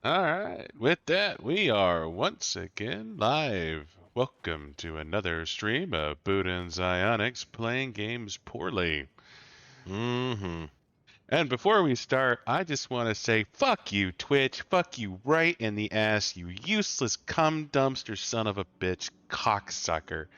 All right, with that, we are once again live. Welcome to another stream of Buddha and XioniX playing games poorly. Mm-hmm. And before we start, I just want to say, fuck you, Twitch. Fuck you right in the ass, you useless cum dumpster son of a bitch cocksucker.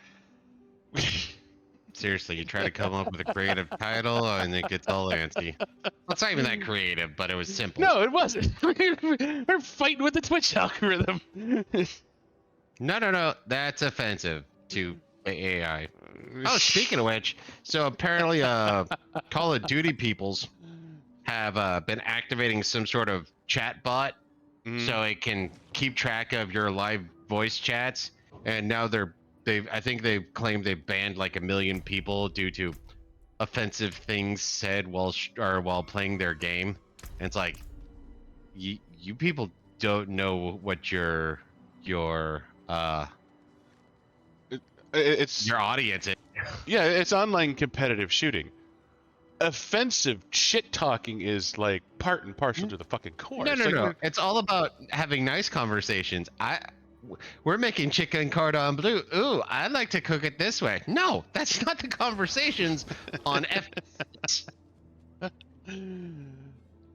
Seriously, you try to come up with a creative title and it gets all antsy. Well, it's not even that creative, but it was simple. No, it wasn't. We're fighting with the Twitch algorithm. No. That's offensive to the AI. Oh, speaking of which, so apparently, Call of Duty peoples have been activating some sort of chat bot so it can keep track of your live voice chats. And now I think they've claimed they banned like 1 million people due to offensive things said while playing their game. And it's like, you people don't know what your it's audience is. yeah, it's online competitive shooting. Offensive shit talking is like part and parcel to the fucking core. No, It's no, like no. It's all about having nice conversations. We're making chicken cordon bleu. Ooh, I like to cook it this way. No, that's not the conversations on F.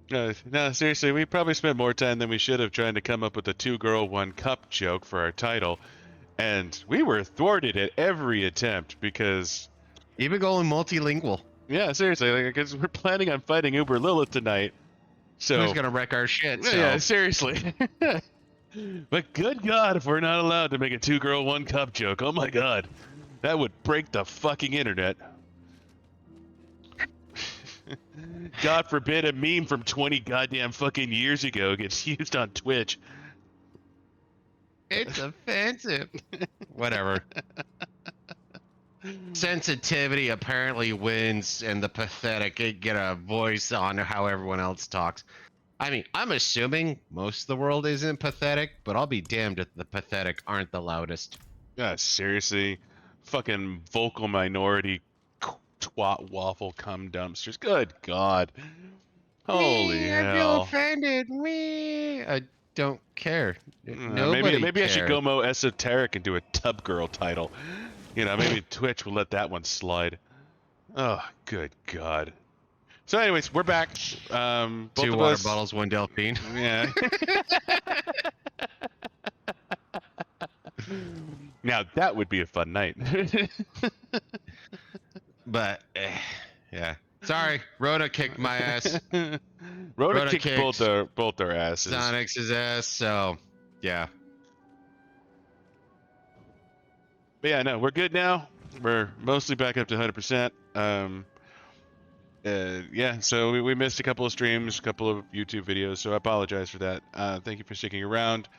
No, seriously, we probably spent more time than we should have trying to come up with a 2 girl 1 cup joke for our title, and we were thwarted at every attempt because Even going multilingual. yeah, seriously, because we're planning on fighting Uber Lilith tonight. So Who's gonna wreck our shit? So. yeah, seriously. But good God, if we're not allowed to make a 2 girl 1 cup joke, oh my God, that would break the fucking internet. God forbid a meme from 20 goddamn fucking years ago gets used on Twitch. It's offensive. Whatever. Sensitivity apparently wins, and the pathetic get a voice on how everyone else talks. I mean, I'm assuming most of the world isn't pathetic, but I'll be damned if the pathetic aren't the loudest. Yeah, seriously. Fucking vocal minority twat waffle cum dumpsters. Good God. Holy I feel hell. offended. I don't care. Nobody Maybe I should cares. go more esoteric and do a tub girl title. You know, maybe Twitch will let that one slide. Oh, good God. So, anyways, we're back. Both 2 of water us. bottles, 1 Delphine. Yeah. Now that would be a fun night. But, yeah. Sorry, Rhoda kicked my ass. Rhoda kicked both our asses. XioniX's ass, so, yeah. But yeah, no, we're good now. We're mostly back up to 100%. Yeah, so we missed a couple of streams, a couple of YouTube videos, so I apologize for that. Thank you for sticking around.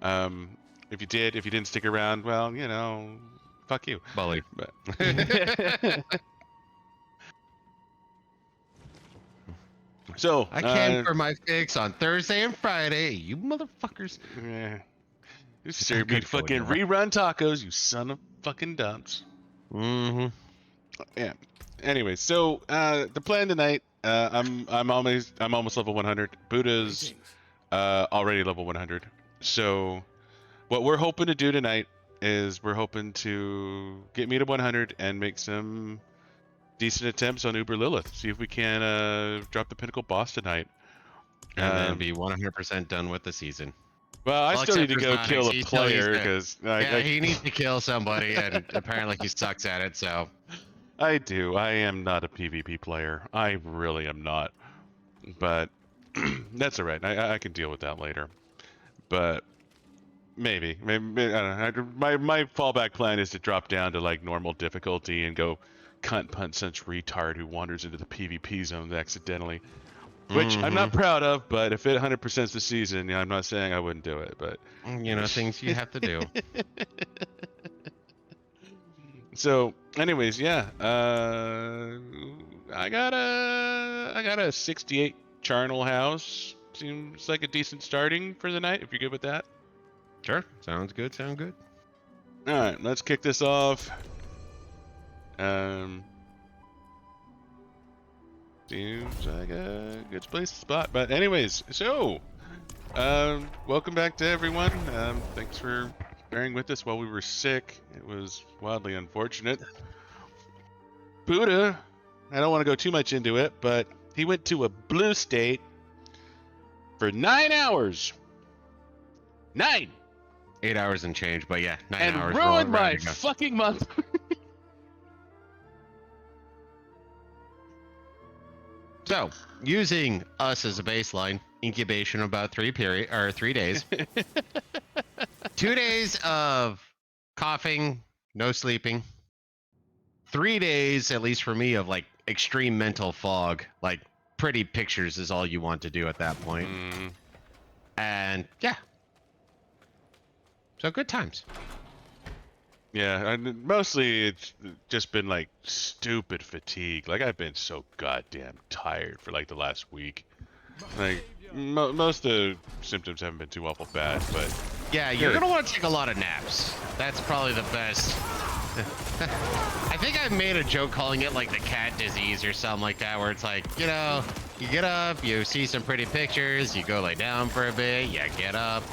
If you didn't stick around, well, you know, fuck you. Bully. But so I came for my fix on Thursday and Friday, you motherfuckers. Yeah. You serve me fucking rerun tacos, you son of fucking dumps. Mm-hmm. Yeah. Anyway, so the plan tonight, I'm almost level 100. Buddha's already level 100. So what we're hoping to do tonight is we're hoping to get me to 100 and make some decent attempts on Uber Lilith. See if we can drop the pinnacle boss tonight. And then be 100% done with the season. Well, I still need to go kill a player because he needs to kill somebody, and apparently he sucks at it. So I do. I am not a PvP player. I really am not. But that's all right. I can deal with that later. But maybe I don't know. My fallback plan is to drop down to like normal difficulty and go cunt punt such retard who wanders into the PvP zone accidentally. Which I'm not proud of, but if it 100%'s the season, I'm not saying I wouldn't do it, but you know, things you have to do. So, anyways, yeah, I got a 68 charnel house. Seems like a decent starting for the night. If you're good with that. Sure, sounds good. Sound good. All right, let's kick this off. Seems like a good place to spot. But anyways, so Welcome back to everyone. Thanks for bearing with us while we were sick. It was wildly unfortunate. Buddha, I don't want to go too much into it, but he went to a blue state for 9 hours. 9! 8 hours and change, but yeah, 9 and hours. ruined we're my ready to go. fucking month. So, using us as a baseline, incubation about 3 days. 2 days of coughing, no sleeping. 3 days, at least for me, of like extreme mental fog. Like pretty pictures is all you want to do at that point. And yeah. So good times. Yeah, and mostly it's just been like stupid fatigue. Like I've been so goddamn tired for like the last week. Like most of the symptoms haven't been too awful bad, but yeah, you're gonna want to take a lot of naps. That's probably the best. I think I made a joke calling it like the cat disease or something like that, where it's like, you know, you get up, you see some pretty pictures, you go lay down for a bit, you get up.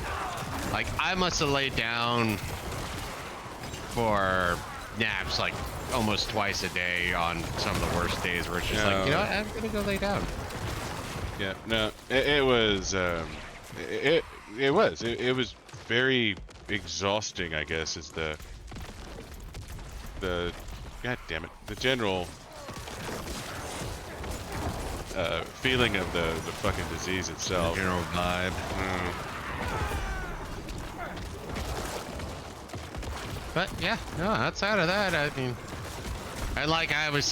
Like I must have laid down for naps like almost twice a day on some of the worst days where it's just like, you know what, I'm gonna go lay down. Yeah, no, it was very exhausting, I guess, is the god damn it, the general feeling of the fucking disease itself. The general vibe. But yeah, no, outside of that, I mean, and like I was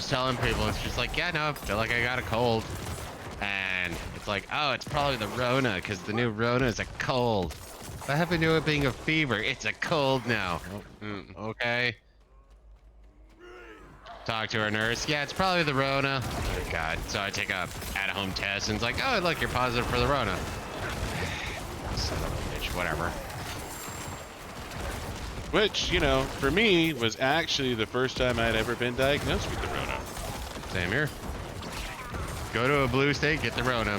telling people, it's just like, yeah, no, I feel like I got a cold. And it's like, oh, it's probably the Rona, because the new Rona is a cold. What happened to it being a fever? It's a cold now. Okay. Talk to our nurse. Yeah, it's probably the Rona. Oh, God. So I take a at-home test, and it's like, oh, look, you're positive for the Rona. Son of a bitch, whatever. Which, you know, for me, was actually the first time I'd ever been diagnosed with the Rona. Same here. Go to a blue state, get the Rona.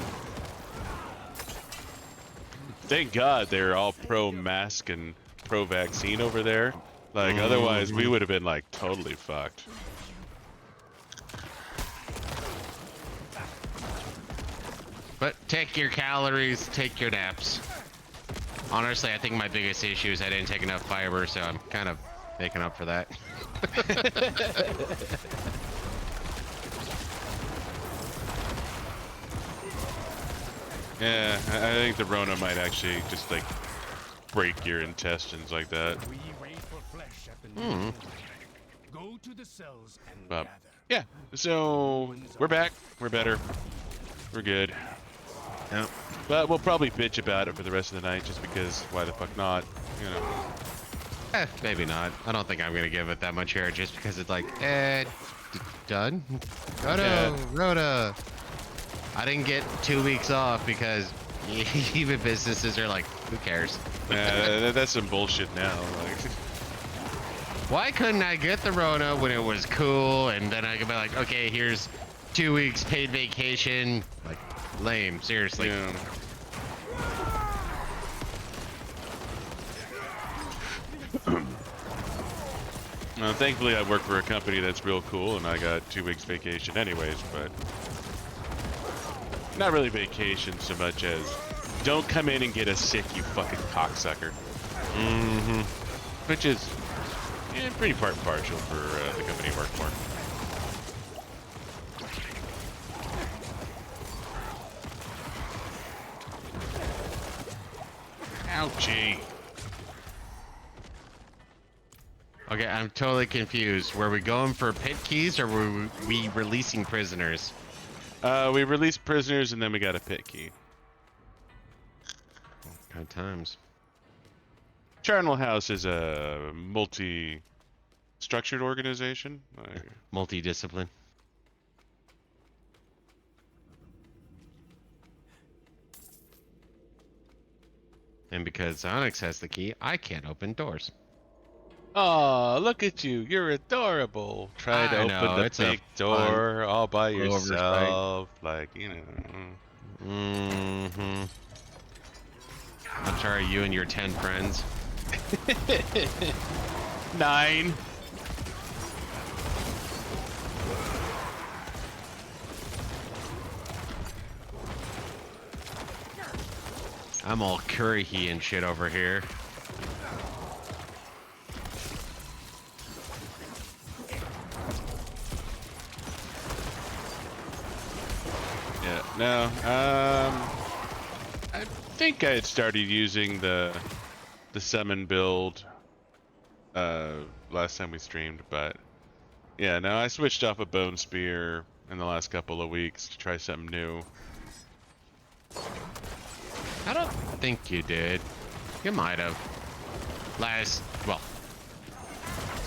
Thank God they're all pro-mask and pro-vaccine over there. Like, otherwise we would have been, like, totally fucked. But take your calories, take your naps. Honestly, I think my biggest issue is I didn't take enough fiber, so I'm kind of making up for that. Yeah, I think the Rona might actually just, like, break your intestines like that. We wait for flesh at the Go to the cells and But, gather. yeah, so we're back. We're better. We're good. Yep. But we'll probably bitch about it for the rest of the night just because why the fuck not, you know. Maybe not. I don't think I'm gonna give it that much air just because it's like, done? Rhoda, Rhoda. I didn't get 2 weeks off because even businesses are like, who cares? That's some bullshit now. Like, why couldn't I get the Rona when it was cool and then I could be like, okay, here's 2 weeks paid vacation? Like, lame, seriously. yeah. Thankfully, I work for a company that's real cool, and I got 2 weeks vacation anyways, but not really vacation so much as don't come in and get us sick, you fucking cocksucker. Which is pretty part and parcel for the company I work for. Ouchie. Okay, I'm totally confused. Were we going for pit keys or were we releasing prisoners? We released prisoners and then we got a pit key. Good times. Charnel House is a multi-structured organization. Multidiscipline. And because XioniX has the key, I can't open doors. Oh, look at you. You're adorable. Try to open the big door all by yourself. Like, you know. I'm sorry, you and your 10 friends. 9. I'm all curry and shit over here. Yeah, no, I think I had started using the summon build last time we streamed, but yeah, no, I switched off a bone spear in the last couple of weeks to try something new. I don't think you did. You might have. Well,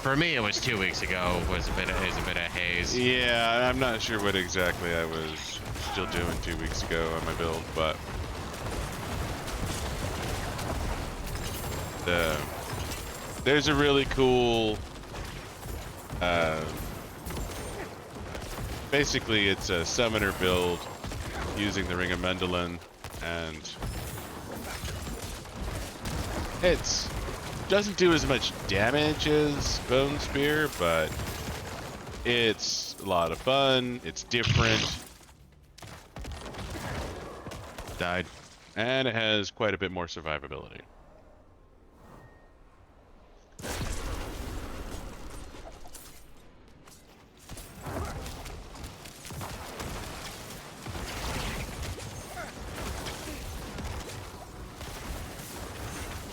for me it was 2 weeks ago. It was a bit of haze. Yeah, I'm not sure what exactly I was still doing 2 weeks ago on my build, but there's a really cool basically it's a summoner build using the Ring of Mendelin, and it doesn't do as much damage as Bone Spear, but it's a lot of fun. It's different. Died. And it has quite a bit more survivability.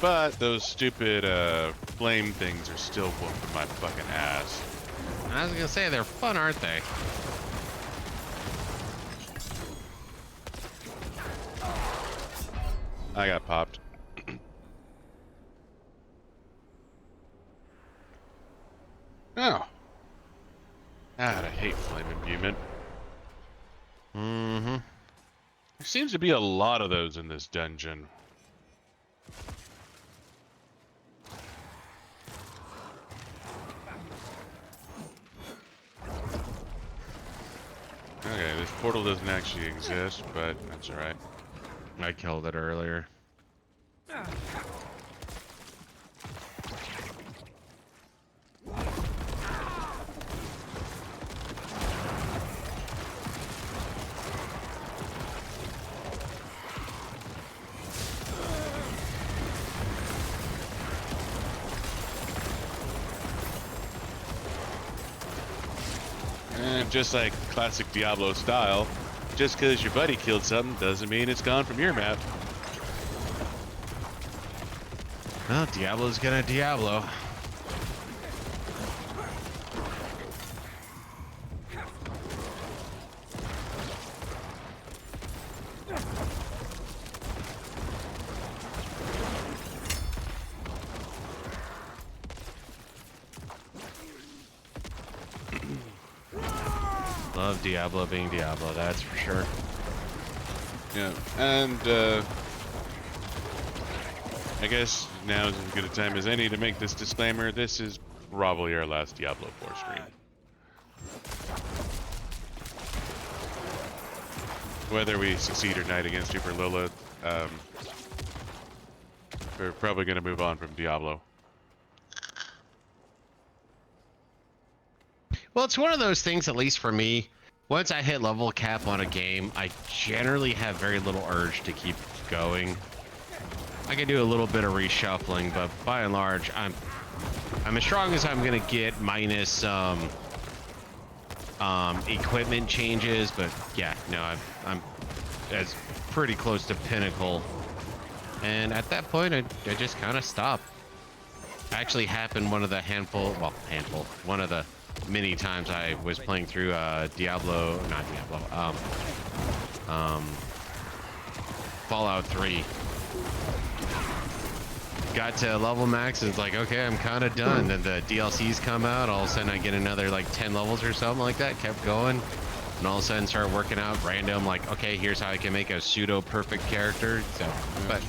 But those stupid flame things are still whooping my fucking ass. I was gonna say, they're fun, aren't they? I got popped. Oh. God, I hate flame imbuement. Mm-hmm. There seems to be a lot of those in this dungeon. Okay, this portal doesn't actually exist, but that's alright. I killed it earlier. And just like classic Diablo style, just because your buddy killed something doesn't mean it's gone from your map. Well, Diablo's gonna Diablo. Love Diablo being Diablo, that's for sure. Yeah, and I guess now is as good a time as any to make this disclaimer. This is probably our last Diablo 4 stream. Whether we succeed or not against Uber Lilith, we're probably going to move on from Diablo. Well, it's one of those things, at least for me, once I hit level cap on a game, I generally have very little urge to keep going. I can do a little bit of reshuffling, but by and large, I'm as strong as I'm gonna get, minus equipment changes. But yeah, no, I'm as pretty close to pinnacle, and at that point, I just kind of stop. Actually, happened one of the one of the many times I was playing through Fallout 3. Got to level max and it's like, okay, I'm kind of done. Then the DLCs come out, all of a sudden I get another like 10 levels or something like that. Kept going, and all of a sudden start working out random, like, okay, here's how I can make a pseudo perfect character. So, but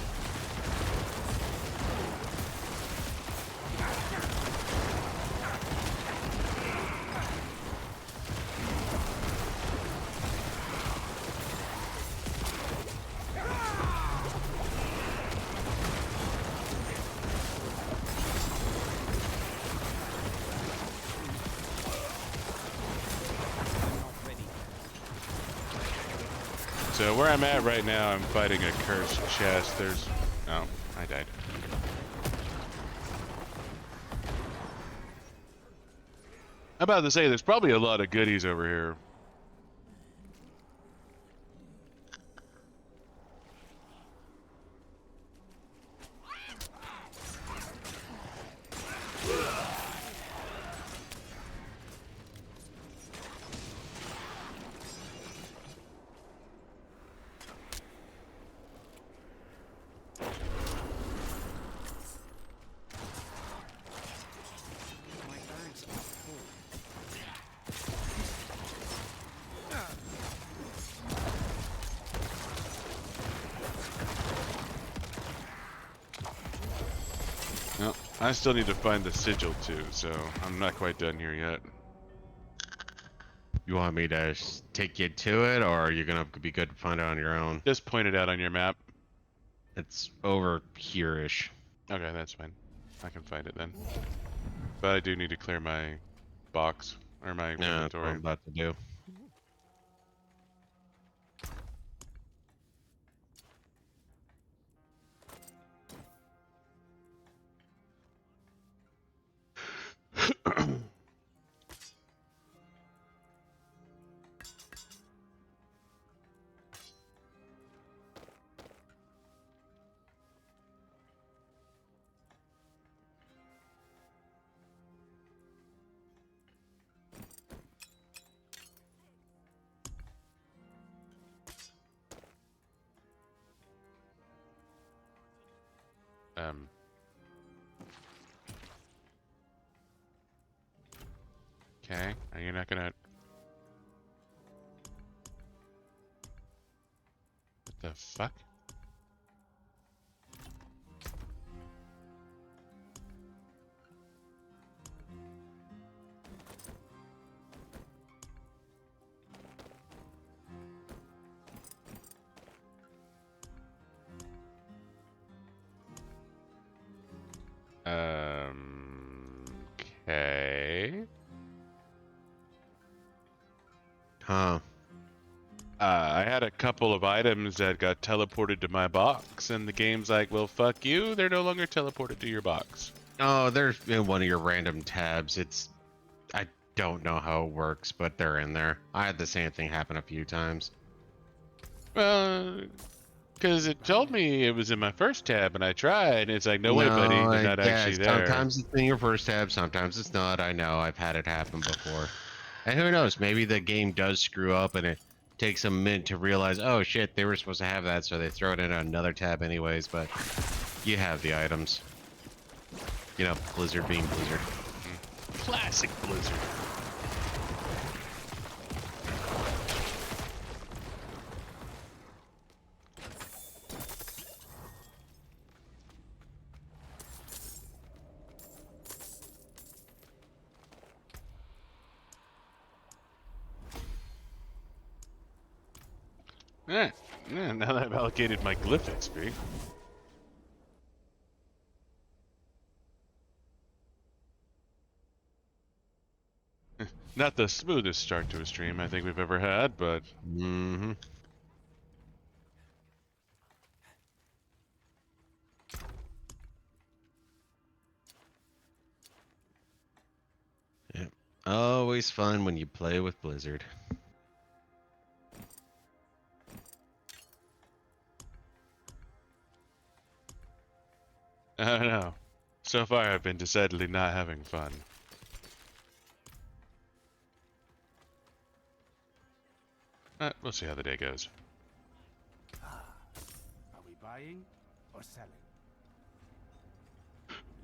So where I'm at right now, I'm fighting a cursed chest. There's... Oh, I died. I'm about to say, there's probably a lot of goodies over here. No, I still need to find the sigil too, so I'm not quite done here yet. You want me to take you to it, or are you gonna be good to find it on your own? Just point it out on your map. It's over here-ish. Okay, that's fine. I can find it then. But I do need to clear my box, or my Yeah, that's what inventory. I'm about to do. Okay, are you not gonna... What the fuck? Okay. Huh. I had a couple of items that got teleported to my box, and the game's like, well, fuck you, they're no longer teleported to your box. Oh, they're in one of your random tabs. I don't know how it works, but they're in there. I had the same thing happen a few times. Well, because it told me it was in my first tab, and I tried, and it's like, no way, buddy, they're not actually there. Sometimes it's in your first tab, sometimes it's not. I know, I've had it happen before. And who knows, maybe the game does screw up and it takes a minute to realize, oh shit, they were supposed to have that, so they throw it in another tab anyways, but you have the items. You know, Blizzard being Blizzard. Classic Blizzard. Yeah, now that I've allocated my glyph XP. Not the smoothest start to a stream I think we've ever had, but... Mm-hmm. Yeah. Always fun when you play with Blizzard. I don't know. So far I've been decidedly not having fun. We'll see how the day goes. Are we buying or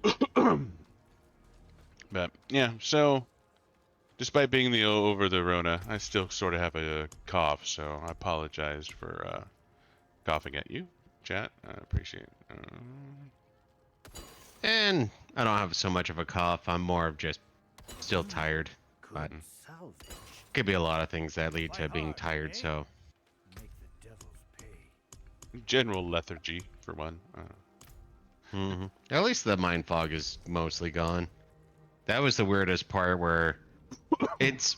selling? But yeah, so despite being over the Rona, I still sort of have a cough, so I apologize for coughing at you, chat. I appreciate it. And I don't have so much of a cough. I'm more of just still tired. But Good salvage. could be a lot of things that lead to being tired, so. Make the devils pay. General lethargy, for one. At least the mind fog is mostly gone. That was the weirdest part where it's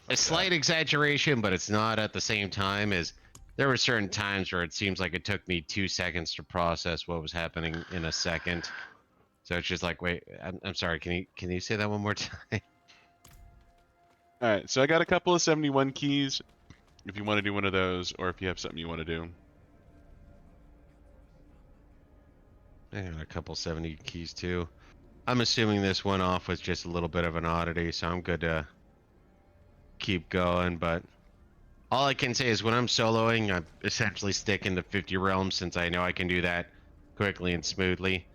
a slight exaggeration, but it's not at the same time, is there were certain times where it seems like it took me 2 seconds to process what was happening in a second. So it's just like, wait, I'm sorry. Can you say that one more time? All right, so I got a couple of 71 keys. If you want to do one of those, or if you have something you want to do. I got a couple 70 keys too. I'm assuming this one off was just a little bit of an oddity, so I'm good to keep going. But all I can say is when I'm soloing, I'm essentially sticking to 50 realms since I know I can do that quickly and smoothly.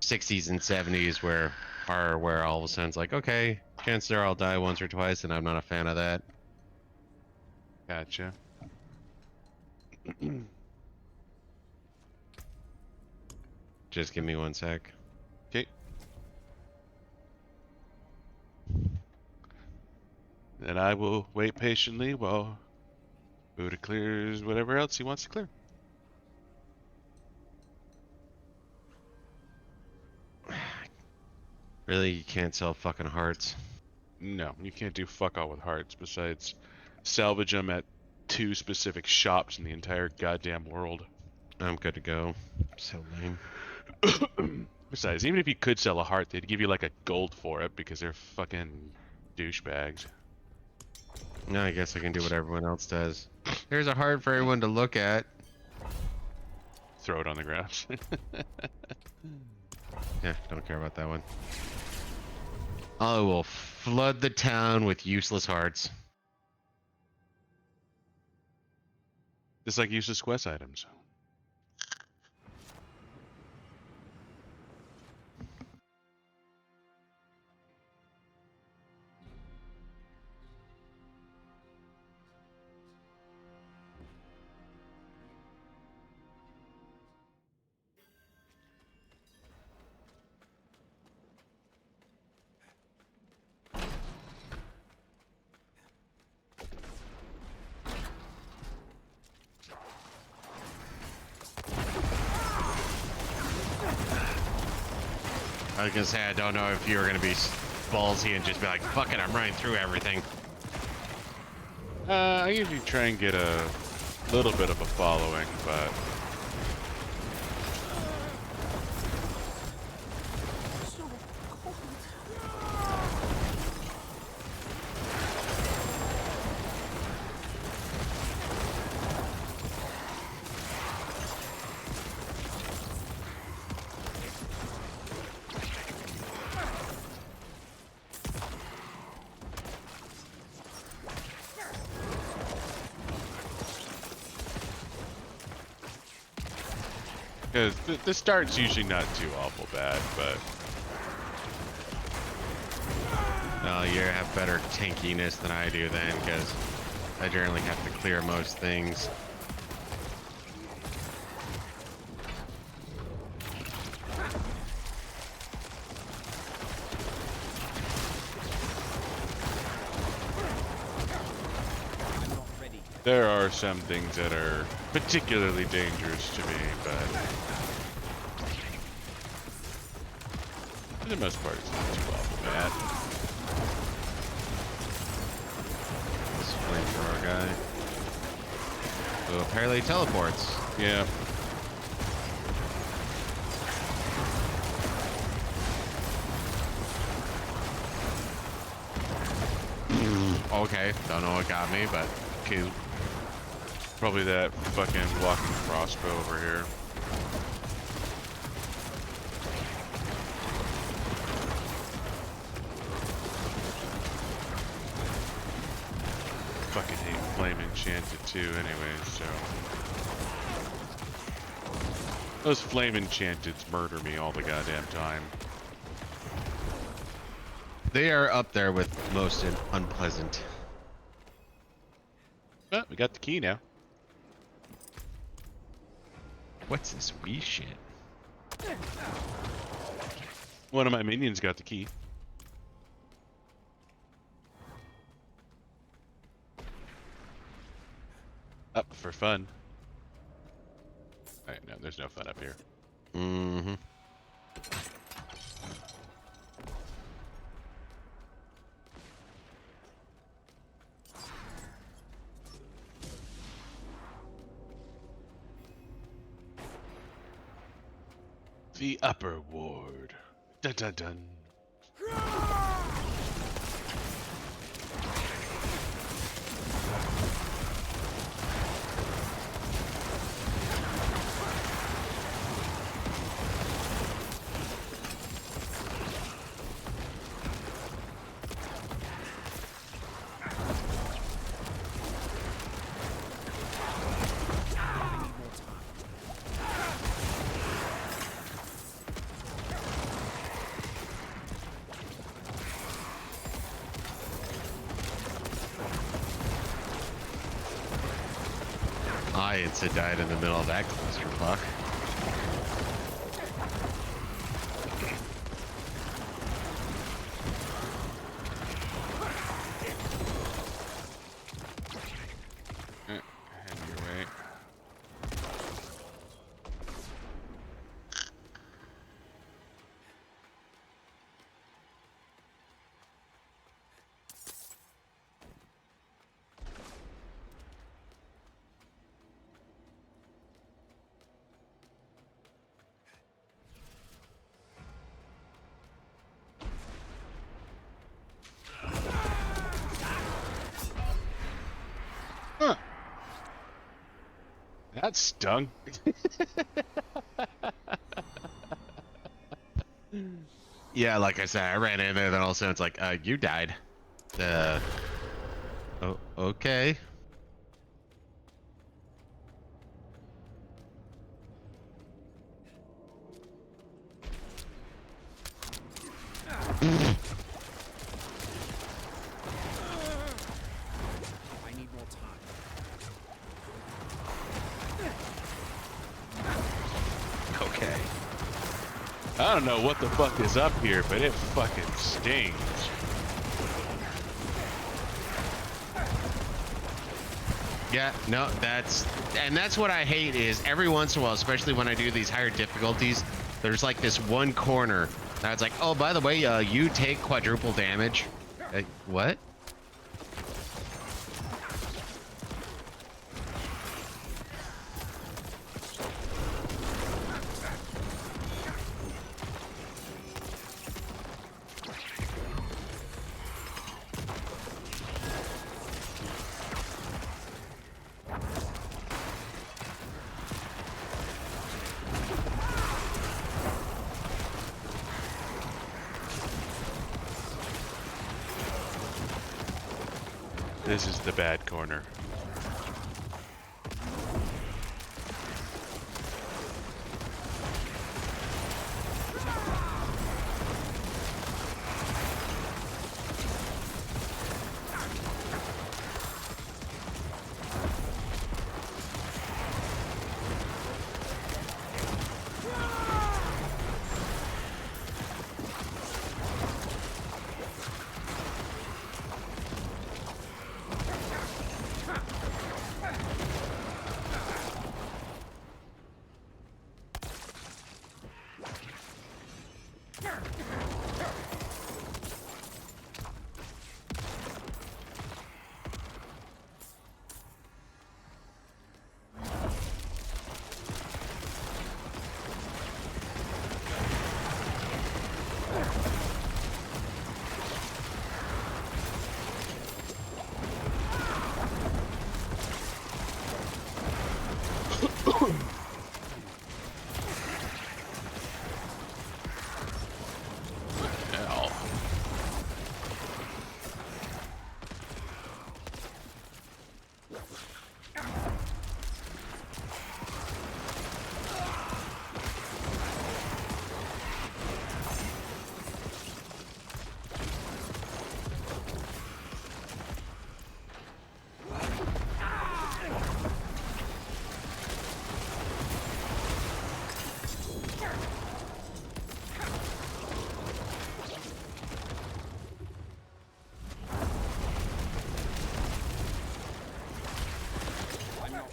60s and 70s are where all of a sudden it's like, okay, chances are I'll die once or twice, and I'm not a fan of that. Gotcha. Just give me 1 sec. Okay. And I will wait patiently while Buddha clears whatever else he wants to clear. Really, you can't sell fucking hearts. No, you can't do fuck all with hearts besides salvage them at 2 specific shops in the entire goddamn world. I'm good to go. So lame. Besides, even if you could sell a heart, they'd give you like a gold for it because they're fucking douchebags. No, I guess I can do what everyone else does. There's a heart for everyone to look at. Throw it on the ground. Yeah, don't care about that one. I will flood the town with useless hearts. Just like useless quest items. I was gonna say, I don't know if you were gonna be ballsy and just be like, fuck it, I'm running through everything. I usually try and get a little bit of a following, but because the start's usually not too awful bad, but No, you have better tankiness than I do then, because I generally have to clear most things. there are some things that are particularly dangerous to me, but for the most part, it's not too awful bad. This flamethrower guy. So apparently teleports. Yeah. Okay, don't know what got me, but cool. Probably that fucking walking crossbow over here. Fucking hate flame enchanted too anyways, so. Those flame enchanteds murder me all the goddamn time. They are up there with most unpleasant. But we got the key now. What's this wee shit? One of my minions got the key. Up for fun. Alright, no, there's no fun up here. Mm-hmm. The upper ward. Dun dun dun. I had died in the middle of that clusterfuck. Head your way. Huh. That stung. Yeah, like I said, I ran in there, then all of a sudden it's like, you died. Oh, okay. I need more time. Okay. I don't know what the fuck is up here, but it fucking stings. Yeah, no, that's what I hate is every once in a while, especially when I do these higher difficulties, there's like this one corner that's like, oh, by the way, you take quadruple damage. What? This is the bad corner. Hell.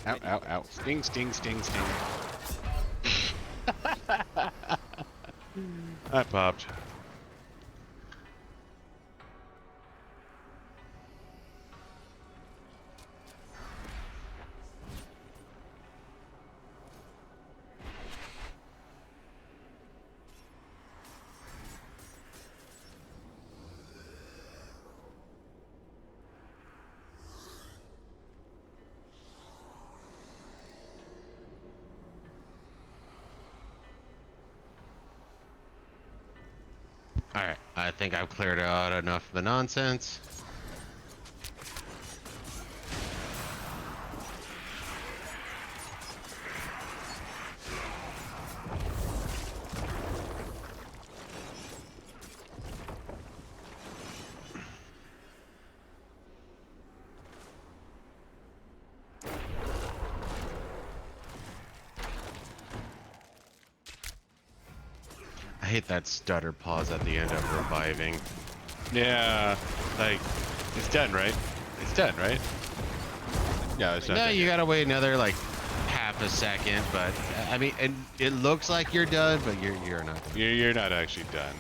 Ow, ow, ow. Sting, sting, sting, sting. I popped. Alright, I think I've cleared out enough of the nonsense. I hate that stutter pause at the end of reviving. Yeah, like, it's done, right? It's done, right? Yeah, it's not No, done you yet. gotta wait another like half a second, but I mean, and it looks like you're done, but you're not done. You're not actually done.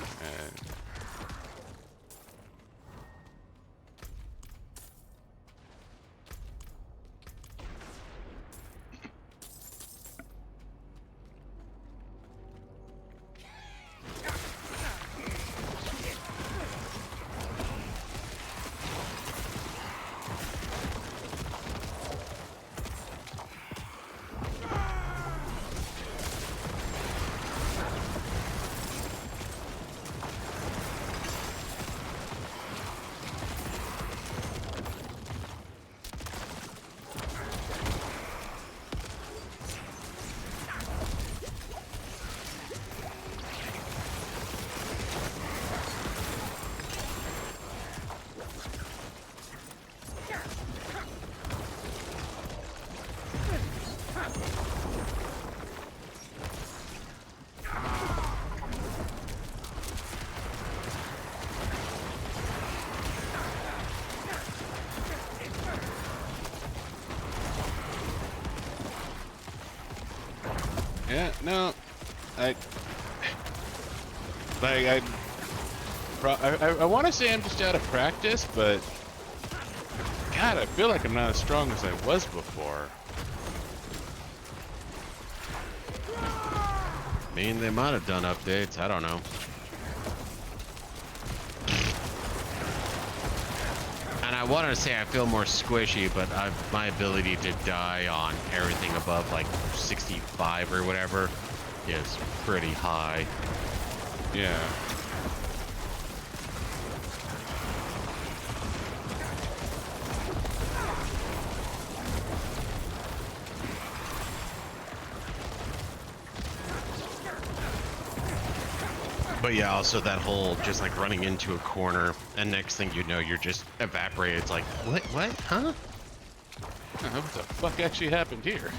Yeah, no, I like I want to say I'm just out of practice, but God, I feel like I'm not as strong as I was before. I mean, they might have done updates. I don't know. And I wanted to say I feel more squishy, but my ability to die on everything above like 65 or whatever is pretty high. Yeah. But yeah, also that whole just like running into a corner, and next thing you know, you're just evaporated. It's like, what, huh? What the fuck actually happened here?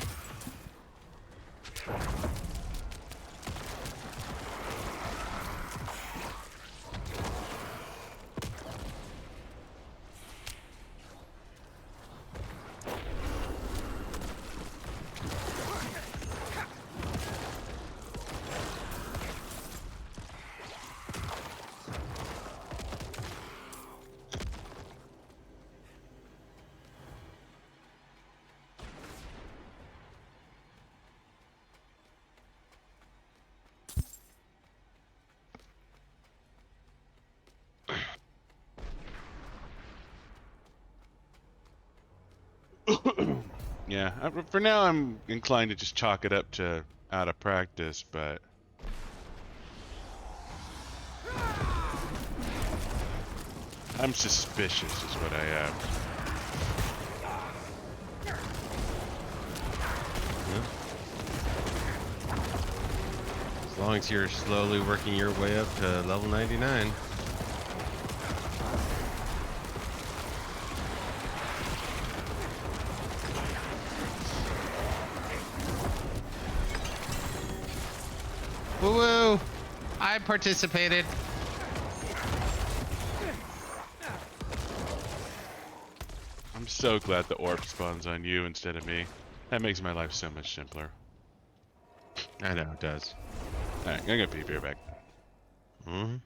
Yeah, for now I'm inclined to just chalk it up to out of practice, but I'm suspicious is what I am. As long as you're slowly working your way up to level 99. Woo-woo! I participated. I'm so glad the orb spawns on you instead of me. That makes my life so much simpler. I know it does. Alright, I'm gonna be right back. Mm-hmm.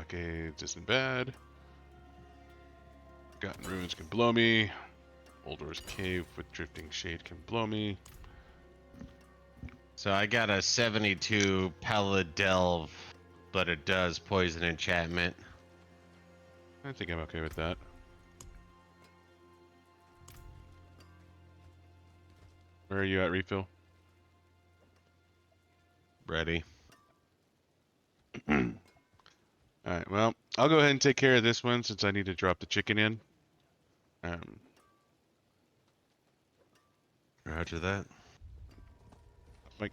Blockades isn't bad. Forgotten Ruins can blow me. Boulder's Cave with Drifting Shade can blow me. So I got a 72 Pallid Delve, but it does poison enchantment. I think I'm okay with that. Where are you at, refill? Ready. Alright, well, I'll go ahead and take care of this one since I need to drop the chicken in. Roger that. Like,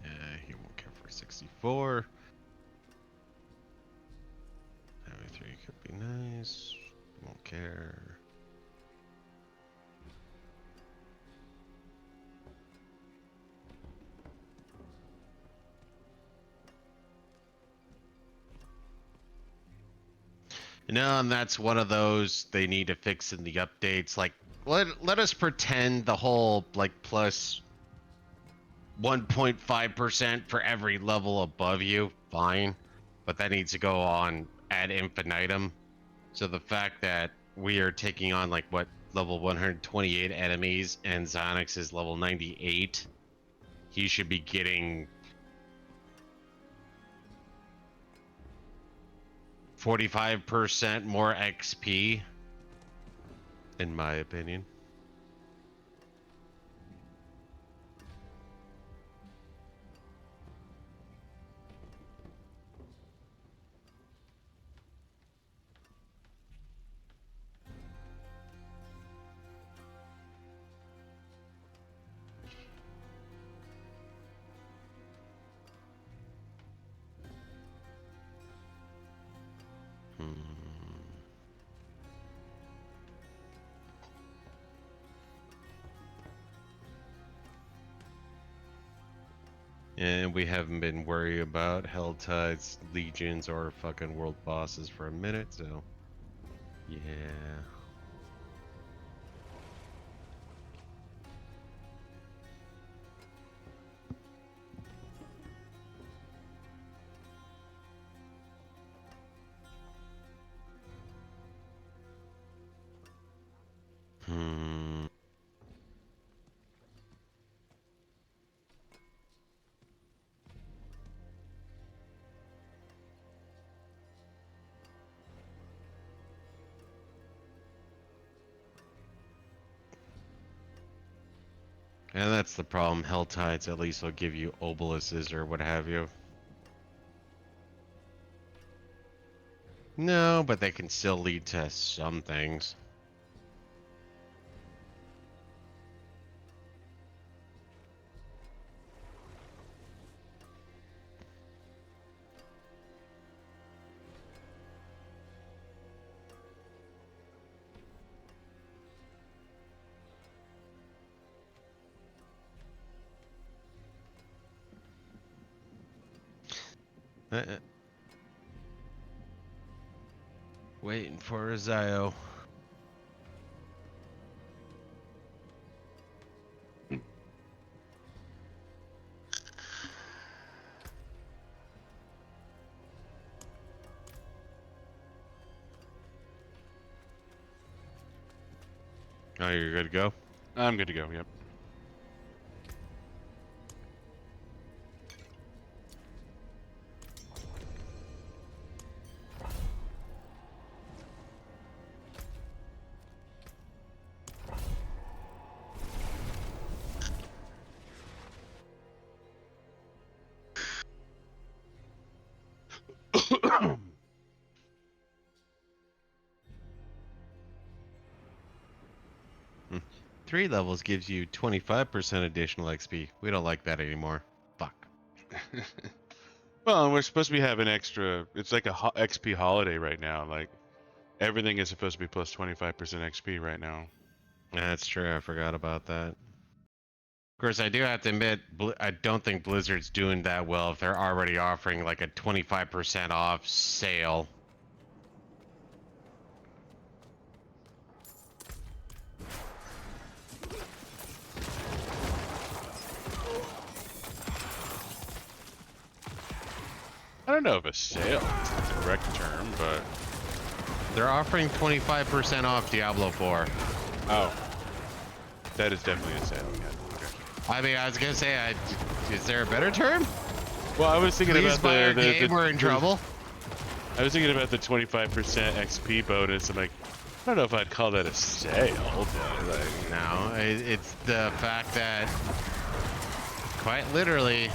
Yeah, he won't care for 64. 73 could be nice. Won't care. No, and that's one of those they need to fix in the updates. Like, let us pretend the whole like plus 1.5% for every level above you, fine, but that needs to go on ad infinitum. So the fact that we are taking on like what level 128 enemies and XioniX is level 98, he should be getting 45% more XP, in my opinion. And we haven't been worried about Hell Tides, Legions, or fucking world bosses for a minute, so yeah. Hmm. And that's the problem. Hell Tides at least will give you obelisks or what have you. No, but they can still lead to some things. Waiting for a Zio. Oh, you're good to go? I'm good to go, yep. 3 levels gives you 25% additional XP. We don't like that anymore. Fuck. Well, and we're supposed to be having extra. It's like a XP holiday right now. Like everything is supposed to be plus 25% XP right now. That's true. I forgot about that. Of course, I do have to admit, I don't think Blizzard's doing that well if they're already offering like a 25% off sale. I don't know if a sale is the correct term, but They're offering 25% off Diablo 4. oh, that is definitely a sale. Yeah. Okay. I mean, I was gonna say, is there a better term? Well, I was thinking Please about buy our the game, we're in trouble. I was thinking about the 25% XP bonus. I'm like, I don't know if I'd call that a sale, but like, No, it's the fact that, quite literally,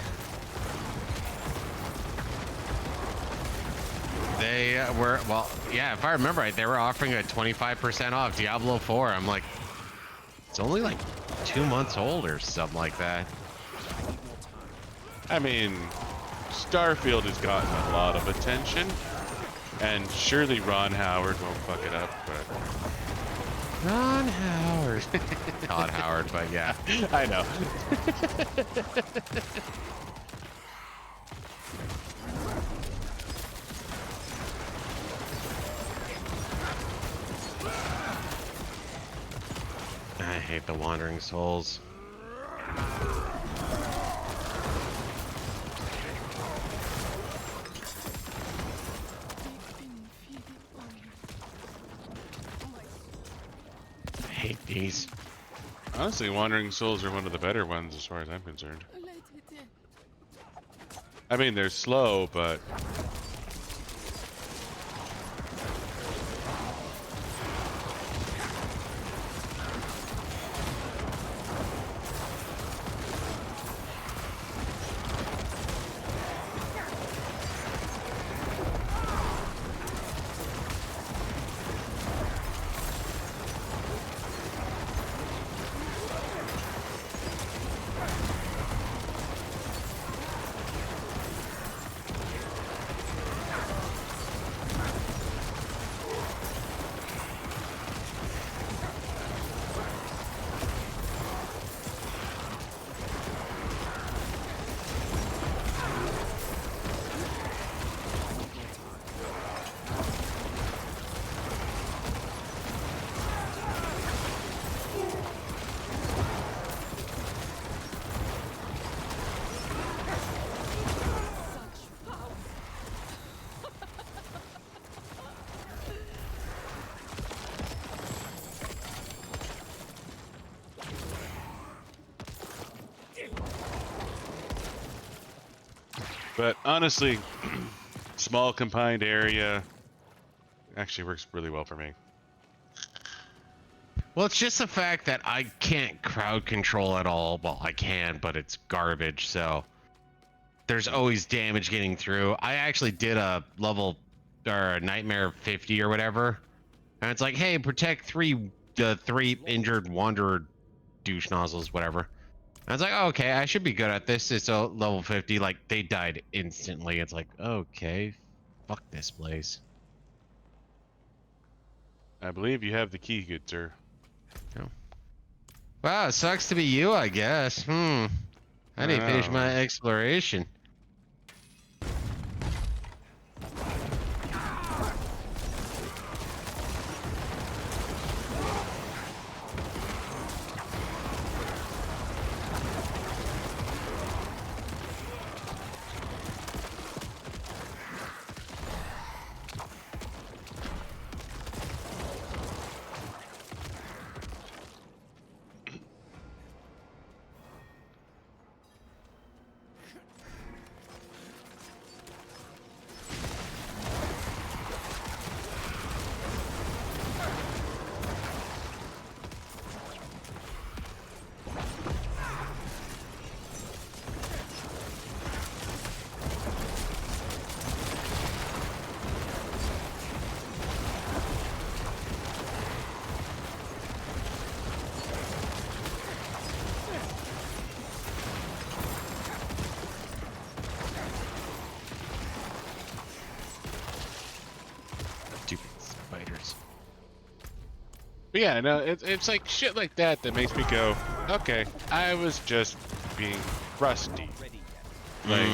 they were, well, yeah, if I remember right, they were offering a 25% off Diablo 4. I'm like, it's only like 2 months old or something like that. I mean, Starfield has gotten a lot of attention, and surely Ron Howard won't fuck it up, but Ron Howard. Todd Howard, but yeah. I know. I hate the Wandering Souls. I hate these. Honestly, Wandering Souls are one of the better ones as far as I'm concerned. I mean, they're slow, but But honestly, small confined area actually works really well for me. Well, it's just the fact that I can't crowd control at all. Well, I can, but it's garbage, so there's always damage getting through. I actually did a level or a nightmare 50 or whatever, and it's like, hey, protect the three injured wanderer douche nozzles, whatever. I was like, oh, okay, I should be good at this. It's a level 50. Like, they died instantly. It's like, okay, fuck this place. I believe you have the key, good sir. Oh. Wow, it sucks to be you, I guess. I didn't finish my exploration. But yeah, no, it's like shit like that that makes me go, okay, I was just being rusty. Like,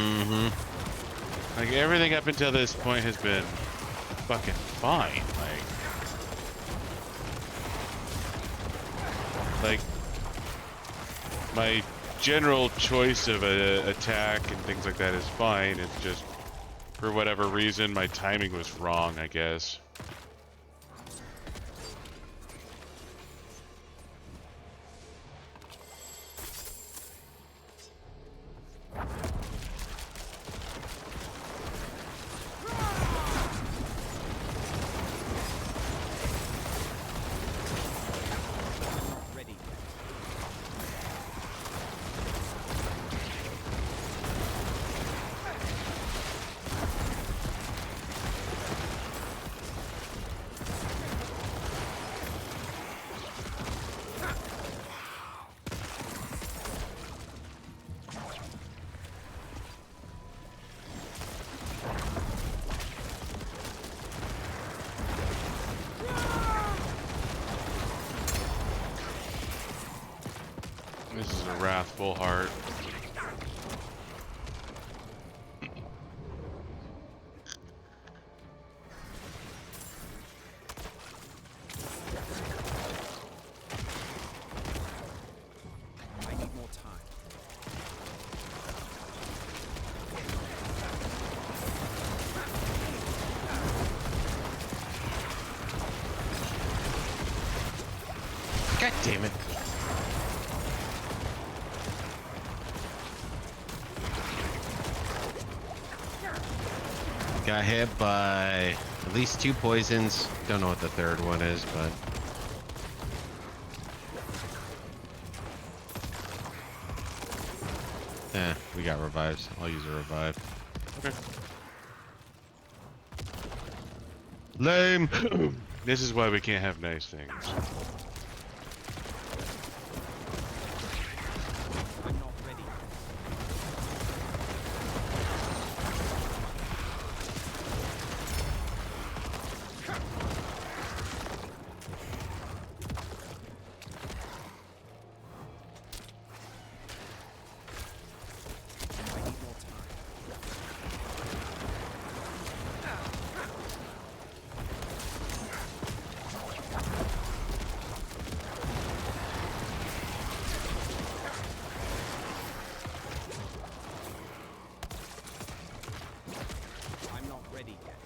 like everything up until this point has been fucking fine. Like my general choice of a attack and things like that is fine. It's just for whatever reason my timing was wrong, I guess. This is a wrathful heart. I need more time. God damn it. Got hit by at least 2 poisons. Don't know what the third one is, but... we got revives. I'll use a revive. Okay. Lame! This is why we can't have nice things. I'm not ready. I need more time. I'm not ready yet.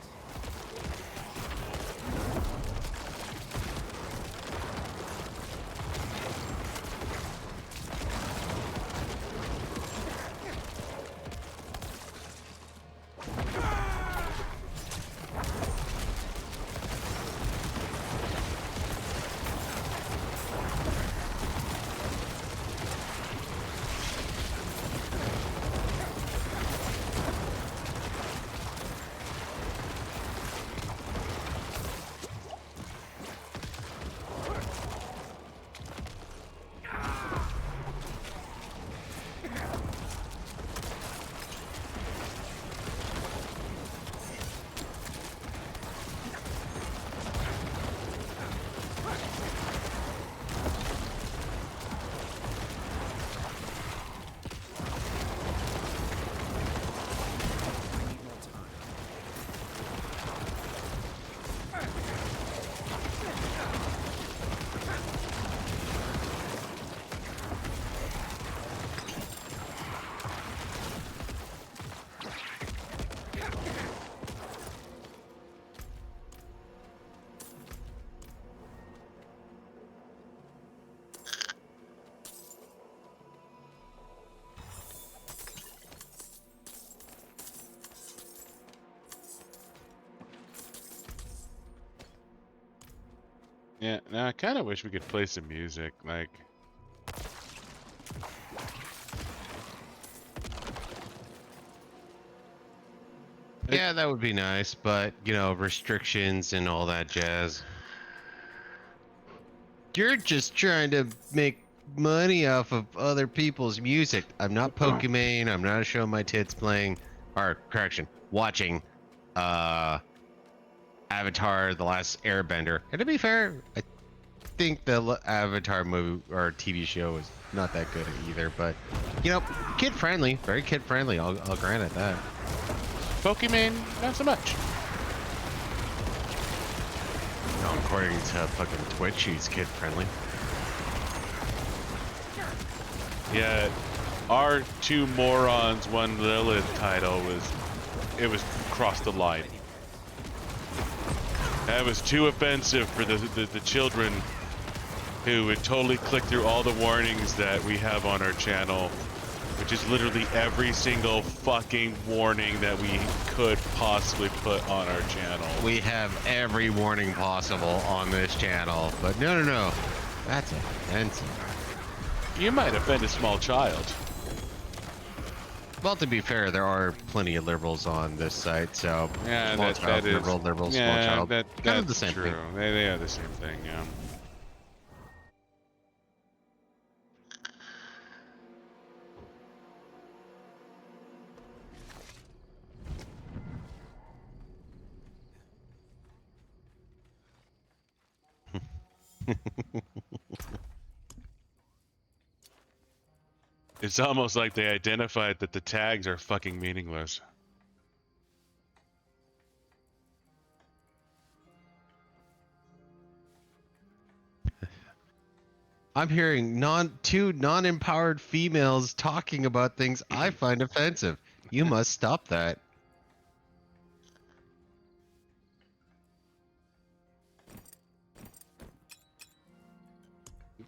I need more time. Yeah, now I kind of wish we could play some music, like... Yeah, that would be nice, but, you know, restrictions and all that jazz. You're just trying to make money off of other people's music. I'm not Pokemon. I'm not showing my tits playing, or correction, watching Avatar: The Last Airbender. And to be fair, think the Avatar movie or TV show was not that good either, but you know, kid friendly, very kid friendly. I'll grant it that. Pokemon, not so much. No, according to fucking Twitch, he's kid friendly. Yeah, our two morons one Lilith title was crossed the line. That was too offensive for the children who would totally click through all the warnings that we have on our channel, which is literally every single fucking warning that we could possibly put on our channel. We have every warning possible on this channel, but no. That's offensive. You might offend a small child. Well, to be fair, there are plenty of liberals on this site, so Yeah, small that child, is liberal, yeah, small child, That, kind of that's the same true. thing. They are the same thing. Yeah. It's almost like they identified that the tags are fucking meaningless. I'm hearing two non-empowered females talking about things I find offensive. You must stop that.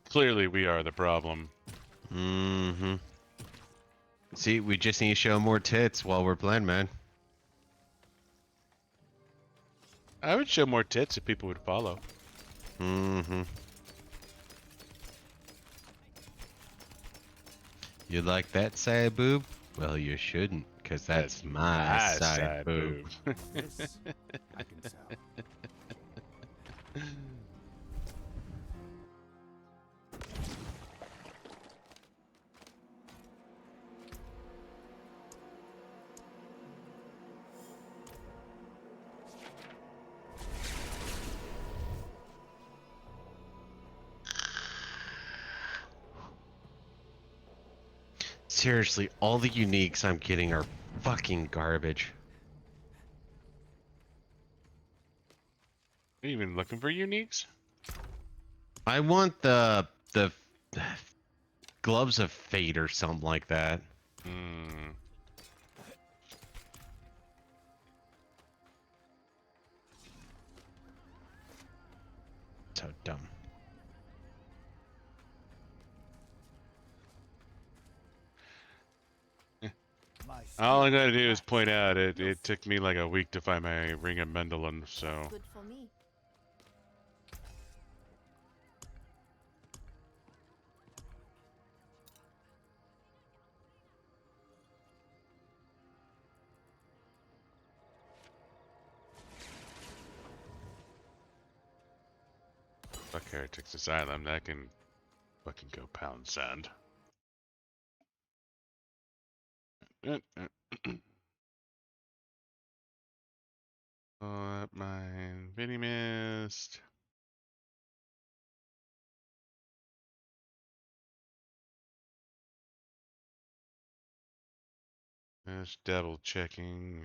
Clearly, we are the problem. Mm-hmm. See, we just need to show more tits while we're playing, man. I would show more tits if people would follow. Mm-hmm. You like that side boob? Well, you shouldn't, because that's my side boob. This I can sell. Seriously, all the uniques I'm getting are fucking garbage. Are you even looking for uniques? I want the gloves of fate or something like that. Hmm. So dumb. My All I skill gotta do is match. point out it took me like a week to find my ring of Mendelin, so Good for me. fuck Heretics Asylum. That can fucking go pound sand. Oh, mine. Vinny missed. Just double checking.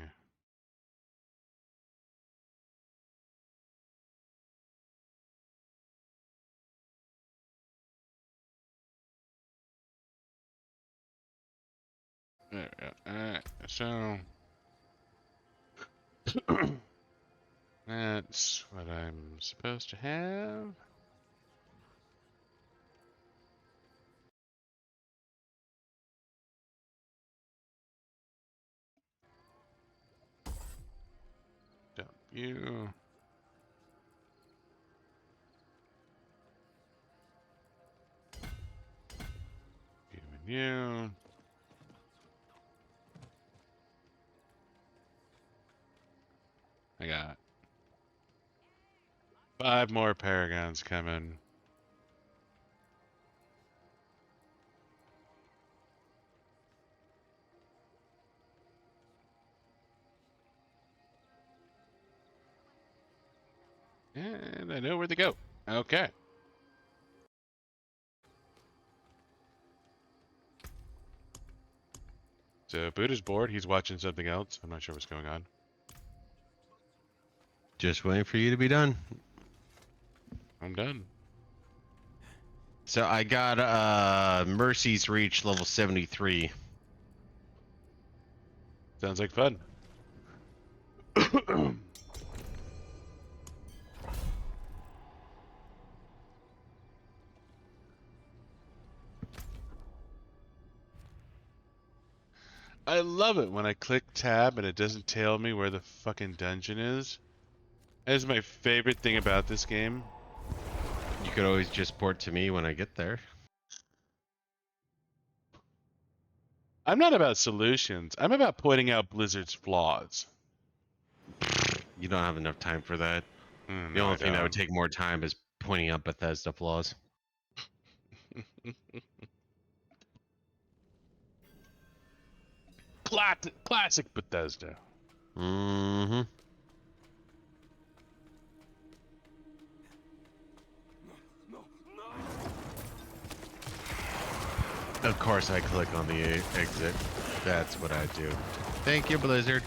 There we go. Alright, so that's what I'm supposed to have. W. You and you. I got 5 more Paragons coming. And I know where to go. Okay. Buddha's bored. He's watching something else. I'm not sure what's going on. Just waiting for you to be done. I'm done. So I got Mercy's Reach level 73. Sounds like fun. I love it when I click tab and it doesn't tell me where the fucking dungeon is. That is my favorite thing about this game. You could always just port to me when I get there. I'm not about solutions. I'm about pointing out Blizzard's flaws. You don't have enough time for that. The No, only I thing that would don't. take more time is pointing out Bethesda flaws. Classic Bethesda. Mm-hmm. Of course I click on the exit. That's what I do. Thank you, Blizzard.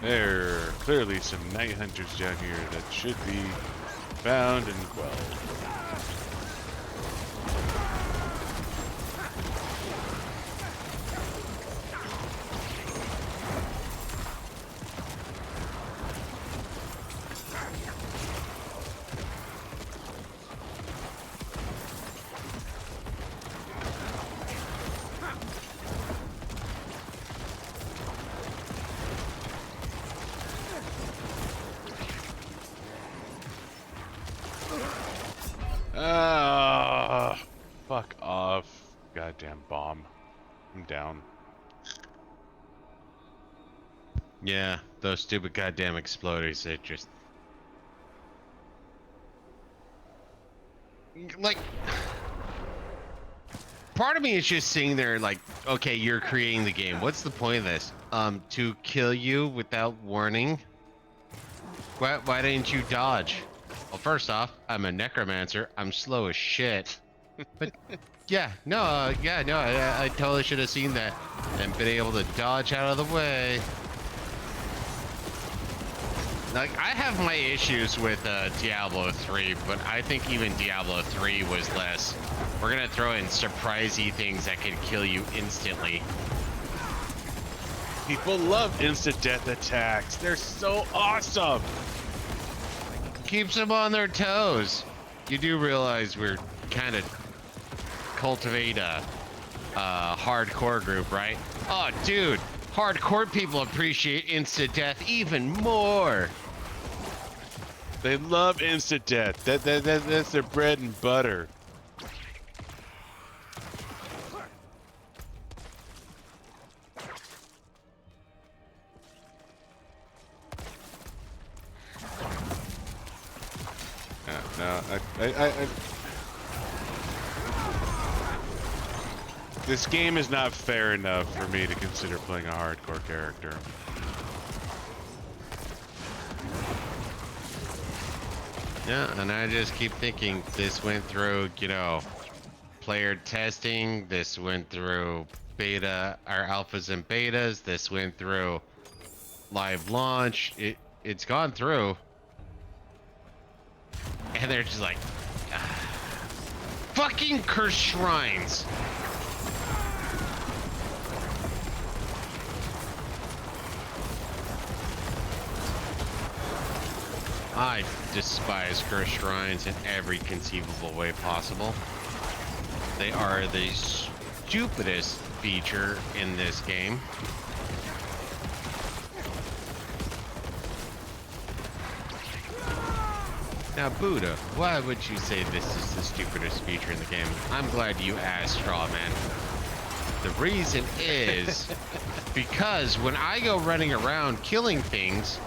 There are clearly some night hunters down here that should be found and quelled. Fuck off. Goddamn bomb. I'm down. Yeah, those stupid goddamn exploders, it just... Like... Part of me is just sitting there like, okay, you're creating the game. What's the point of this? To kill you without warning? Why didn't you dodge? Well, first off, I'm a necromancer. I'm slow as shit. But yeah, no, I totally should have seen that and been able to dodge out of the way. Like, I have my issues with Diablo 3, but I think even Diablo 3 was less. We're gonna throw in surprisey things that can kill you instantly. People love instant death attacks. They're so awesome. Keeps them on their toes. You do realize we're kind of cultivate a hardcore group, right? Oh, dude, hardcore people appreciate instant death even more. They love instant death. That's their bread and butter. No, this game is not fair enough for me to consider playing a hardcore character. Yeah, and I just keep thinking this went through, you know, player testing, this went through beta, or alphas and betas, this went through live launch, it's gone through. And they're just like, fucking cursed shrines. I despise cursed shrines in every conceivable way possible. They are the stupidest feature in this game. Now, Buddha, why would you say this is the stupidest feature in the game? I'm glad you asked, Strawman. The reason is because when I go running around killing things,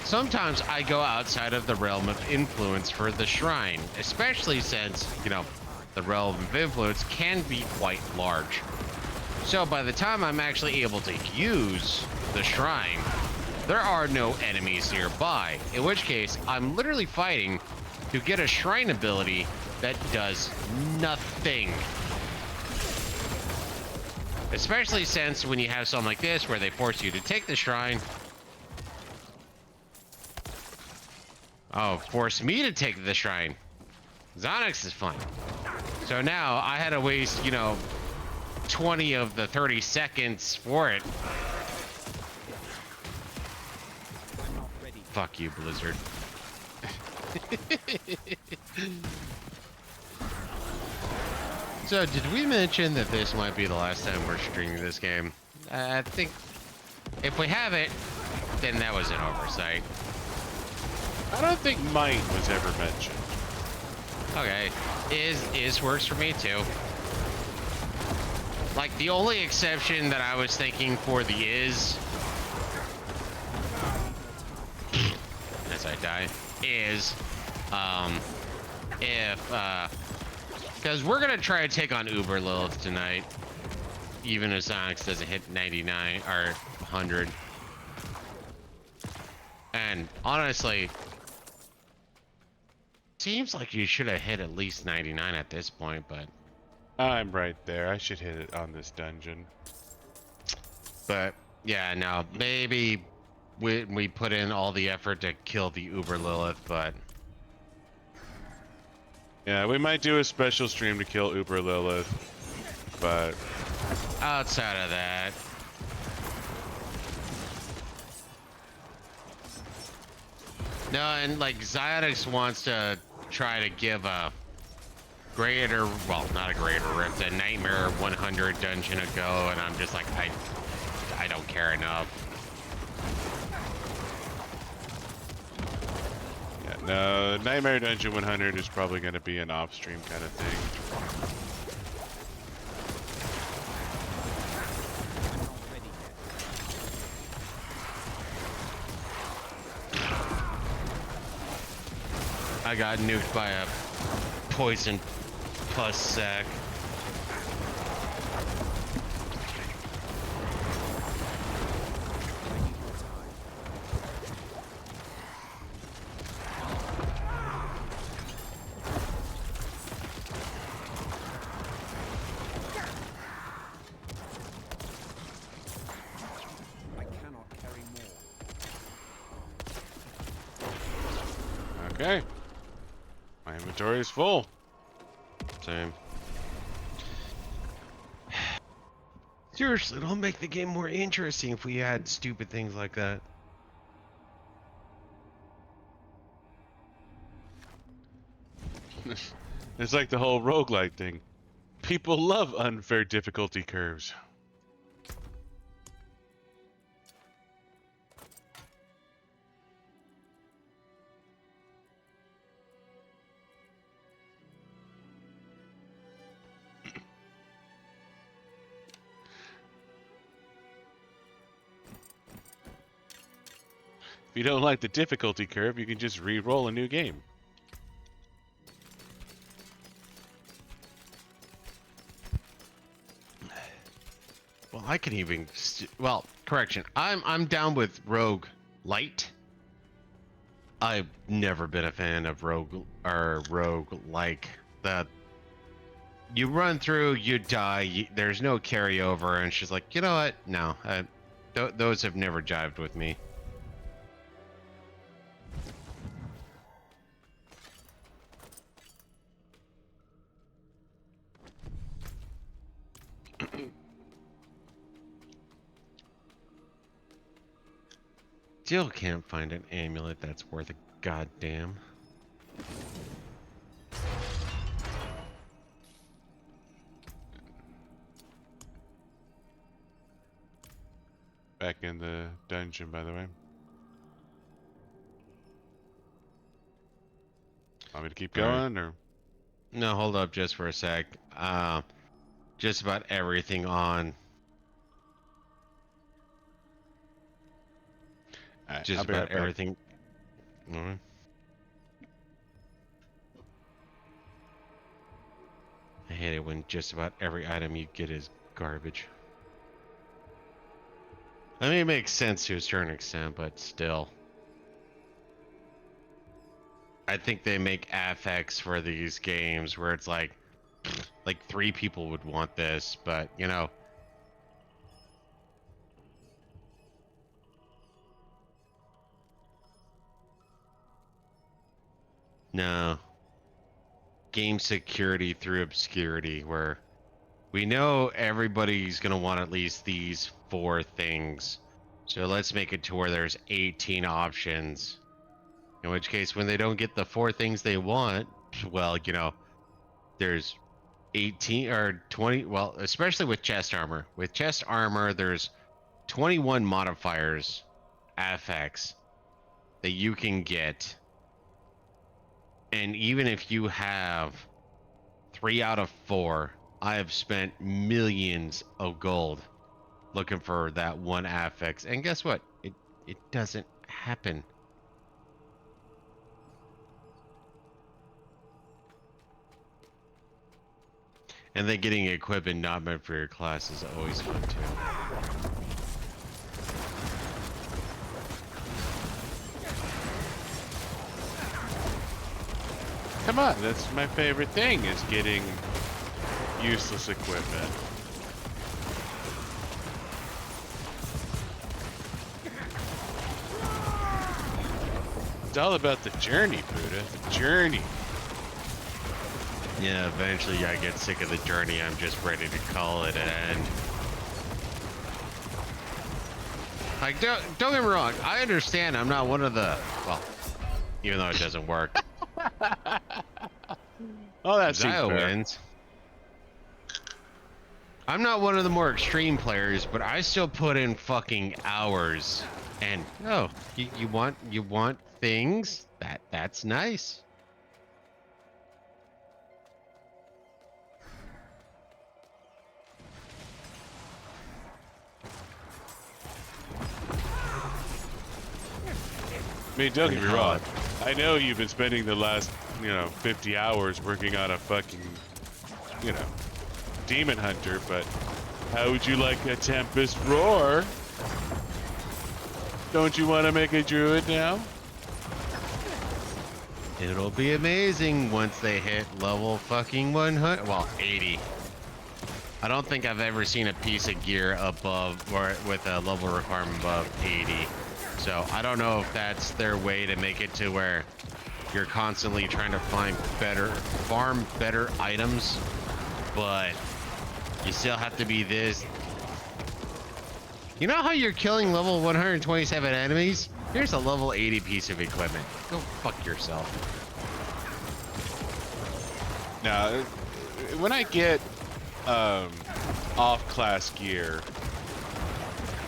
sometimes I go outside of the realm of influence for the shrine, especially since, you know, the realm of influence can be quite large. So by the time I'm actually able to use the shrine, there are no enemies nearby, in which case I'm literally fighting to get a shrine ability that does nothing. Especially since when you have something like this where they force you to take the shrine. Oh, force me to take the shrine. XioniX is fun. So now I had to waste, you know, 20 of the 30 seconds for it. Fuck you, Blizzard. So, did we mention that this might be the last time we're streaming this game? I think if we have it, then that was an oversight. I don't think might was ever mentioned. Okay, is works for me too. Like the only exception that I was thinking for the is, as I die, is if because we're gonna try to take on Uber Lilith tonight, even if XioniX doesn't hit 99 or 100. And honestly, seems like you should have hit at least 99 at this point, but I'm right there. I should hit it on this dungeon. But yeah, no, maybe we put in all the effort to kill the Uber Lilith, but Yeah, we might do a special stream to kill Uber Lilith, but outside of that, no, and like XioniX wants to try to give a greater, well, not a greater rift, a Nightmare 100 dungeon a go, and I'm just like, I don't care enough. yeah, no, Nightmare Dungeon 100 is probably going to be an off-stream kind of thing. I got nuked by a poison pus sack. I cannot carry more. Okay. My inventory is full. Same. Seriously, it'll make the game more interesting if we had stupid things like that. It's like the whole roguelike thing. People love unfair difficulty curves. If you don't like the difficulty curve, you can just re-roll a new game. Well, I can even well, correction. I'm down with Rogue Light. I've never been a fan of Rogue like that. You run through, you die. There's no carryover, and she's like, you know what? No, those have never jived with me. Still can't find an amulet that's worth a goddamn. Back in the dungeon, by the way. Want me to keep All right. going, or? No, hold up just for a sec. Just about everything on. Alright, Just I'll be about right back. everything. Alright. I hate it when just about every item you get is garbage. I mean, it makes sense to a certain extent, but still. I think they make affects for these games where it's like 3 people would want this, but you know. No. Game security through obscurity, where we know everybody's gonna want at least these 4 things. So let's make it to where there's 18 options. In which case, when they don't get the 4 things they want, well, you know, there's 18 or 20. Well, especially with chest armor. With chest armor, there's 21 modifiers, affects, that you can get. And even if you have 3 out of 4, I have spent millions of gold looking for that one affix. And guess what? It doesn't happen. And then getting equipment not meant for your class is always fun too. Come on, that's my favorite thing, is getting useless equipment. It's all about the journey, Buddha. The journey. Yeah, eventually I get sick of the journey. I'm just ready to call it an end. Like, don't get me wrong. I understand I'm not one of the, well, even though it doesn't work. Oh, that seems Zio fair. wins. I'm not one of the more extreme players, but I still put in fucking hours. And oh, you want things? That's nice. I mean, don't get me wrong. I know you've been spending the last, 50 hours working on a fucking, demon hunter, but how would you like a Tempest Roar? Don't you want to make a druid now? It'll be amazing once they hit level fucking 100. Well, 80. I don't think I've ever seen a piece of gear above or with a level requirement above 80. So I don't know if that's their way to make it to where you're constantly trying to farm better items, but you still have to be this. You know how you're killing level 127 enemies? Here's a level 80 piece of equipment. Go fuck yourself. Now, when I get off-class gear,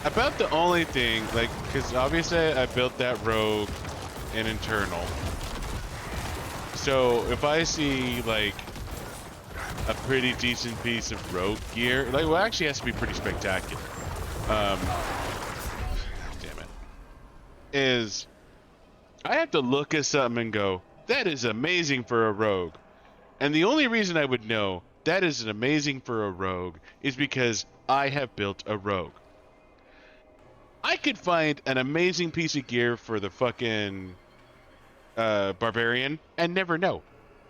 about the only thing, because obviously I built that rogue in internal. So if I see a pretty decent piece of rogue gear, actually it has to be pretty spectacular. Damn it. Is I have to look at something and go, that is amazing for a rogue. And the only reason I would know that is an amazing for a rogue is because I have built a rogue. I could find an amazing piece of gear for the fucking barbarian and never know.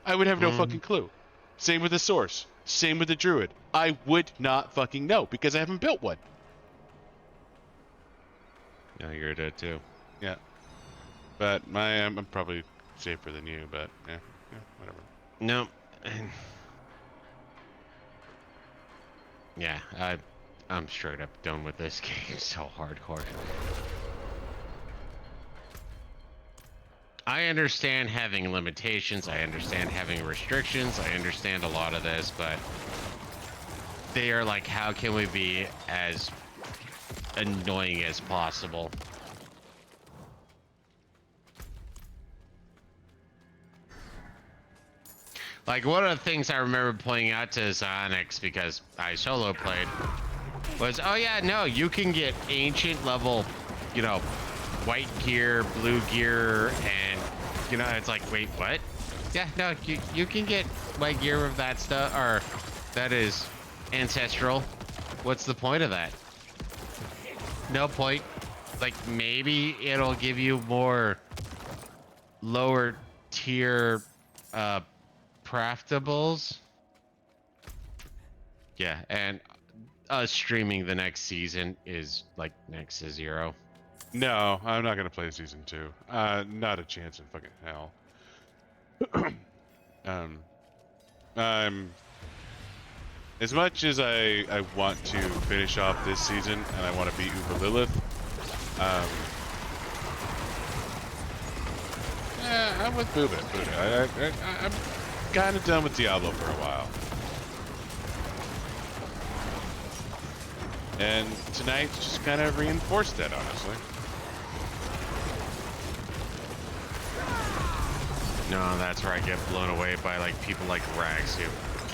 I would have no fucking clue. Same with the source. Same with the druid. I would not fucking know because I haven't built one. Yeah, you're dead too. Yeah. But I'm probably safer than you, but yeah, whatever. No. Yeah, I'm straight up done with this game. So hardcore. I understand having limitations. I understand having restrictions. I understand a lot of this, but they are like, how can we be as annoying as possible? Like, one of the things I remember pointing out to XioniX, because I solo played, was, oh yeah, no, you can get ancient level, you know, white gear, blue gear, and, you know, it's like, wait, what? Yeah, no, you can get white gear of that stuff, or that is ancestral. What's the point of that? No point. Like, maybe it'll give you more lower tier craftables. Yeah, and streaming the next season is like next to zero. No, I'm not gonna play season 2. Not a chance in fucking hell. I'm as much as I want to finish off this season and I want to beat Uber Lilith. Yeah, I'm with Boot It. I'm kind of done with Diablo for a while. And tonight just kind of reinforced that, honestly. No, that's where I get blown away by like people like Rags who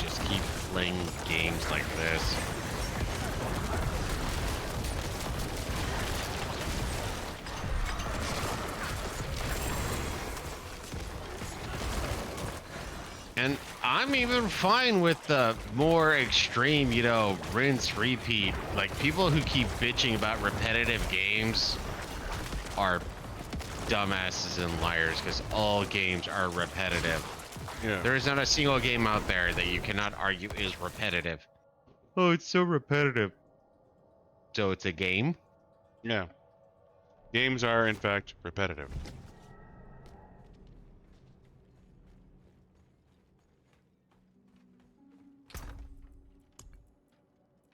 just keep playing games like this. And I'm even fine with the more extreme, you know, rinse, repeat. Like, people who keep bitching about repetitive games are dumbasses and liars, because all games are repetitive. Yeah. There is not a single game out there that you cannot argue is repetitive. Oh, it's so repetitive. So it's a game? Yeah. Games are, in fact, repetitive.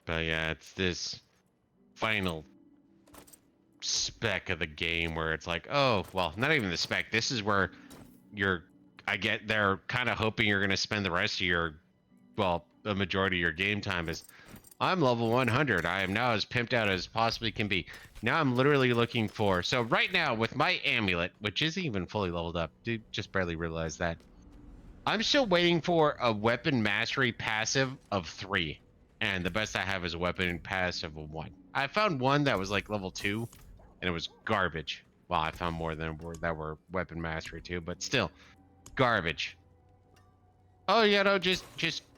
But yeah, it's this final spec of the game where it's like, oh, well, not even the spec. This is where they're kind of hoping you're going to spend the rest of your, well, the majority of your game time is, I'm level 100. I am now as pimped out as possibly can be. Now I'm literally looking for, so right now with my amulet, which isn't even fully leveled up, dude, just barely realized that. I'm still waiting for a weapon mastery passive of 3. And the best I have is a weapon passive of 1. I found one that was like level 2, and it was garbage. Well, I found more than that were weapon mastery too, but still, garbage. Oh, you know, just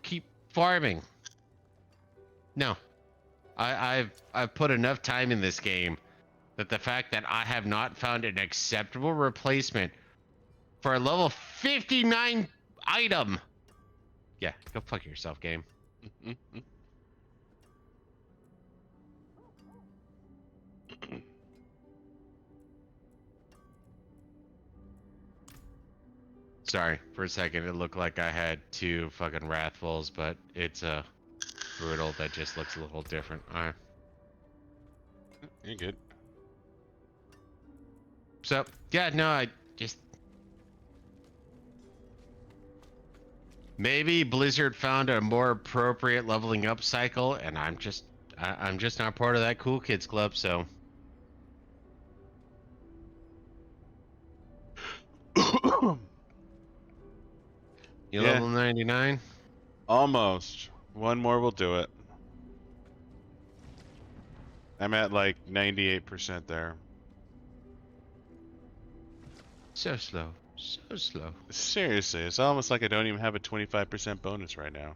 keep farming. No, I've put enough time in this game that the fact that I have not found an acceptable replacement for a level 59 item. Yeah, go fuck yourself, game. Sorry, for a second it looked like I had 2 fucking Wrathfuls, but it's a Brutal that just looks a little different. Alright. You're good. So, yeah, no, I just... Maybe Blizzard found a more appropriate leveling up cycle, and I'm just not part of that cool kids club, so... You Yeah. level 99? Almost. One more will do it. I'm at like 98% there. So slow. So slow. Seriously, it's almost like I don't even have a 25% bonus right now.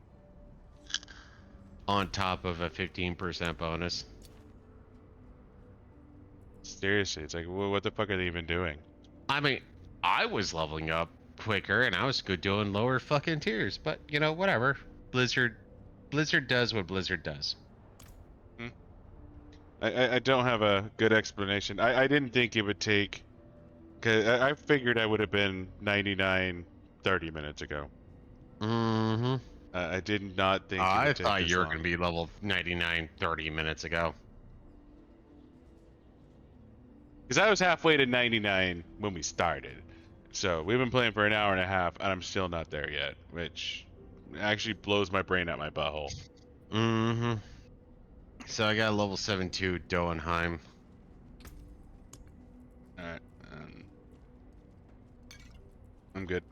On top of a 15% bonus. Seriously, it's like, what the fuck are they even doing? I mean, I was leveling up quicker, and I was good doing lower fucking tiers, but, you know, whatever. Blizzard does what Blizzard does. I don't have a good explanation. I didn't think it would take... Cause I figured I would have been 99 30 minutes ago. Mm-hmm. I did not think it I would take thought this you were long. going to be level 99 30 minutes ago. Because I was halfway to 99 when we started. So we've been playing for an hour and a half, and I'm still not there yet, which actually blows my brain out my butthole. Mm-hmm. So I got a level 7-2 Doenheim. Alright, I'm good.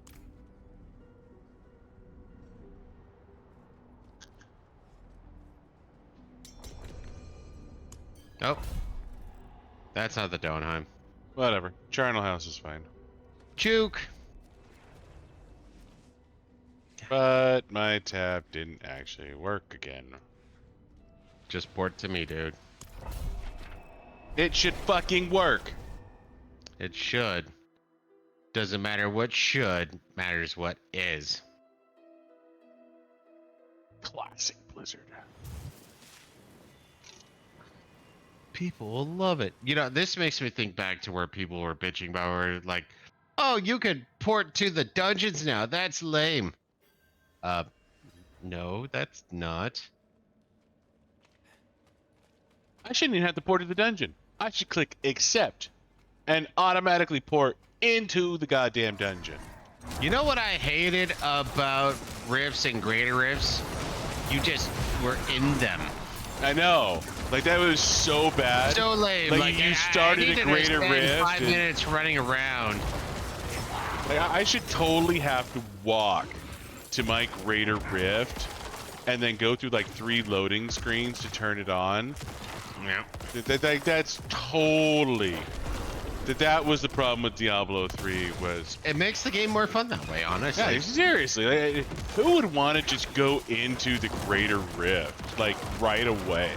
Oh, that's not the Donheim. Whatever. Charnel House is fine. Juke. But my tab didn't actually work again. Just port to me, dude. It should fucking work. It should. Doesn't matter what should, matters what is. Classic Blizzard. People will love it. You know, this makes me think back to where people were bitching about where like, oh, you could port to the dungeons now. That's lame. No, that's not. I shouldn't even have to port to the dungeon. I should click accept and automatically port into the goddamn dungeon. You know what I hated about rifts and greater rifts? You just were in them. I know. Like, that was so bad. So lame. Like you started a greater rift. 5 minutes running around. Like, I should totally have to walk to my greater rift and then go through like 3 loading screens to turn it on. Yeah. That's totally... That was the problem with Diablo 3 was... It makes the game more fun that way, honestly. Yeah, seriously. Like, who would want to just go into the greater rift, like, right away?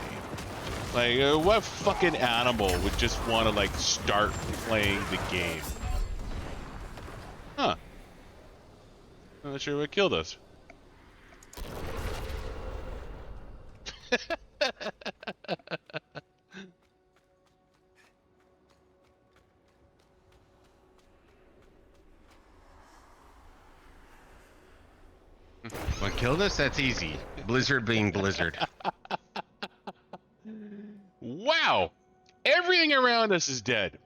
Like, what fucking animal would just want to, like, start playing the game? Huh. I'm not sure what killed us. What killed us? That's easy. Blizzard being Blizzard. Wow! Everything around us is dead.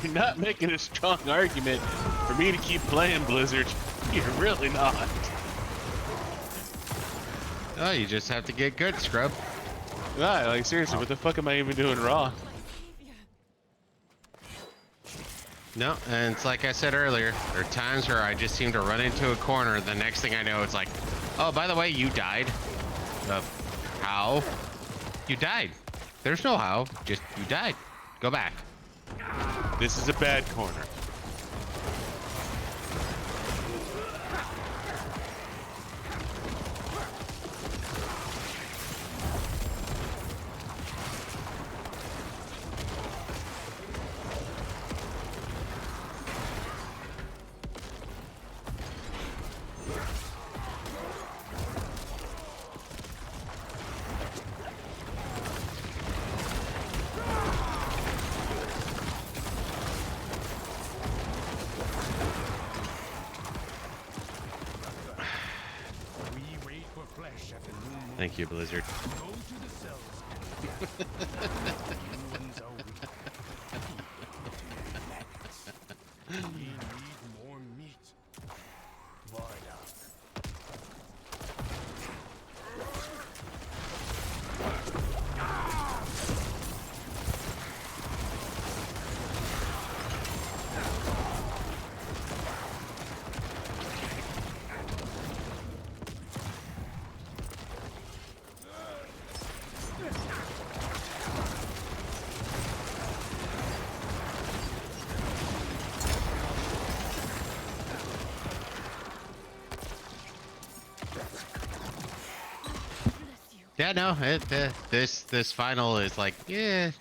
You're not making a strong argument for me to keep playing Blizzard. You're really not. Oh, you just have to get good, scrub. Nah, like, seriously, what the fuck am I even doing wrong? No, and it's like I said earlier, there are times where I just seem to run into a corner, the next thing I know, it's like, oh, by the way, you died. How? You died. There's no how, just you died. Go back. This is a bad corner. Thank you, Blizzard. Go to the cells. Humans are weak. We need more meat. Varda. Yeah, no, this final is like, yeah,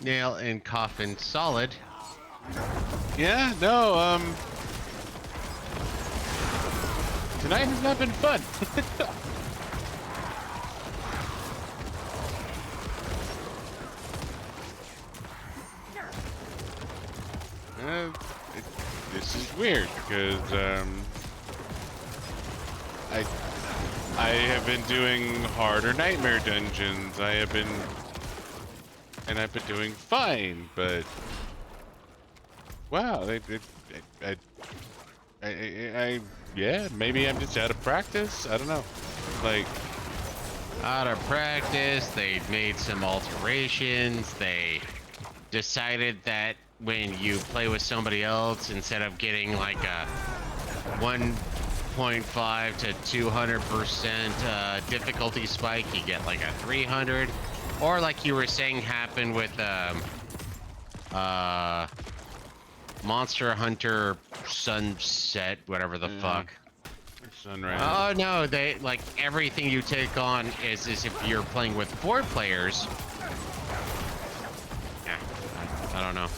nail in coffin solid. Yeah, no, tonight has not been fun. This is weird because I have been doing harder nightmare dungeons. I have been and I've been doing fine. But wow, yeah, maybe I'm just out of practice. I don't know. Like, Out of practice, they made some alterations. They decided that when you play with somebody else, instead of getting like a 1.5 to 200% difficulty spike, you get like a 300, or like you were saying happened with Monster Hunter Sunset, whatever the fuck. Sunrise. Oh no, they like everything you take on is if you're playing with 4 players. Yeah, I don't know.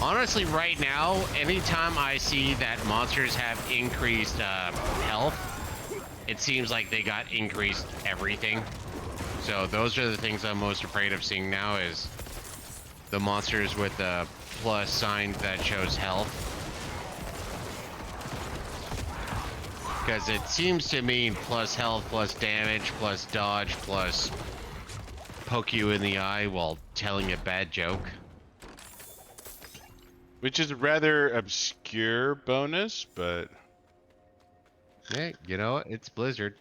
Honestly, right now, anytime I see that monsters have increased health, it seems like they got increased everything. So those are the things I'm most afraid of seeing now, is the monsters with the plus sign that shows health. Because it seems to mean plus health, plus damage, plus dodge, plus poke you in the eye while telling a bad joke. Which is a rather obscure bonus, but Hey, you know what? It's Blizzard.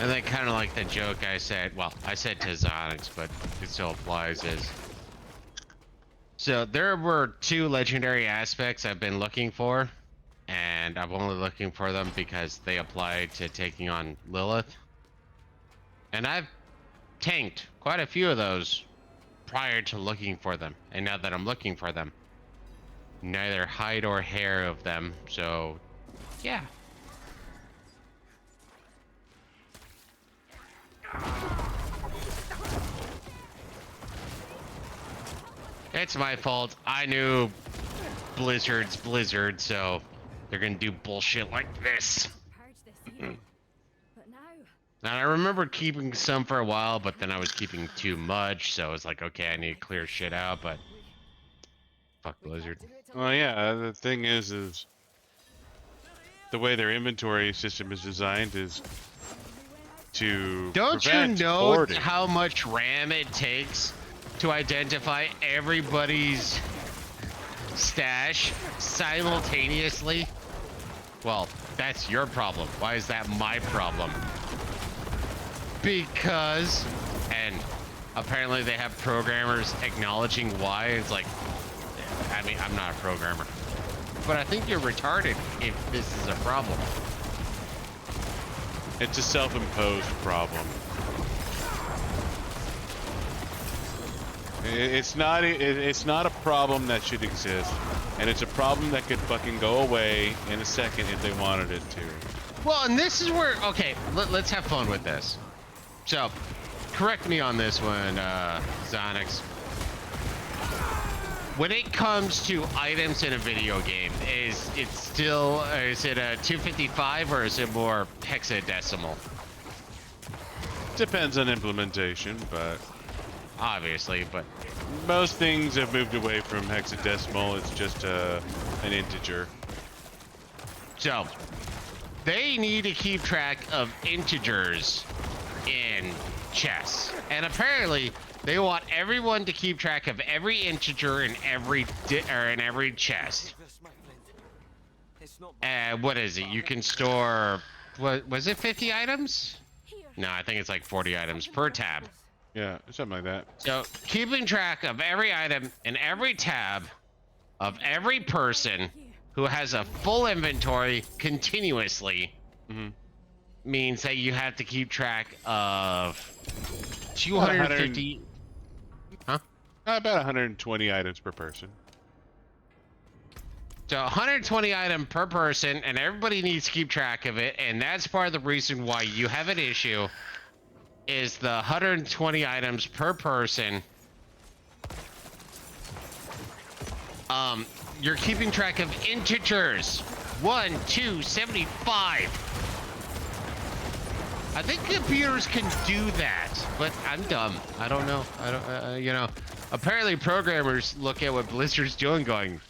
And then kind of like the joke I said, well, I said to XioniX, but it still applies, is... So there were 2 legendary aspects I've been looking for, and I'm only looking for them because they apply to taking on Lilith. And I've tanked quite a few of those prior to looking for them, and now that I'm looking for them, neither hide or hair of them, so yeah. It's my fault. I knew Blizzard's Blizzard, so they're gonna do bullshit like this. And I remember keeping some for a while, but then I was keeping too much, so it's like, okay, I need to clear shit out, but fuck Blizzard. well, yeah. The thing is the way their inventory system is designed is to Don't you prevent know hoarding. how much RAM it takes to identify everybody's stash simultaneously? Well, that's your problem. Why is that my problem? Because, and apparently they have programmers acknowledging why. It's like, I mean, I'm not a programmer, but I think you're retarded if this is a problem. It's a self-imposed problem. It's not a problem that should exist, and it's a problem that could fucking go away in a second if they wanted it to. Well, and this is where, okay, let's have fun with this. So, correct me on this one, XioniX. When it comes to items in a video game, is it a 255 or is it more hexadecimal? Depends on implementation, but Obviously, but most things have moved away from hexadecimal. It's just an integer. so they need to keep track of integers in chess, and apparently they want everyone to keep track of every integer in every chest. What is it? You can store, what was it, 50 items? No, I think it's like 40 items per tab. Yeah, something like that. So keeping track of every item in every tab of every person who has a full inventory continuously means that you have to keep track of 250. Huh? About 120 items per person. So 120 item per person, and everybody needs to keep track of it, and that's part of the reason why you have an issue is the 120 items per person. You're keeping track of integers. 1, 2, 75. I think computers can do that, but I'm dumb. I don't know. I don't, you know, apparently programmers look at what Blizzard's doing going,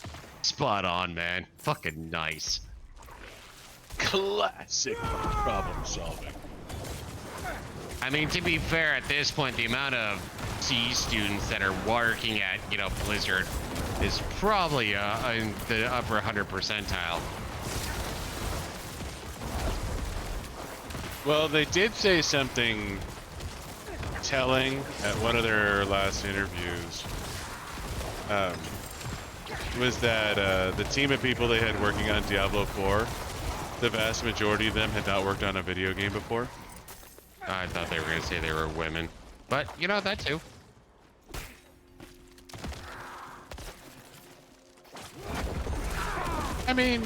spot on, man. Fucking nice. Classic problem solving. I mean, to be fair, at this point, the amount of C students that are working at, you know, Blizzard is probably in the upper 100 percentile. Well, they did say something telling at one of their last interviews. Was that the team of people they had working on Diablo 4, the vast majority of them had not worked on a video game before. I thought they were going to say they were women, but you know, that too. I mean,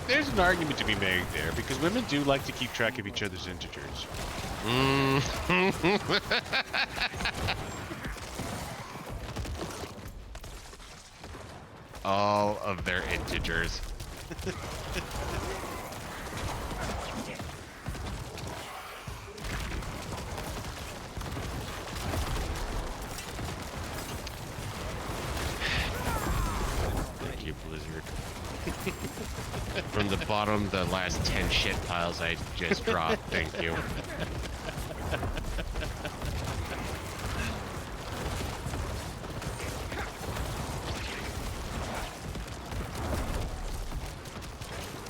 there's an argument to be made there, because women do like to keep track of each other's integers. All of their integers. Thank you, Blizzard. From the bottom, the last 10 shit piles I just dropped. Thank you.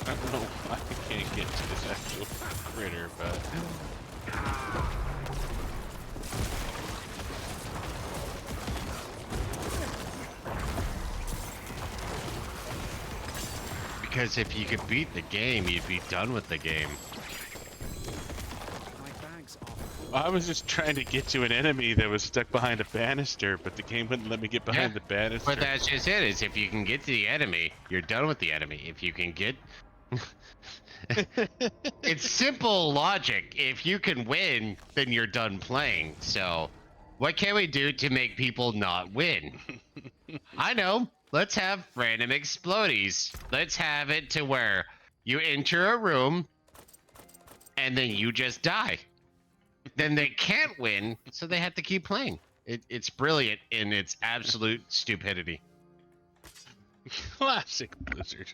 I don't know why I can't get to this actual critter, but... Because if you could beat the game, you'd be done with the game. I was just trying to get to an enemy that was stuck behind a banister, but the game wouldn't let me get behind the banister. But that's just it, is if you can get to the enemy, you're done with the enemy. If you can get... It's simple logic. If you can win, then you're done playing. So, what can we do to make people not win? I know. Let's have random explodies. Let's have it to where you enter a room and then you just die. Then they can't win, so they have to keep playing. It's brilliant in its absolute stupidity. Classic Blizzard.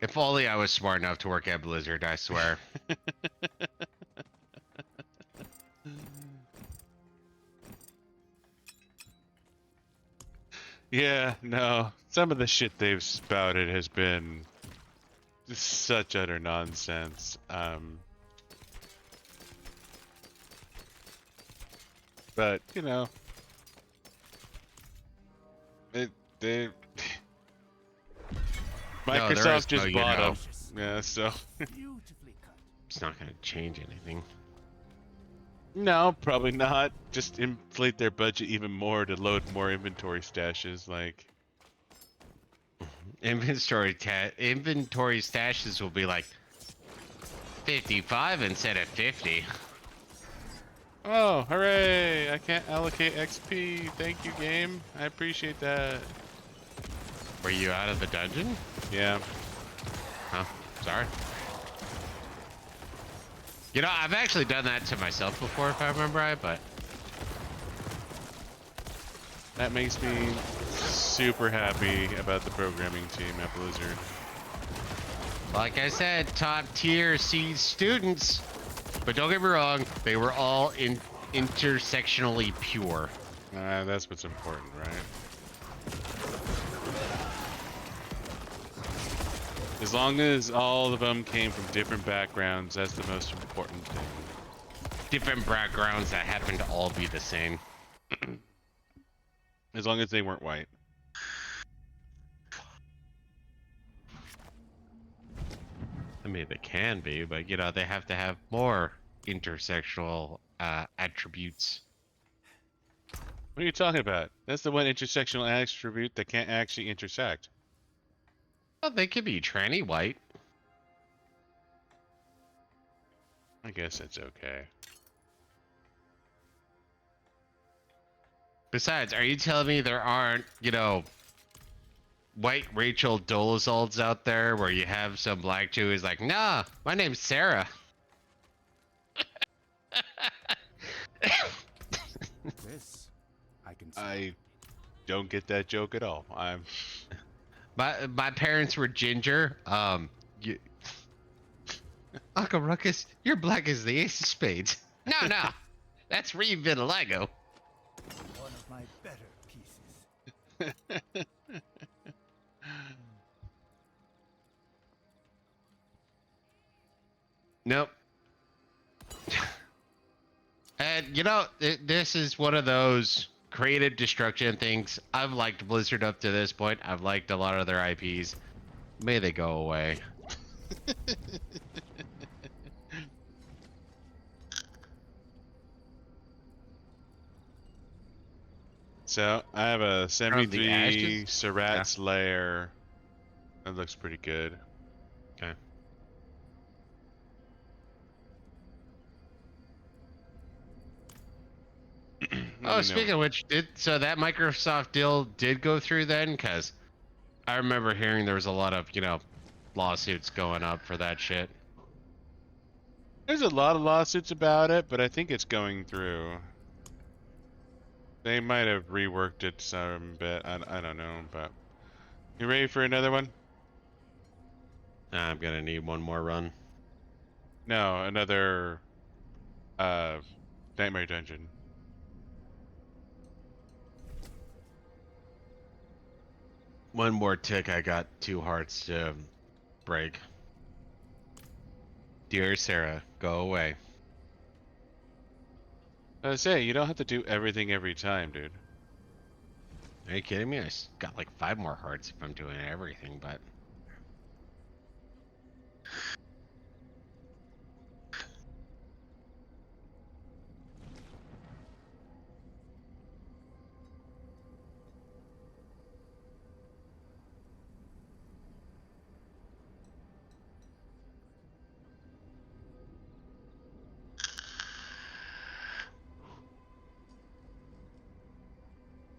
If only I was smart enough to work at Blizzard, I swear. Yeah, no. Some of the shit they've spouted has been just such utter nonsense. But, you know, they Microsoft just bought them. Yeah, so Beautifully cut. It's not going to change anything. no, probably not. Just inflate their budget even more to load more inventory stashes, like Inventory stashes will be like 55 instead of 50. oh, hooray! I can't allocate XP. Thank you, game. I appreciate that. Were you out of the dungeon? Yeah. Huh? Sorry. You know, I've actually done that to myself before, if I remember right, but... That makes me super happy about the programming team at Blizzard. Like I said, top tier C students. But don't get me wrong, they were all intersectionally pure. That's what's important, right? As long as all of them came from different backgrounds, that's the most important thing. Different backgrounds that happen to all be the same. As long as they weren't white. I mean, they can be, but you know, they have to have more intersectional attributes. What are you talking about? That's the one intersectional attribute that can't actually intersect. Well, they could be tranny white. I guess that's okay. Besides, are you telling me there aren't, you know, white Rachel Dolezals out there where you have some black Jew who's like, nah, my name's Sarah. This I can see. I don't get that joke at all. My parents were ginger. You, Uncle Ruckus, you're black as the ace of spades. No, no, that's Reeve Vitiligo. One of my better pieces. Nope. And you know, this is one of those creative destruction things. I've liked Blizzard up to this point. I've liked a lot of their IPs. May they go away. So I have a From the 73 ashes? Surratt's lair. That looks pretty good. Okay. Oh, speaking of which, so that Microsoft deal did go through then? Because I remember hearing there was a lot of, you know, lawsuits going up for that shit. There's a lot of lawsuits about it, but I think it's going through. They might have reworked it some bit. I don't know, but you ready for another one? I'm gonna need one more run. No, another Nightmare Dungeon. One more tick, I got 2 hearts to break. Dear Sarah, go away. I say, you don't have to do everything every time, dude. Are you kidding me? Got like 5 more hearts if I'm doing everything, but...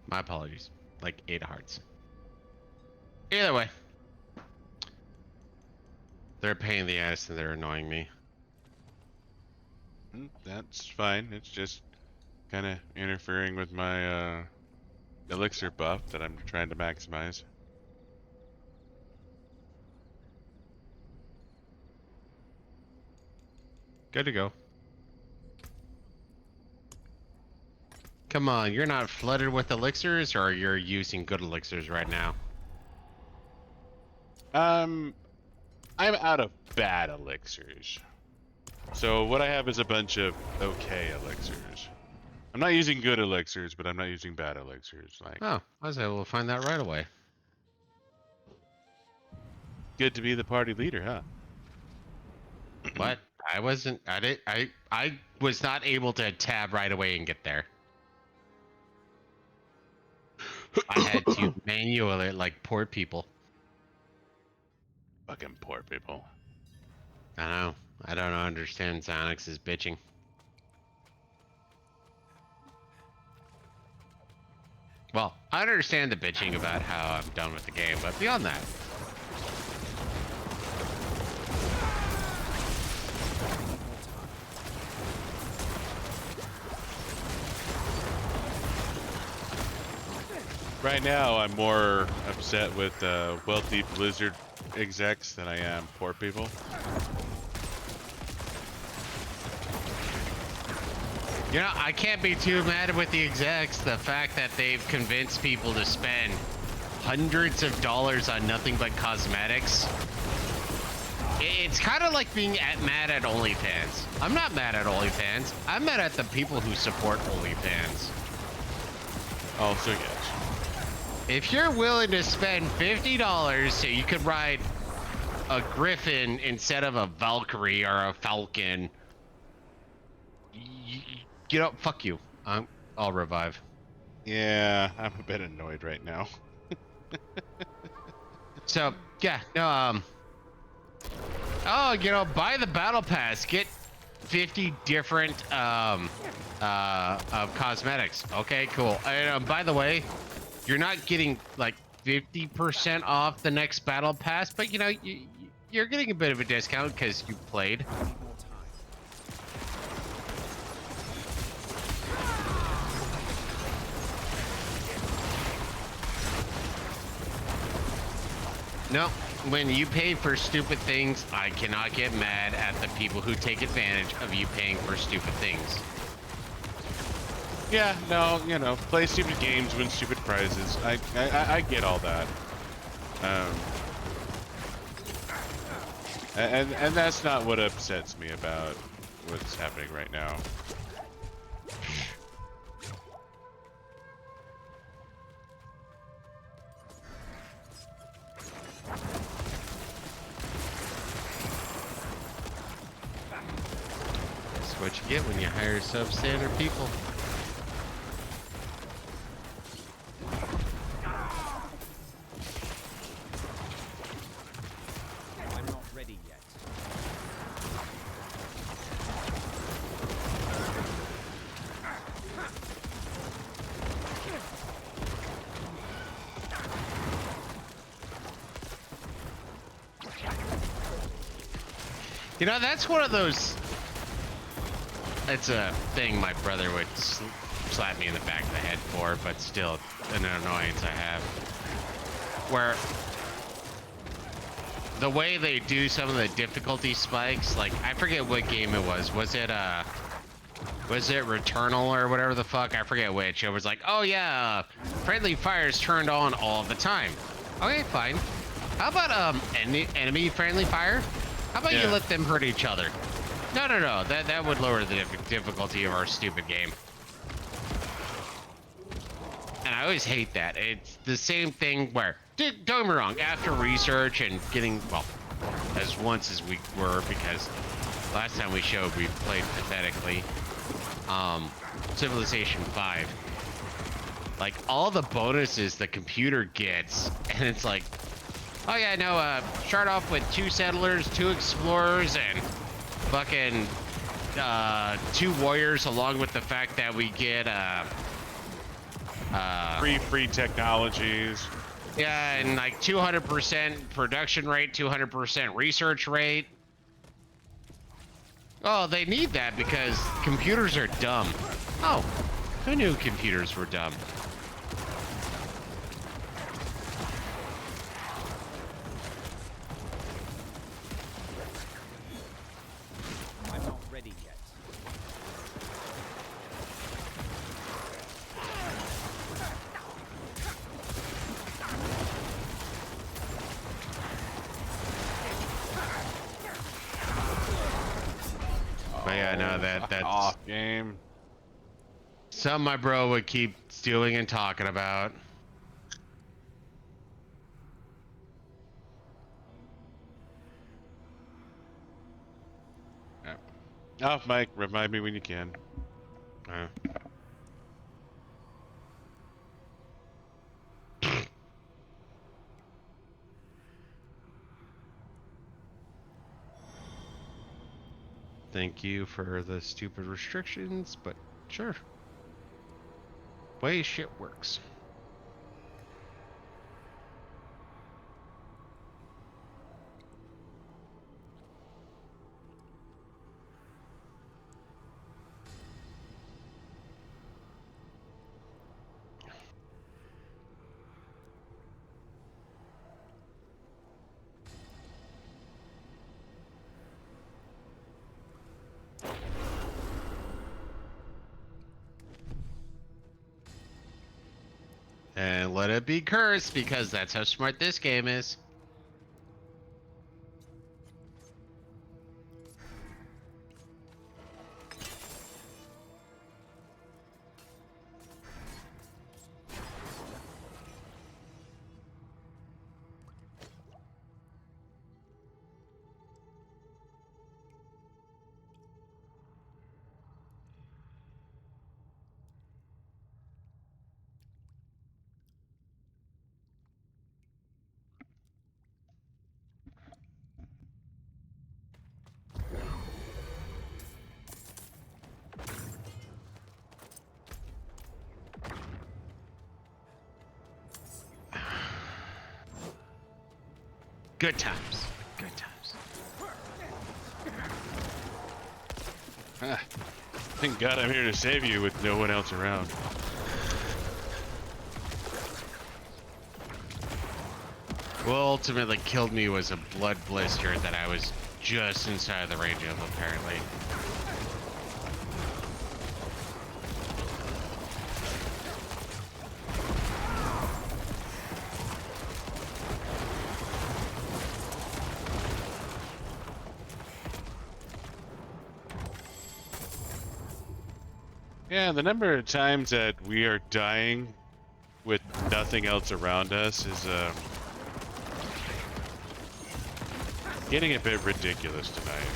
My apologies. Like 8 hearts. Either way. They're a pain in the ass and they're annoying me. That's fine. It's just kind of interfering with my elixir buff that I'm trying to maximize. Good to go. Come on, you're not flooded with elixirs, or you're using good elixirs right now? I'm out of bad elixirs. So what I have is a bunch of okay elixirs. I'm not using good elixirs, but I'm not using bad elixirs. Like, Oh, I was able to find that right away. good to be the party leader, huh? What? I wasn't. I was not able to tab right away and get there. I had to manual it like poor people. Fucking poor people. I know. I don't understand XioniX's bitching. Well, I understand the bitching about how I'm done with the game, but beyond that. Right now, I'm more upset with wealthy Blizzard execs than I am poor people. You know, I can't be too mad with the execs. The fact that they've convinced people to spend hundreds of dollars on nothing but cosmetics. It's kind of like being mad at OnlyFans. I'm not mad at OnlyFans. I'm mad at the people who support OnlyFans. Also, yes. If you're willing to spend $50 so you could ride a Griffin instead of a Valkyrie or a Falcon, you know, fuck you. I'll revive. Yeah, I'm a bit annoyed right now. So, yeah, no, oh, you know, buy the battle pass. Get 50 different of cosmetics. Okay, cool. And by the way, you're not getting like 50% off the next battle pass, but you know you're getting a bit of a discount because you played. Need more time. No, when you pay for stupid things, I cannot get mad at the people who take advantage of you paying for stupid things. Yeah, no, you know, play stupid games, win stupid prizes. I get all that. And that's not what upsets me about what's happening right now. That's what you get when you hire substandard people. I'm not ready yet. You know, that's one of those. It's a thing my brother would slap me in the back of the head for, but still an annoyance I have. Where the way they do some of the difficulty spikes, like I forget what game it was. Was it Returnal or whatever the fuck? I forget which. It was like, oh yeah, friendly fire's turned on all the time. Okay, fine. How about enemy friendly fire? How about you let them hurt each other? No. That would lower the difficulty of our stupid game. And I always hate that. It's the same thing where, don't get me wrong, after research and getting, well, as once as we were, because last time we showed we played pathetically, Civilization 5. Like, all the bonuses the computer gets, and it's like, oh yeah, no, start off with 2 settlers, 2 explorers, and fucking 2 warriors, along with the fact that we get Free technologies. yeah, and like 200% production rate, 200% research rate. Oh, they need that because computers are dumb. Oh, who knew computers were dumb? I'm not ready yet. But yeah, no, that's Off game. something my bro would keep stealing and talking about. Off mic, remind me when you can. Thank you for the stupid restrictions, but sure. Way shit works. And let it be cursed, because that's how smart this game is. Good times. Good times. Ah, thank God I'm here to save you with no one else around. What ultimately killed me was a blood blister that I was just inside of the range of, apparently. Yeah, the number of times that we are dying with nothing else around us is getting a bit ridiculous tonight.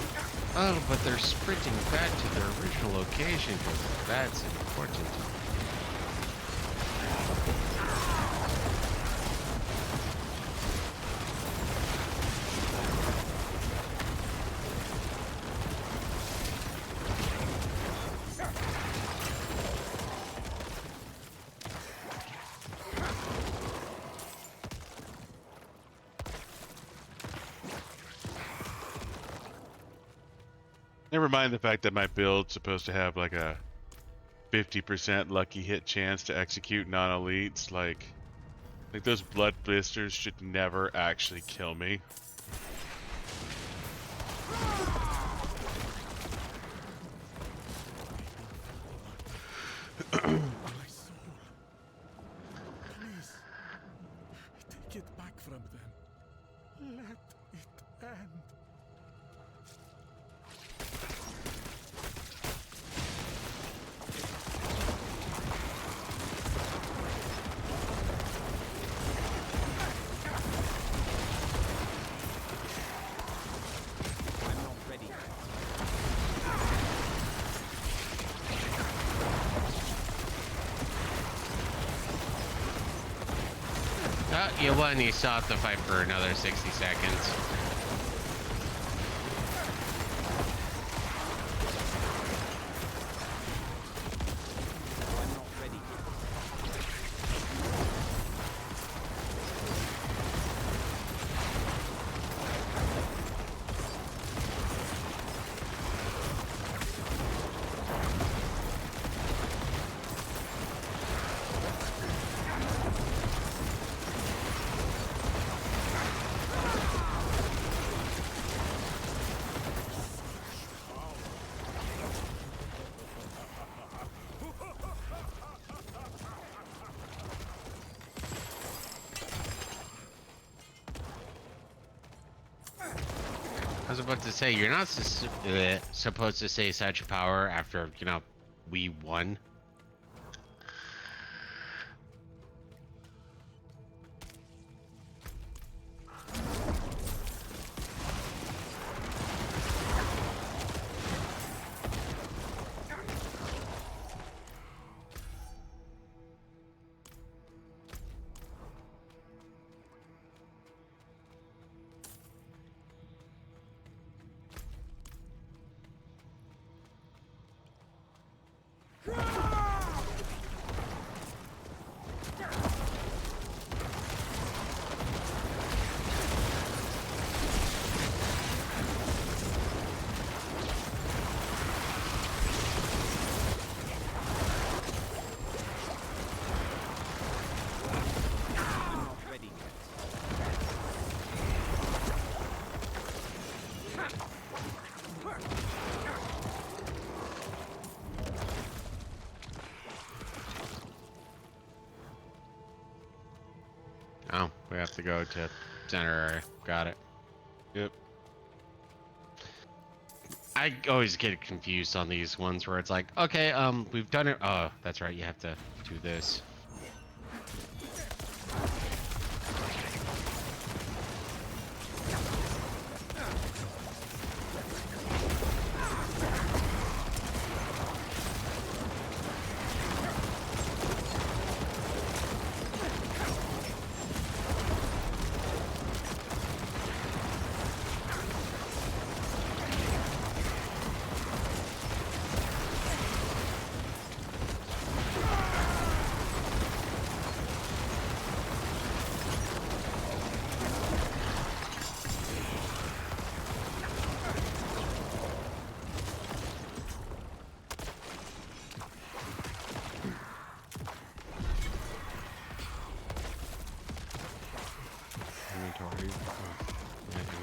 Oh, but they're sprinting back to their original location because that's important. Never mind the fact that my build's supposed to have like a 50% lucky hit chance to execute non-elites. Like those blood blisters should never actually kill me. My soul. Please, take it back from them. Let it end. I'm not ready. You won, you still have to fight for another 60 seconds. I'm not ready. I was about to say, you're not supposed to say such power after, you know, we won. I'm not ready yet. Oh, we have to go to center area. Got it. Yep. I always get confused on these ones where it's like, okay, we've done it. Oh, that's right. You have to do this.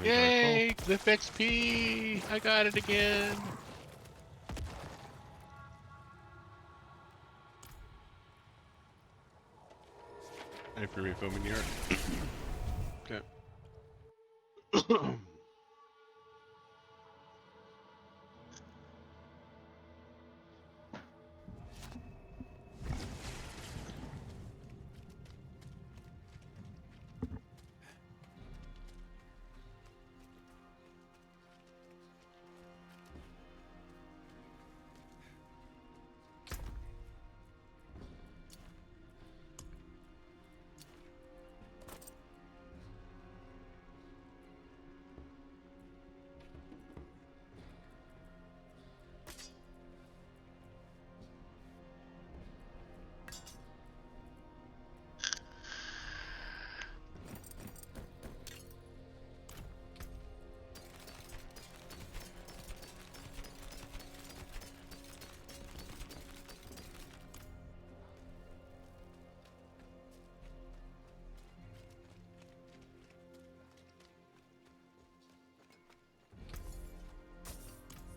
Yay! Cliff XP! I got it again! I have to refill in here. Okay.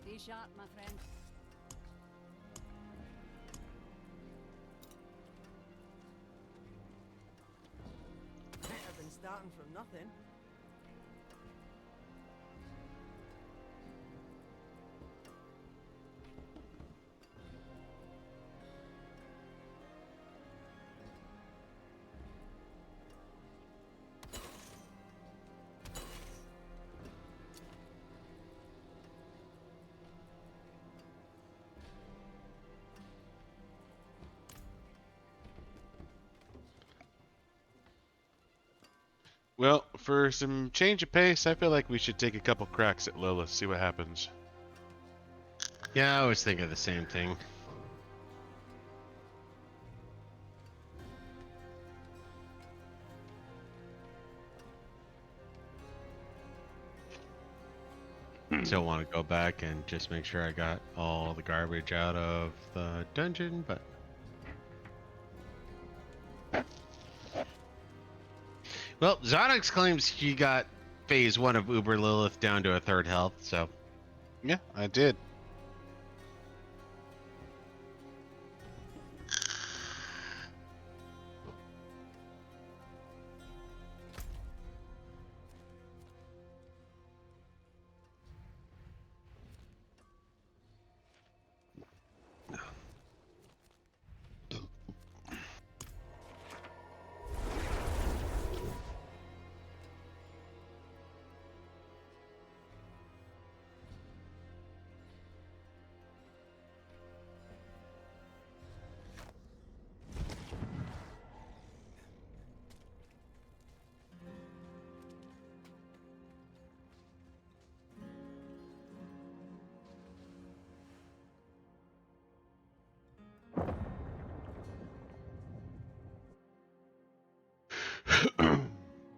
Stay sharp, my friend. Better than starting from nothing. Well, for some change of pace, I feel like we should take a couple cracks at Lilith, see what happens. Yeah, I was thinking the same thing. Still want to go back and just make sure I got all the garbage out of the dungeon, but well, XioniX claims he got phase 1 of Uber Lilith down to a 3rd health, so Yeah, I did.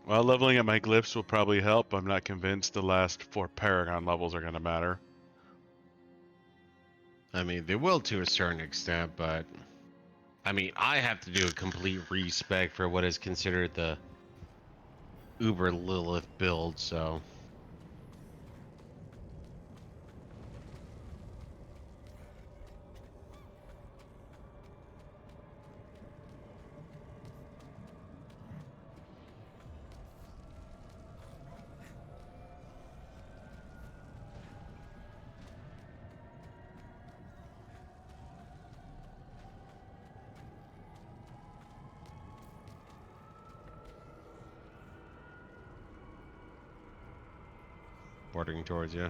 Well, leveling up my glyphs will probably help. I'm not convinced the last 4 Paragon levels are going to matter. I mean, they will to a certain extent, but I mean, I have to do a complete respec for what is considered the Uber Lilith build, so bordering towards you.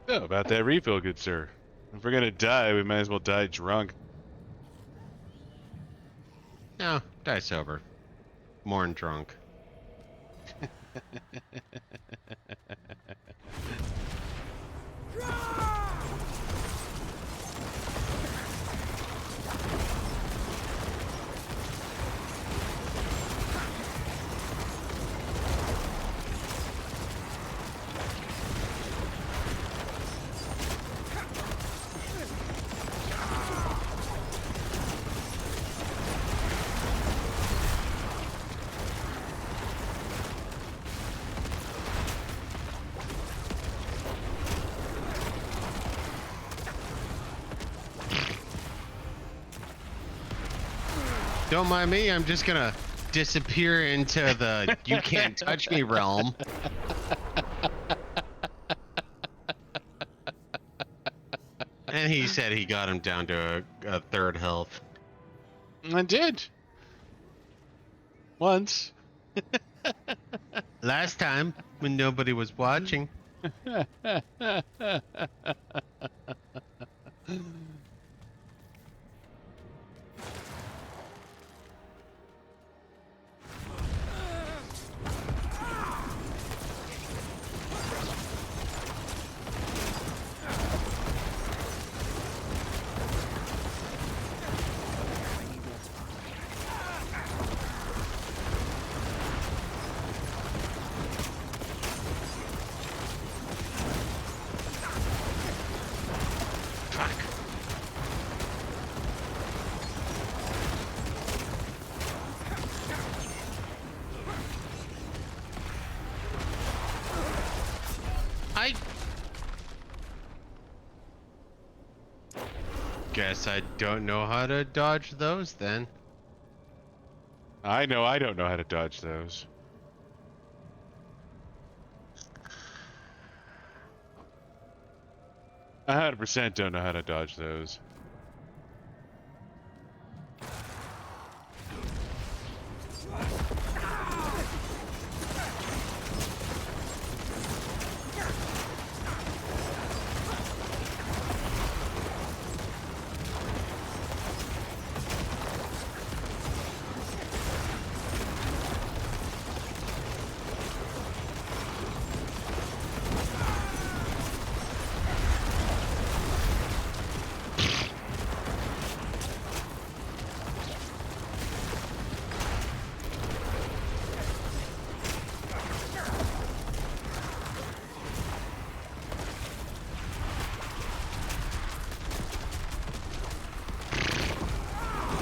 Oh, about that refill, good sir. If we're going to die, we might as well die drunk. No, die sober. Mourn drunk. Don't mind me. I'm just gonna disappear into the you can't touch me realm. And he said he got him down to a third health. I did. Once. Last time when nobody was watching. I guess I don't know how to dodge those then. I know I don't know how to dodge those. I 100% don't know how to dodge those.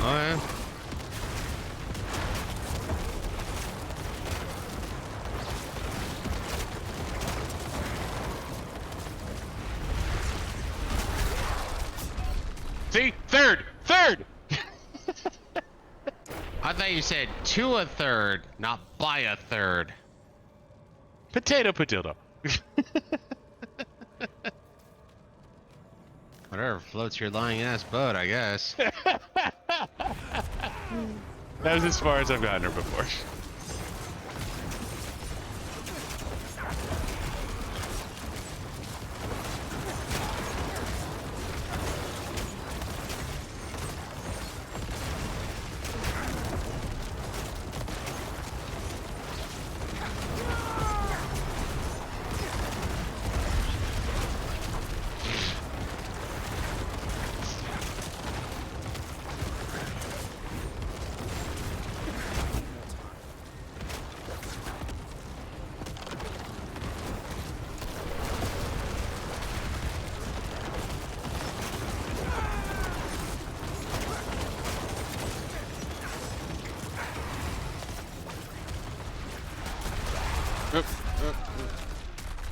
Alright. See? Third! Third! I thought you said to a third, not by a third. Potato, potato. Whatever floats your lying ass boat, I guess. That was as far as I've gotten her before.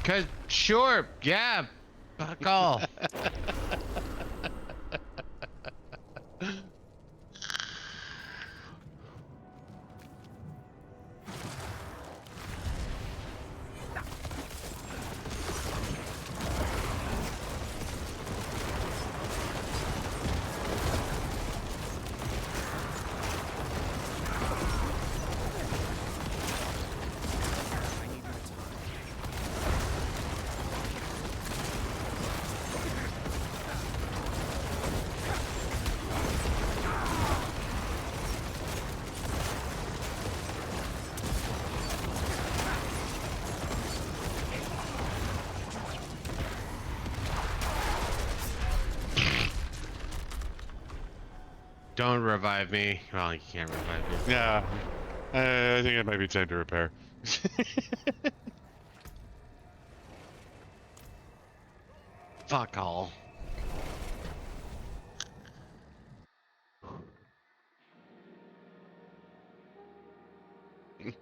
Cause sure, yeah, fuck all. Don't revive me. Well, you can't revive me. Yeah. I think it might be time to repair. Fuck all.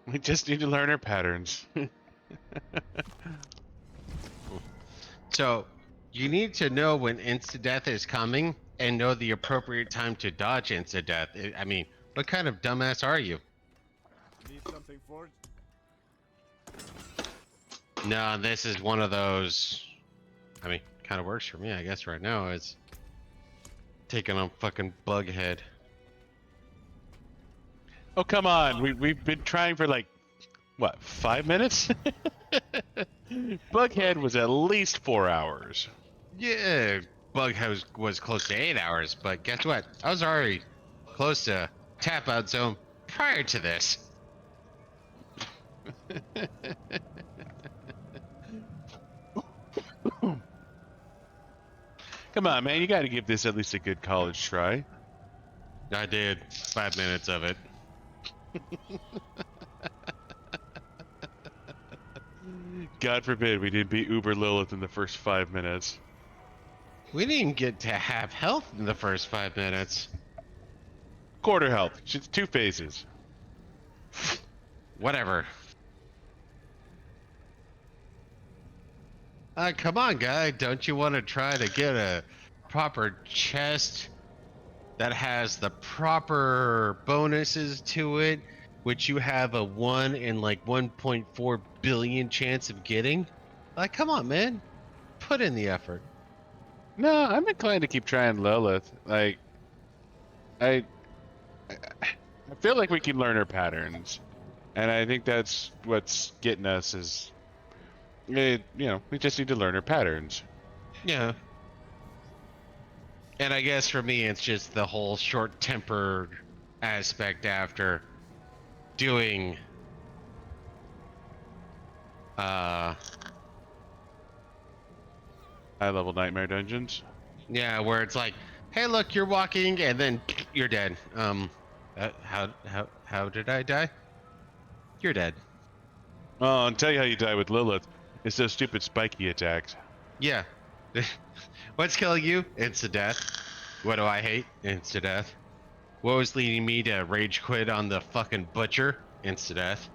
We just need to learn our patterns. So, you need to know when insta-death is coming and know the appropriate time to dodge insta-death. I mean, What kind of dumbass are you? Need something forged? No, this is one of those. I mean, kind of works for me, I guess. Right now, it's taking on fucking Bughead. Oh, come on. We've been trying for like, what, 5 minutes? Bughead was at least 4 hours. Yeah, Bughead was close to 8 hours, but guess what? I was already close to tap out zone prior to this. Come on, man. You got to give this at least a good college try. I did 5 minutes of it. God forbid we didn't beat Uber Lilith in the first 5 minutes. We didn't get to have health in the first 5 minutes. Quarter health. She's 2 phases. Whatever. Come on, guy. Don't you want to try to get a proper chest that has the proper bonuses to it, which you have a 1 in like 1.4 billion chance of getting? Like, come on, man. Put in the effort. No, I'm inclined to keep trying Lilith. Like, I feel like we can learn her patterns, and I think that's what's getting us is, you know, we just need to learn her patterns. Yeah. And I guess for me, it's just the whole short-tempered aspect after doing High-level nightmare dungeons. yeah, where it's like, hey, look, you're walking, and then you're dead. How did I die? You're dead. Oh, I'll tell you how you die with Lilith. It's those stupid spiky attacks. Yeah. What's killing you? Insta death. What do I hate? Insta death. What was leading me to rage quit on the fucking butcher? Insta death.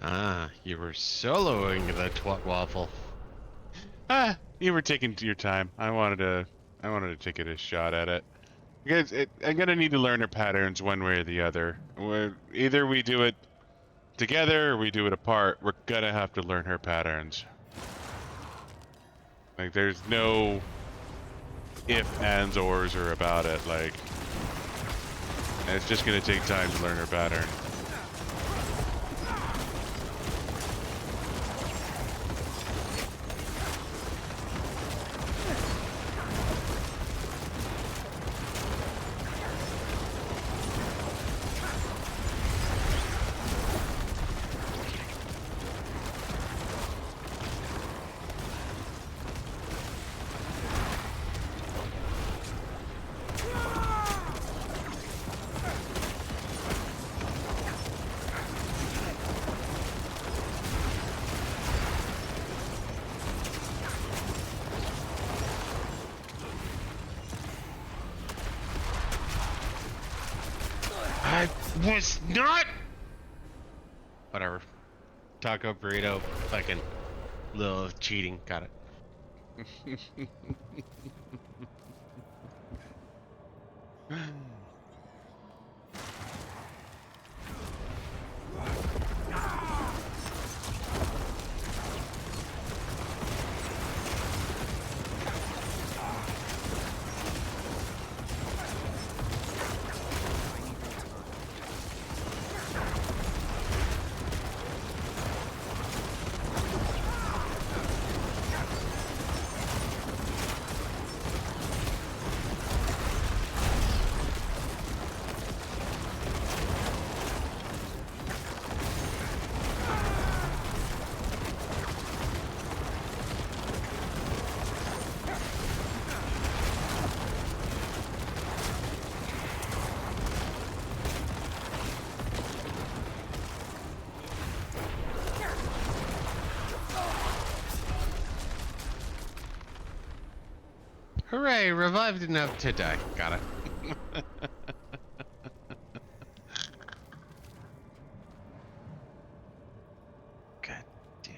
Ah, you were soloing the twat waffle. Ah, you were taking your time. I wanted to take a shot at it. Because I'm gonna need to learn her patterns one way or the other. Either we do it together or we do it apart. We're gonna have to learn her patterns. Like, there's no if, ands, ors, or about it. Like, it's just gonna take time to learn her pattern. I was not. Whatever. Taco burrito, fucking little cheating. Got it. Hooray! Revived enough to die. Got it. God damn.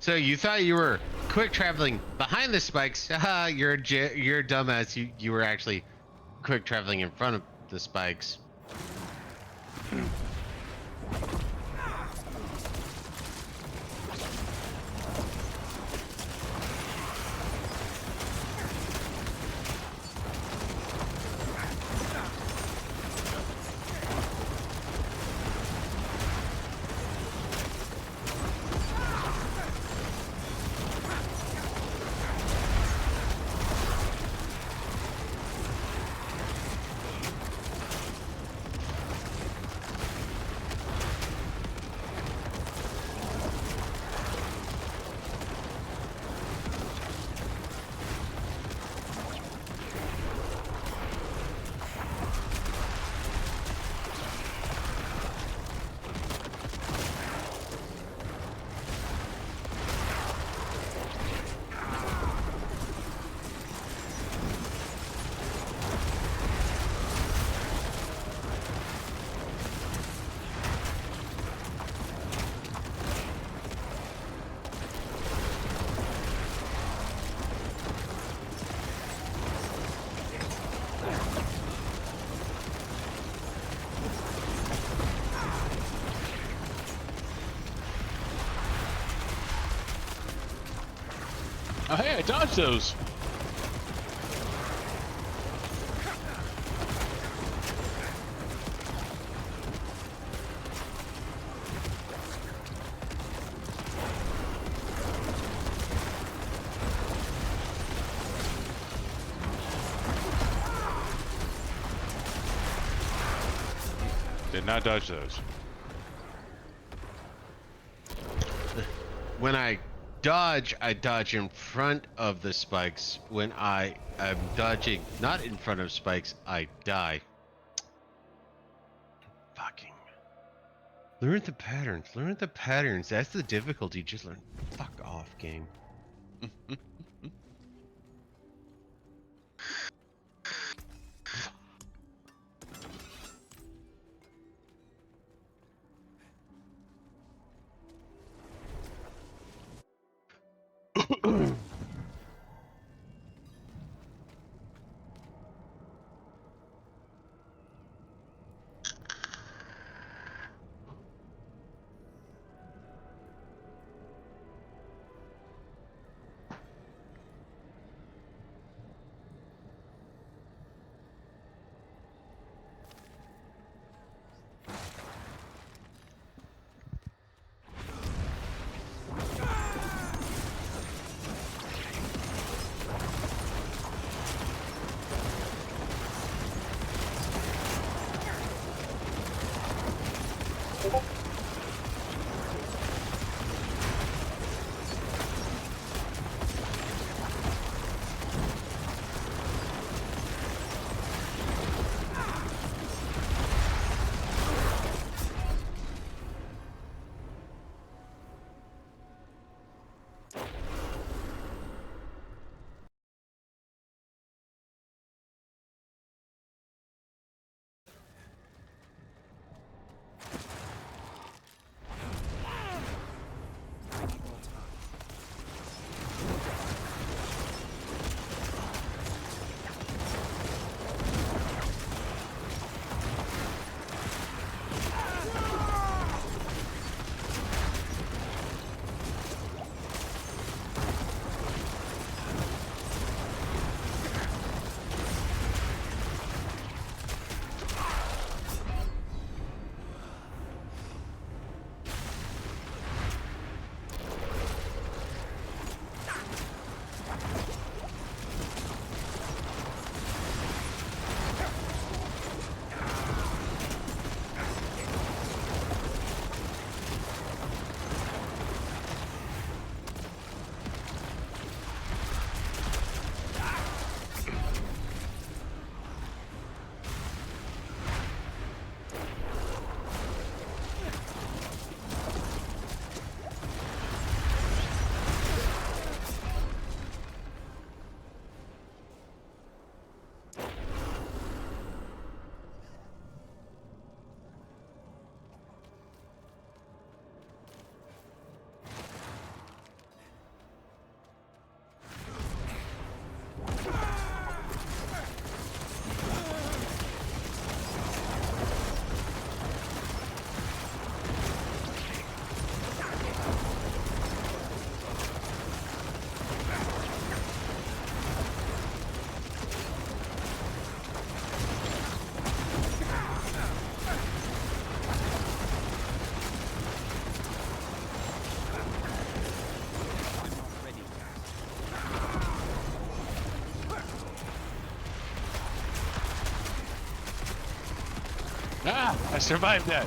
So you thought you were quick traveling behind the spikes? Haha, you're a dumbass. You were actually quick traveling in front of the spikes. Oh, hey, I dodged those. Did not dodge those. When I dodge in front of the spikes. When I am dodging not in front of spikes, I die. Fucking. Learn the patterns. Learn the patterns. That's the difficulty. Just learn. Fuck off, game. Ah! I survived that!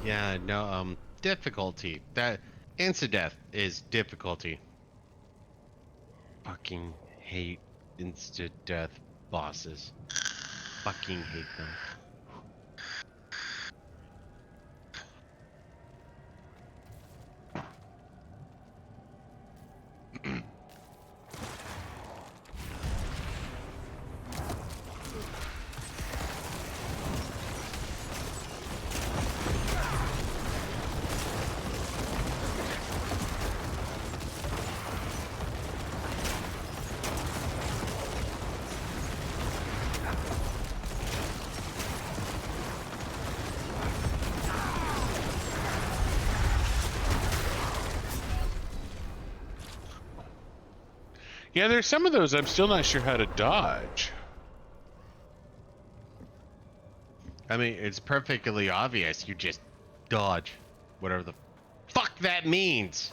Yeah, no, difficulty. That insta-death is difficulty. Fucking hate insta-death bosses. Fucking hate them. Yeah, there's some of those I'm still not sure how to dodge. I mean, it's perfectly obvious. You just dodge. Whatever the fuck that means.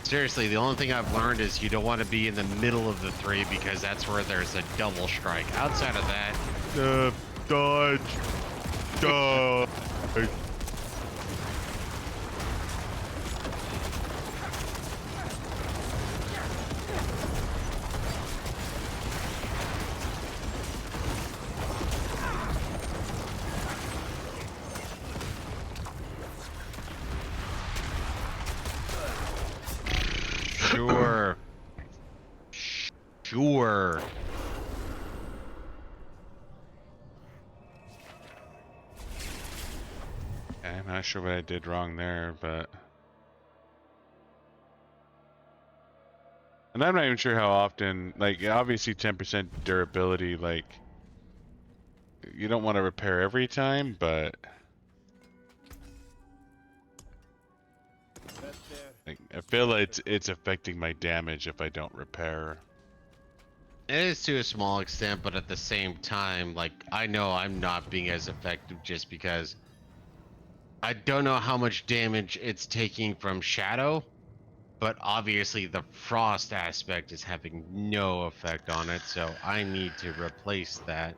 Seriously, the only thing I've learned is you don't want to be in the middle of the three because that's where there's a double strike. Outside of that, dodge. Dodge. Sure. Sure. I'm not sure what I did wrong there, but... And I'm not even sure how often, like, obviously 10% durability, like... You don't want to repair every time, but... Like, I feel like it's affecting my damage if I don't repair. It is to a small extent, but at the same time, like, I know I'm not being as effective just because I don't know how much damage it's taking from Shadow, but obviously the Frost aspect is having no effect on it, so I need to replace that.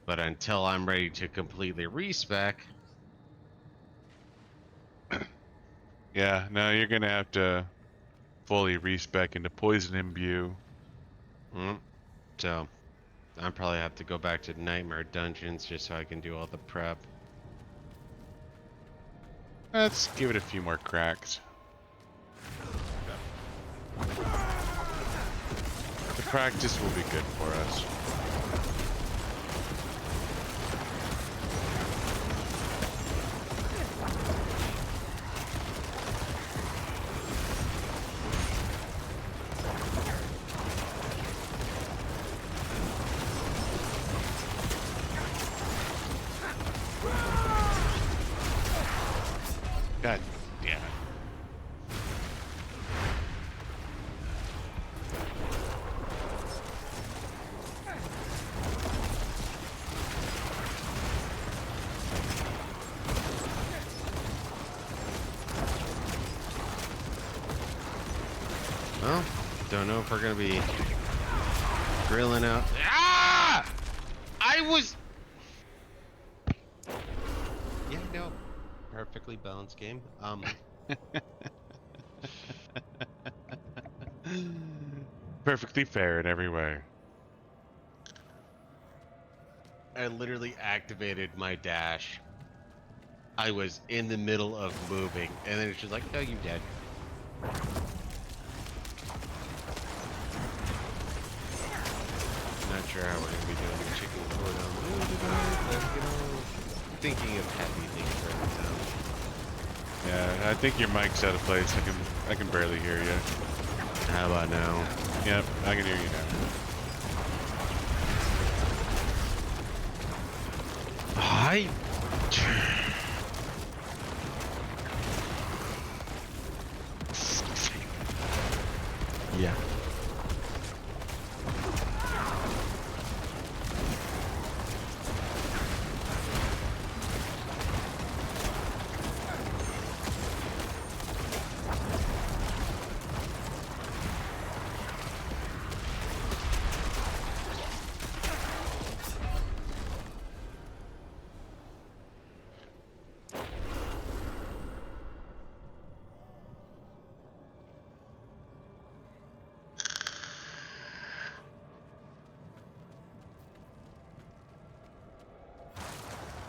But until I'm ready to completely respec... Yeah, no, you're gonna have to fully respec into Poison Imbue. So, I probably have to go back to Nightmare Dungeons just so I can do all the prep. Let's give it a few more cracks. The practice will be good for us. God damn it. Well, don't know if we're gonna be drilling out. Ah! I was. Yeah, no. Perfectly balanced game. Perfectly fair in every way. I literally activated my dash. I was in the middle of moving, and then it's just like, no, you dead. Not sure how we're gonna be doing the chicken cordon bleu tonight, but you know, thinking of happy things right now. Yeah, I think your mic's out of place. I can barely hear you. How about now? Yep, I can hear you now.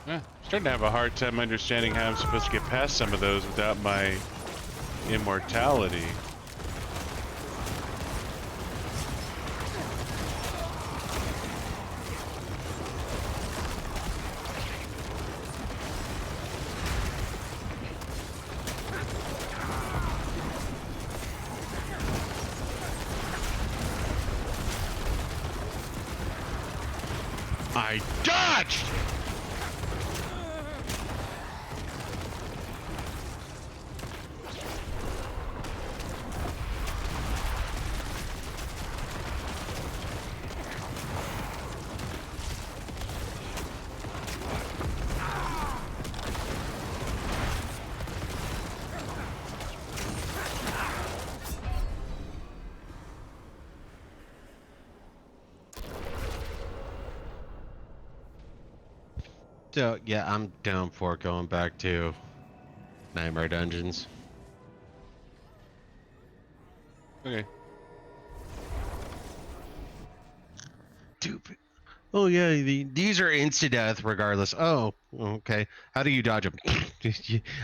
Starting to have a hard time understanding how I'm supposed to get past some of those without my immortality. I dodged! So, yeah, I'm down for going back to Nightmare Dungeons. Okay. Stupid. Oh, yeah, these are insta-death regardless. Oh, okay. How do you dodge them?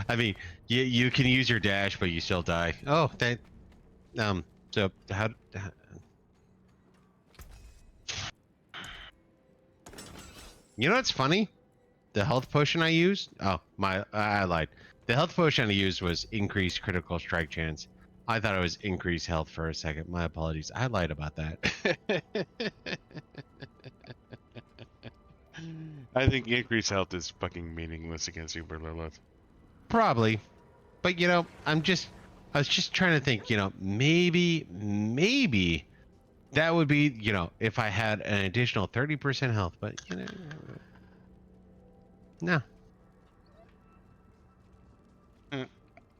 I mean, you can use your dash, but you still die. Oh, so how you know what's funny? The health potion I used. Oh, I lied. The health potion I used was increased critical strike chance. I thought it was increased health for a second. My apologies. I lied about that. I think increased health is fucking meaningless against Uber Lilith. Probably, but I was just trying to think. Maybe that would be, if I had an additional 30% health. But no. I'm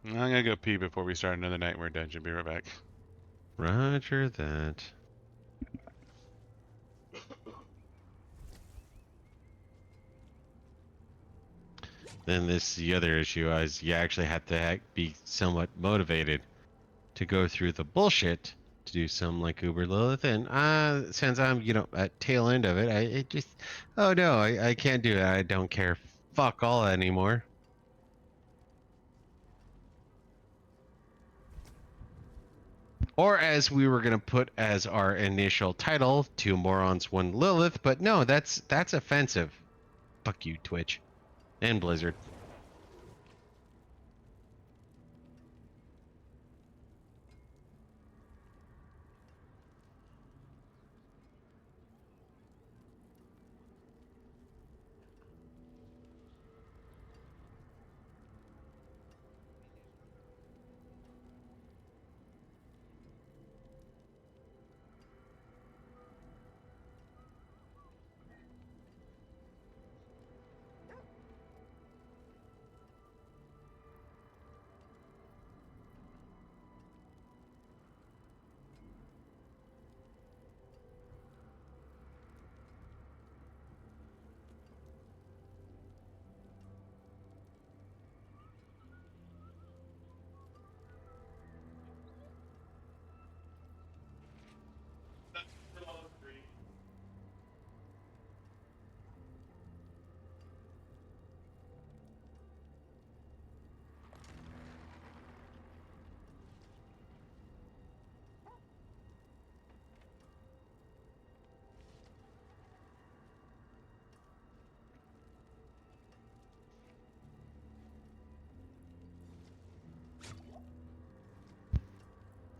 gonna go pee before we start another Nightmare Dungeon. Be right back. Roger that. Then the other issue is you actually have to be somewhat motivated to go through the bullshit to do something like Uber Lilith. And since I'm, at tail end of it, oh no, I can't do it. I don't care. Fuck all anymore. Or as we were gonna put as our initial title, Two Morons, One Lilith, but no, that's offensive. Fuck you, Twitch. And Blizzard.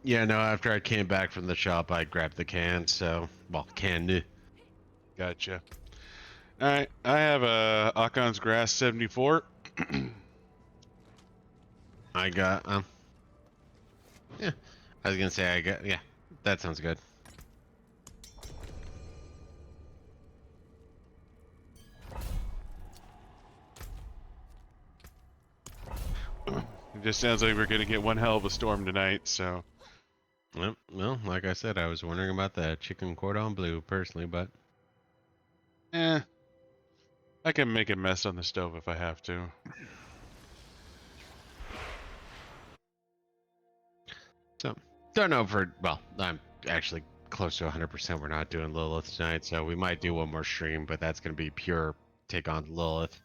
Yeah, no, after I came back from the shop, I grabbed the can, can. Gotcha. All right, I have a Akon's Grass 74. I got, yeah, I was gonna say yeah, that sounds good. It just sounds like we're gonna get one hell of a storm tonight, so. Well, like I said, I was wondering about that chicken cordon bleu personally, but I can make a mess on the stove if I have to. so don't know I'm actually close to 100% we're not doing Lilith tonight, so we might do one more stream, but that's gonna be pure take on Lilith.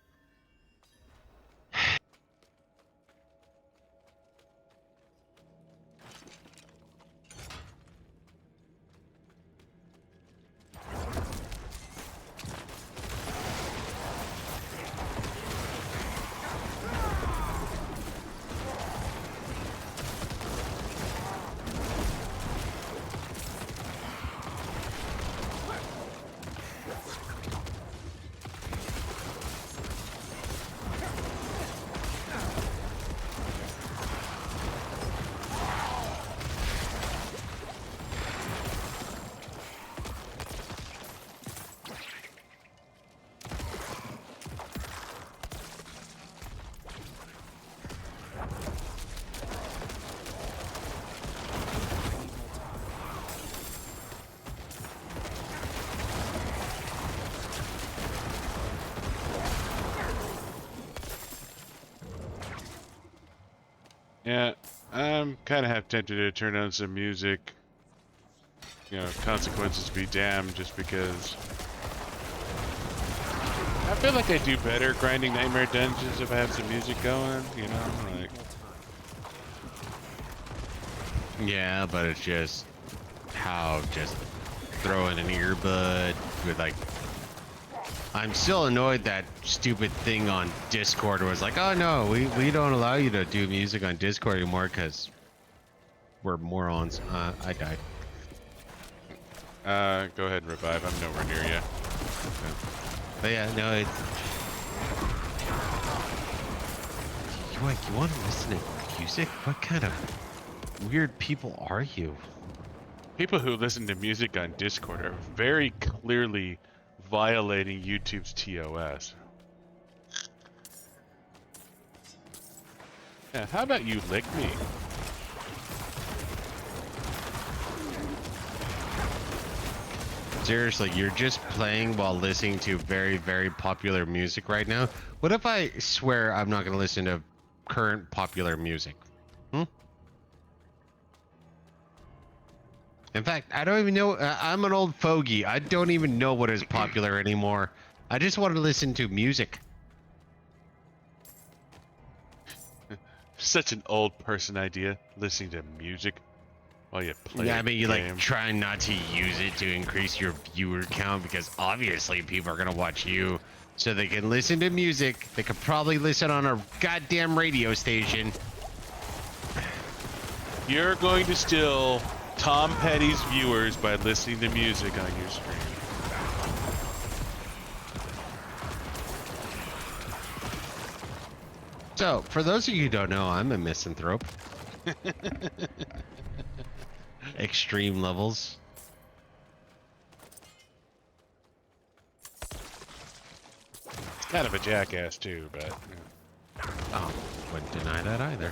Yeah, I'm kind of half tempted to turn on some music. You know, consequences be damned, just because I feel like I do better grinding Nightmare Dungeons if I have some music going. You know, like. Yeah, but it's just how just throw in an earbud with like. I'm still annoyed that stupid thing on Discord was like, oh no, we don't allow you to do music on Discord anymore because we're morons. I died. Go ahead and revive. I'm nowhere near you. But yeah, no, it's. You want to listen to music? What kind of weird people are you? People who listen to music on Discord are very clearly violating YouTube's TOS. Yeah, how about you lick me? Seriously, you're just playing while listening to very, very popular music right now. What if I swear I'm not going to listen to current popular music? In fact, I don't even know. I'm an old fogey. I don't even know what is popular anymore. I just want to listen to music. Such an old person idea, listening to music while you play. Yeah, I mean, you like game. trying not to use it to increase your viewer count because obviously people are gonna watch you, so they can listen to music. They could probably listen on a goddamn radio station. You're going to steal Tom Petty's viewers by listening to music on your stream. So, for those of you who don't know, I'm a misanthrope. Extreme levels. Kind of a jackass too, but. Oh, wouldn't deny that either.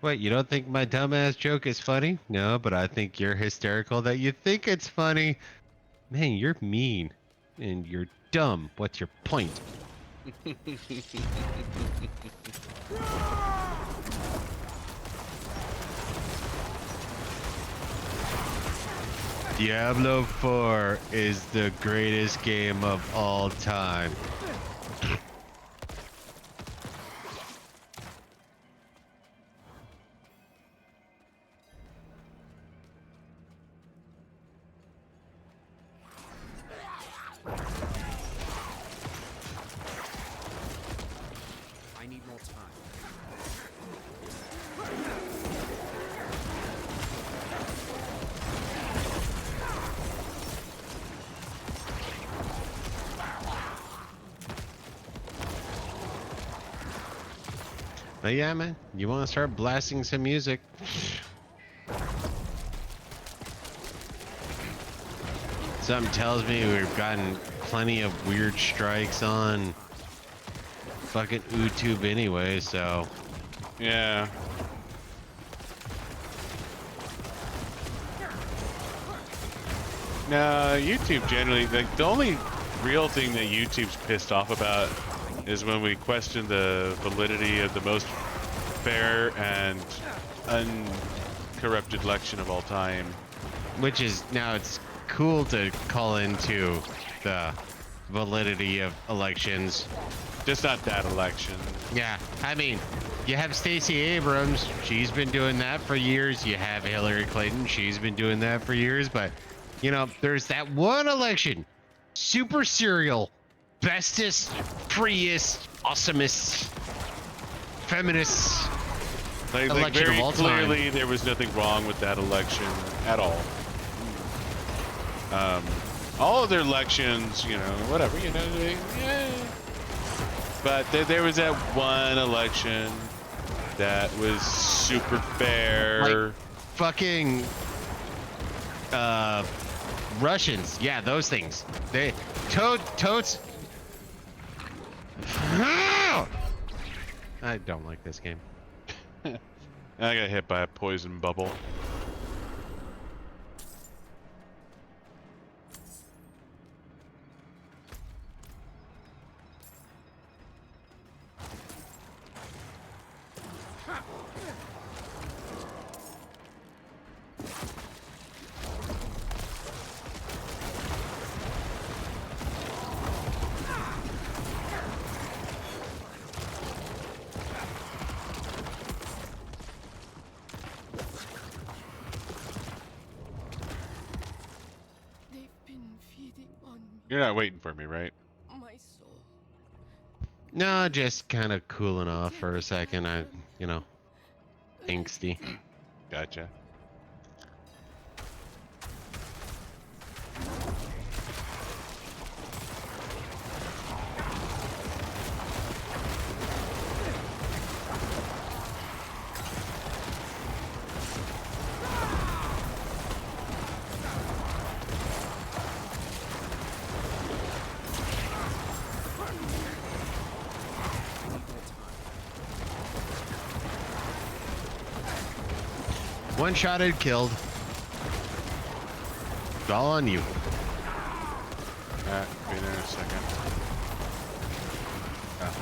Wait, you don't think my dumbass joke is funny? No, but I think you're hysterical that you think it's funny. Man, you're mean. And you're dumb. What's your point? Diablo 4 is the greatest game of all time. I need more time. But yeah, man, you want to start blasting some music? Something tells me we've gotten plenty of weird strikes on fucking YouTube anyway, so. Yeah. No, YouTube generally, like, the only real thing that YouTube's pissed off about is when we question the validity of the most fair and uncorrupted election of all time. Which is, now it's cool to call into the validity of elections. Just not that election. Yeah, I mean, you have Stacey Abrams, she's been doing that for years. You have Hillary Clinton, she's been doing that for years. But, you know, there's that one election, super serial, bestest, freest, awesomest, feminist Like election very of all time. clearly, there was nothing wrong with that election at all. All of their elections, you know, whatever, you know, yeah. But there was that one election that was super fair. Like fucking Russians, yeah, those things. They totes. I don't like this game. I got hit by a poison bubble. They've been feeding on You're not waiting for me, right? my soul. No, just kind of cooling off for a second. You know, angsty. Gotcha. One shot had killed. It's all on you. Be there in a second. Oh.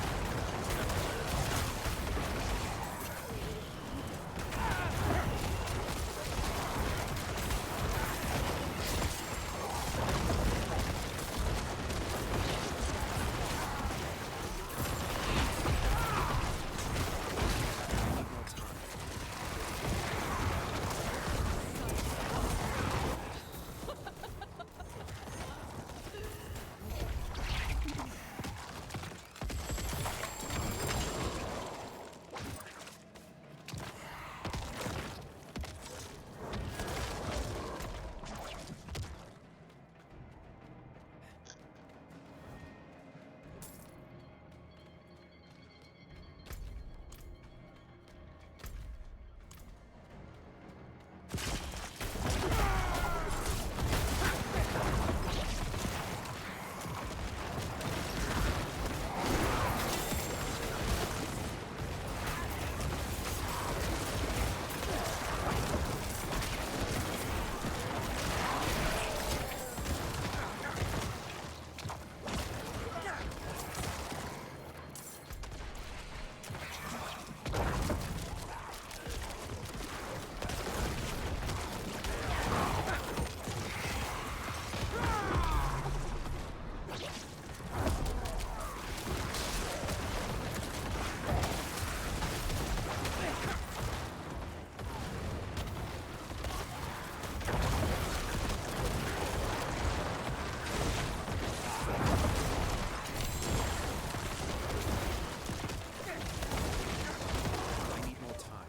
I need more time.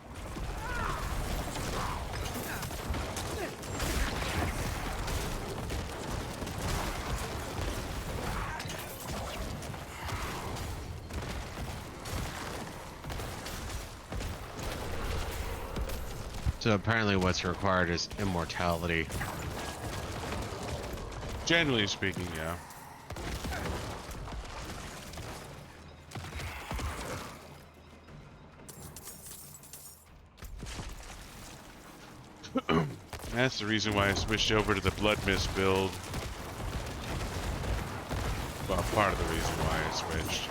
So apparently what's required is immortality. Generally speaking, yeah. That's the reason why I switched over to the Blood Mist build. Well, part of the reason why I switched.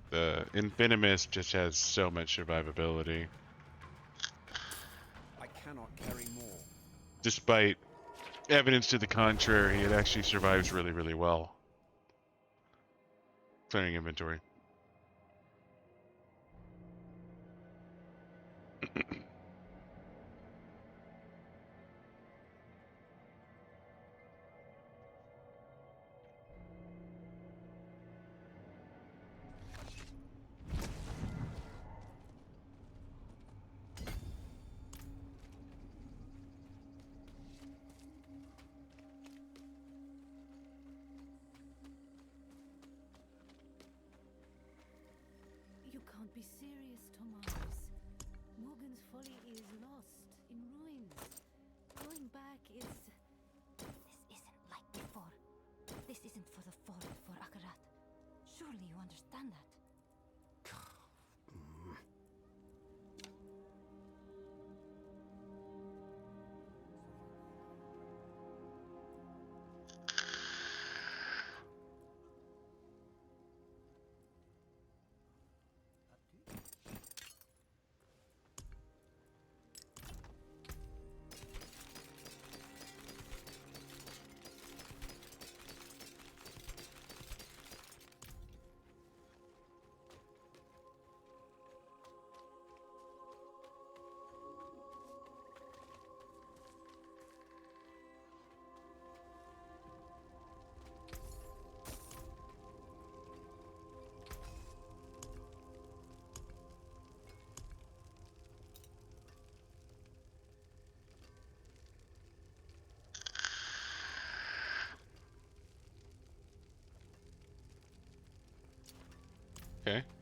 The Infinimus just has so much survivability. I cannot carry more. Despite evidence to the contrary, it actually survives really, really well. Clearing inventory. You can't be serious, Thomas. Morgan's Folly is lost, in ruins. Going back is... This isn't like before. This isn't for the Ford, for Akarat. Surely you understand that.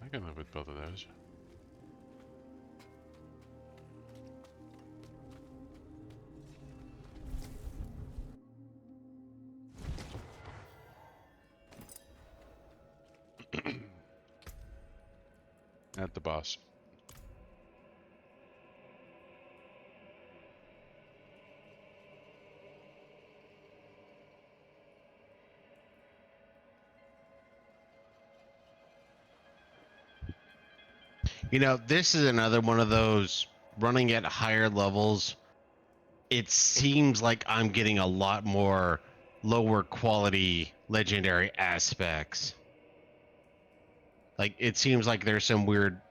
I can live with both of those. At the boss. You know, this is another one of those running at higher levels. It seems like I'm getting a lot more lower quality legendary aspects. Like, it seems like there's some weird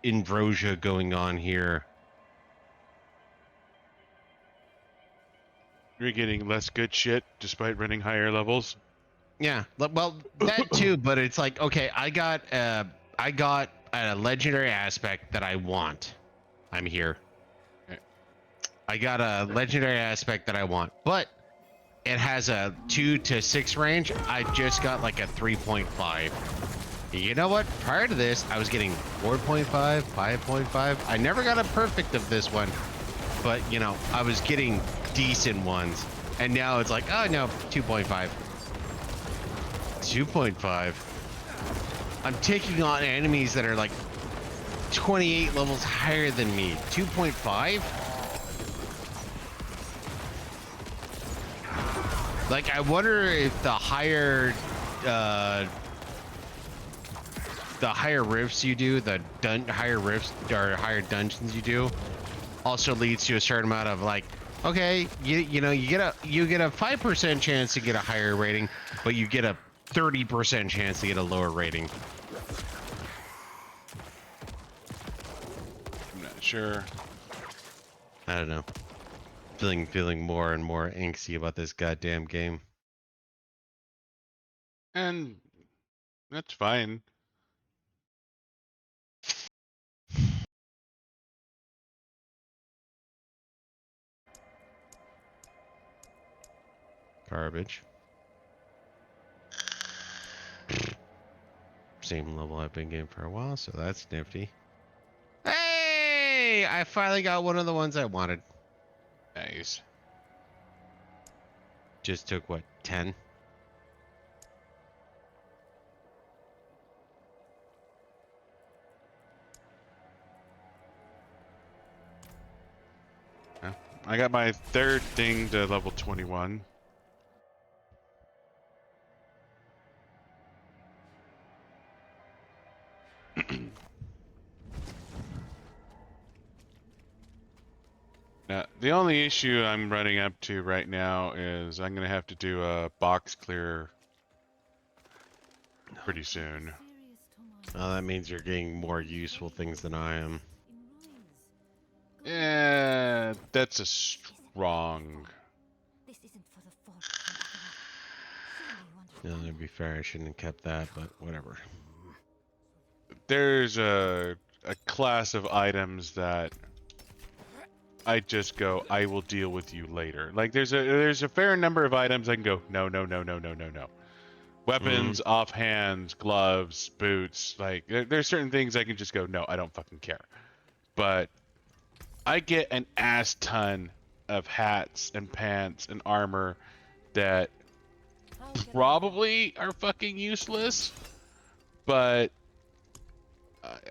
inversion going on here. You're getting less good shit despite running higher levels. Yeah, well, that too, but it's like, okay, I got a legendary aspect that I want. I'm here. Okay. I got a legendary aspect that I want, but it has a 2 to 6 range. I just got like a 3.5. You know what? Prior to this, I was getting 4.5, 5.5. I never got a perfect of this one, but you know, I was getting decent ones. And now it's like, oh no, 2.5. 2.5. I'm taking on enemies that are like 28 levels higher than me. 2.5? Like, I wonder if the higher rifts you do, higher rifts or higher dungeons you do, also leads to a certain amount of like, okay, you know, you get a 5% chance to get a higher rating, but you get a 30% chance to get a lower rating. I'm not sure. I don't know. Feeling more and more angsty about this goddamn game. And that's fine. Garbage. Same level I've been getting for a while, so that's nifty. Hey! I finally got one of the ones I wanted. Nice. Just took, what, 10? Yeah. I got my third thing to level 21. Now, the only issue I'm running up to right now is I'm going to have to do a box clear pretty soon. Oh, that means you're getting more useful things than I am. Yeah, that's a strong. This isn't for the folk from Surely you No, to be fair, I shouldn't have kept that, but whatever. There's a class of items that I just go, I will deal with you later. Like there's a fair number of items I can go, no. Weapons, offhands, gloves, boots. Like there's certain things I can just go, no, I don't fucking care. But I get an ass ton of hats and pants and armor that probably are fucking useless, but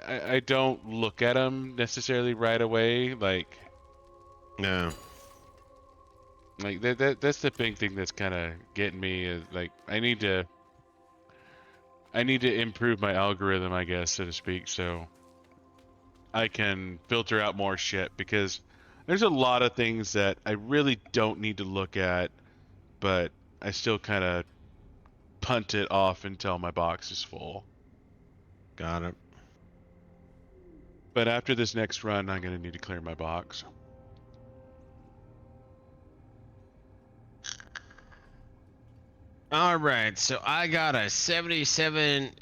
I don't look at them necessarily right away. Like, No. like that's the big thing that's kind of getting me is like I need to improve my algorithm, I guess, so to speak, so I can filter out more shit, because there's a lot of things that I really don't need to look at, but I still kind of punt it off until my box is full. Got it. But after this next run, I'm going to need to clear my box. All right, so I got a 77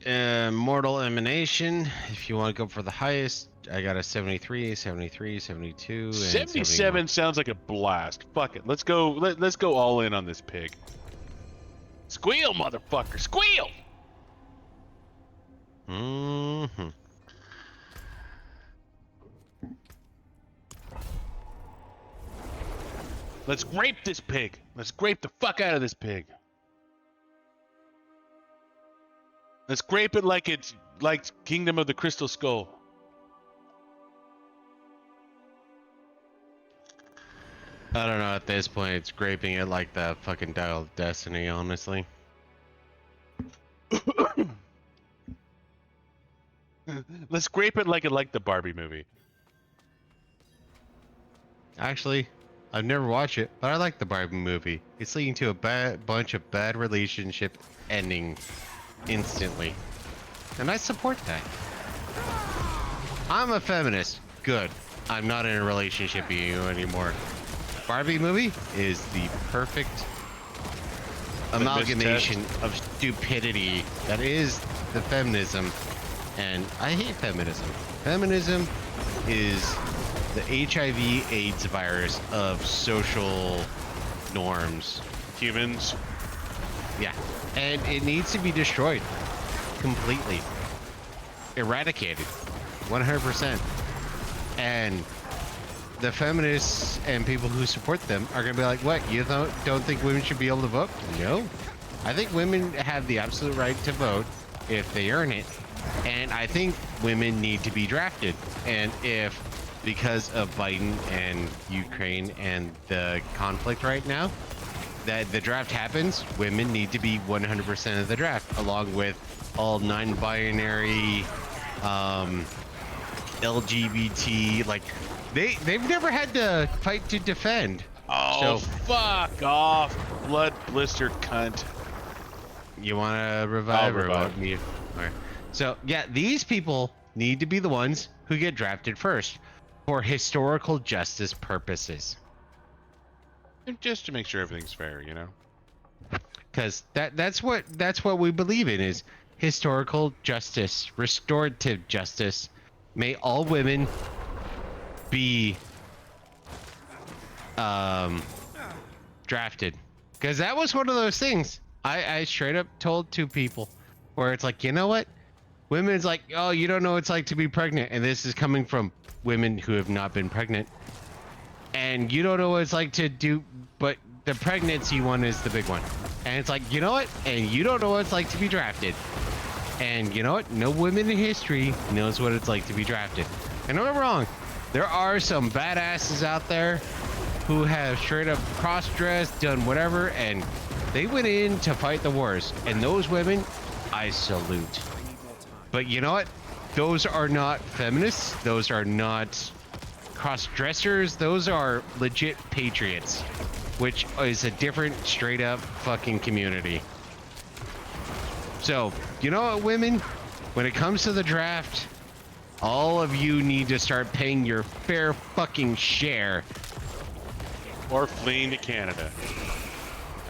mortal emanation. If you want to go for the highest, I got a 73, 73, 72, and 77 sounds like a blast. Fuck it. Let's go. Let's go all in on this pig. Squeal, motherfucker. Squeal! Mm-hmm. Let's grape this pig. Let's grape the fuck out of this pig. Let's grape it like it's like Kingdom of the Crystal Skull. I don't know, at this point, it's scraping it like the fucking Dial of Destiny, honestly. Let's grape it like the Barbie movie. Actually, I've never watched it, but I like the Barbie movie. It's leading to a bunch of bad relationship ending instantly. And I support that. I'm a feminist. Good. I'm not in a relationship with you anymore. Barbie movie is the perfect amalgamation of stupidity that is the feminism. And I hate feminism. Feminism is the HIV AIDS virus of social norms. Humans. Yeah. And it needs to be destroyed completely. Eradicated. 100%. And the feminists and people who support them are going to be like, what, you don't think women should be able to vote? No. I think women have the absolute right to vote if they earn it. And I think women need to be drafted. And if, because of Biden and Ukraine and the conflict right now, that the draft happens, women need to be 100% of the draft, along with all non-binary, LGBT, like, they've never had to fight to defend. Oh, So, fuck off, blood blister cunt. you want to revive I'll or revive. what? Me? Okay. So, yeah, these people need to be the ones who get drafted first for historical justice purposes. Just to make sure everything's fair, you know? Because that's what we believe in, is historical justice, restorative justice. May all women be drafted. Because that was one of those things I straight up told two people where it's like, you know what? Women's like, oh, you don't know what it's like to be pregnant. And this is coming from women who have not been pregnant. And you don't know what it's like to do, but the pregnancy one is the big one. And it's like, you know what? And you don't know what it's like to be drafted. And you know what? No woman in history knows what it's like to be drafted. And I'm not wrong. There are some badasses out there who have straight up cross-dressed, done whatever, and they went in to fight the wars. And those women, I salute. But you know what? Those are not feminists. Those are not cross-dressers. Those are legit patriots, which is a different straight up fucking community. So, you know what, women? When it comes to the draft, all of you need to start paying your fair fucking share. Or fleeing to Canada.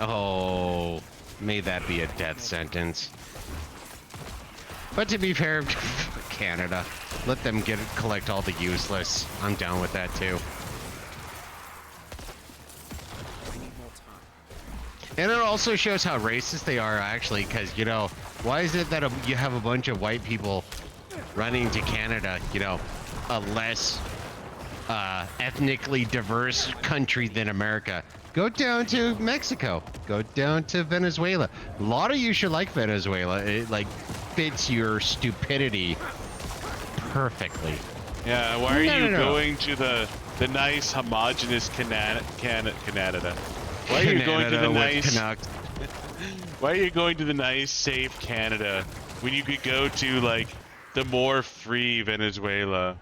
Oh, may that be a death sentence. But to be fair, Canada, let them collect all the useless. I'm down with that too. And it also shows how racist they are, actually, because, you know, why is it that you have a bunch of white people running to Canada, you know, a less ethnically diverse country than America? Go down to Mexico. Go down to Venezuela. A lot of you should like Venezuela. It, like, fits your stupidity perfectly. Yeah, why are you No. going to the nice homogenous Canada? Why are you going to the Canada with nice? Canucks. Why are you going to the nice, safe Canada when you could go to like the more free Venezuela?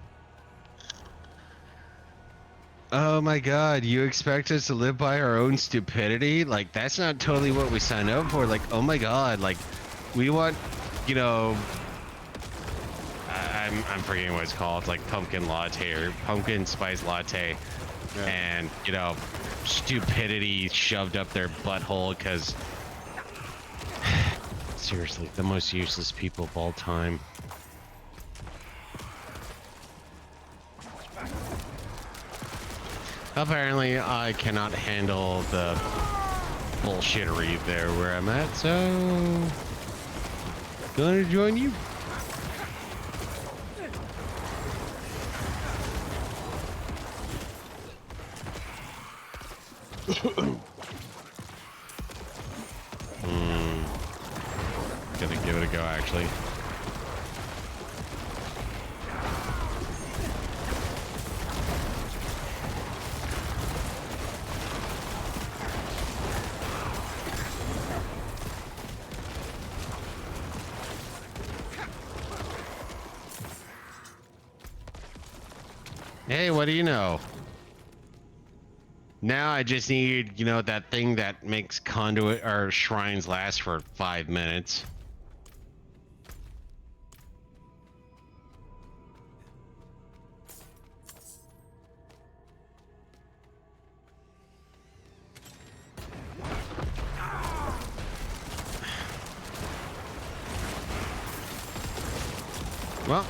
Oh my god, you expect us to live by our own stupidity? Like, that's not totally what we signed up for. Like, oh my god, like, we want, you know, I'm forgetting what it's called, like pumpkin latte or pumpkin spice latte. Yeah. And, you know, stupidity shoved up their butthole because, seriously, the most useless people of all time. Apparently, I cannot handle the bullshittery there where I'm at, so gonna join you. Gonna give it a go, actually. Hey, what do you know? Now I just need, you know, that thing that makes conduit or shrines last for 5 minutes. Well,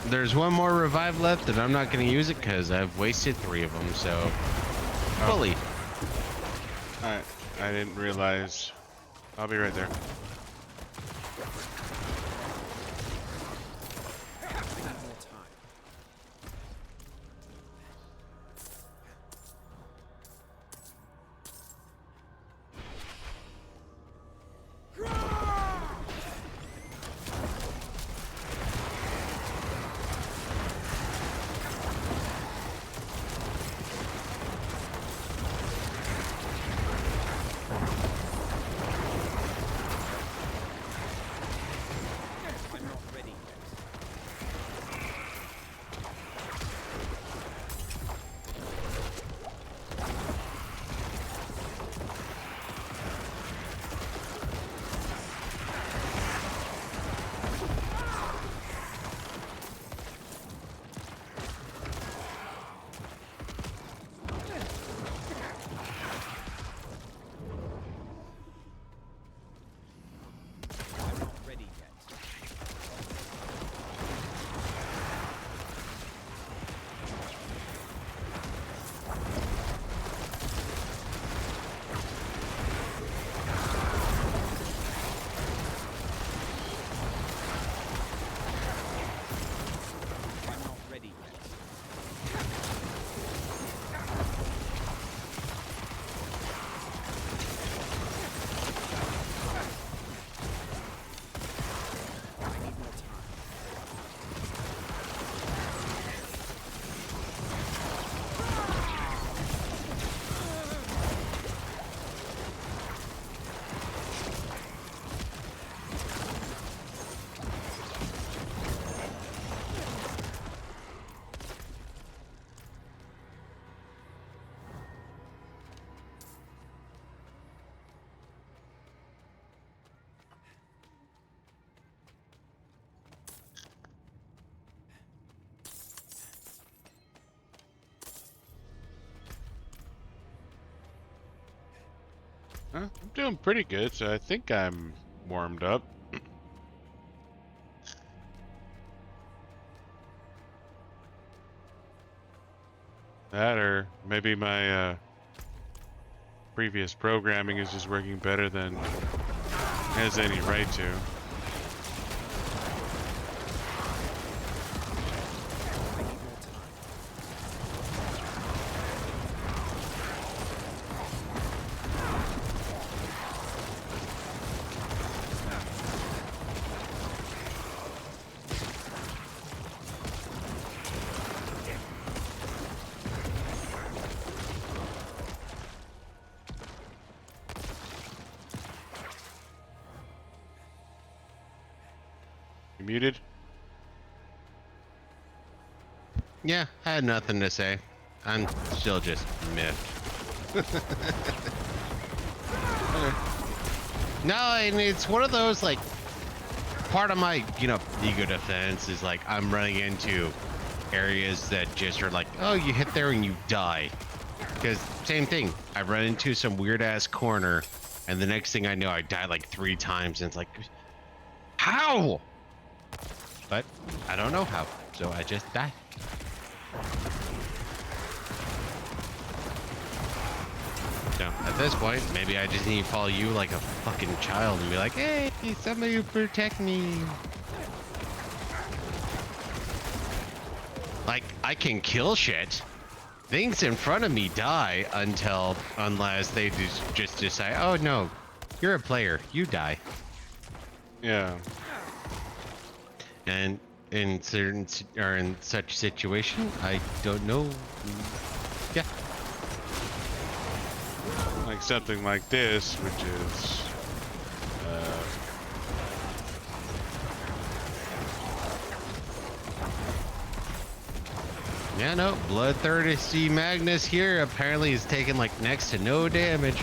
there's one more revive left, and I'm not going to use it because I've wasted 3 of them, so... Fully. I didn't realize. I'll be right there. I'm doing pretty good, so I think I'm warmed up. That, or maybe my previous programming is just working better than it has any right to. You muted? Yeah, I had nothing to say. I'm still just miffed. No, and it's one of those, like, part of my, you know, ego defense is like I'm running into areas that just are like, oh, you hit there and you die. Because same thing, I run into some weird ass corner, and the next thing I know, I die like 3 times, and it's like, how? But I don't know how, so I just die. So at this point, maybe I just need to follow you like a fucking child and be like, hey, somebody protect me. Like, I can kill shit, things in front of me die unless they just decide, oh no, you're a player, you die. Yeah. And in in such situation, I don't know. Yeah. Like something like this, which is Yeah, no, Bloodthirsty Magnus here apparently is taking like next to no damage.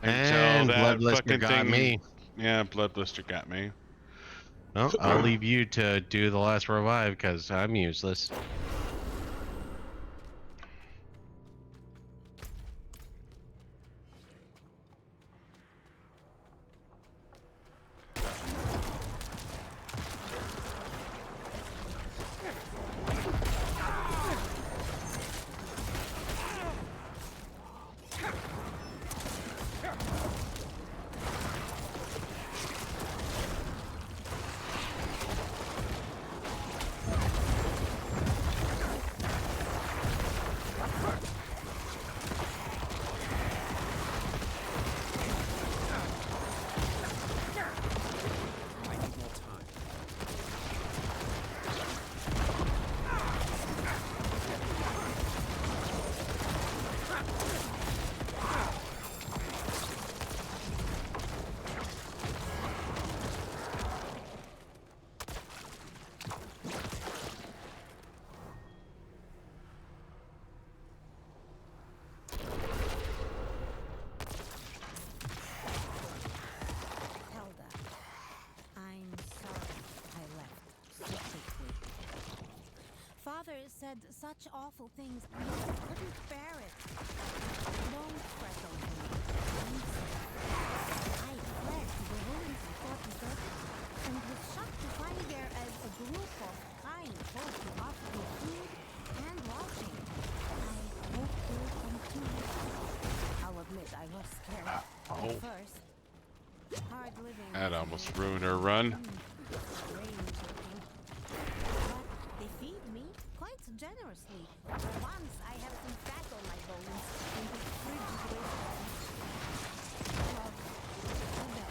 And that Bloodblister fucking got thing. me. Yeah, Blood Blister got me. Well, I'll leave you to do the last revive because I'm useless. I need more time. Helga, I'm sorry I left so quickly. Father said such awful things, I couldn't bear it. Don't fret over me. I'm safe. I fled to the ruins I thought deserted, and was shocked to find there as a group of kind folk who offered me food and lodging. I hope they'll come too. I'll admit I was scared at first. Hard living. That almost ruined her run. Strange looking. But they feed me quite generously. For once, I have some fat on my bones and the fridge is love the belly.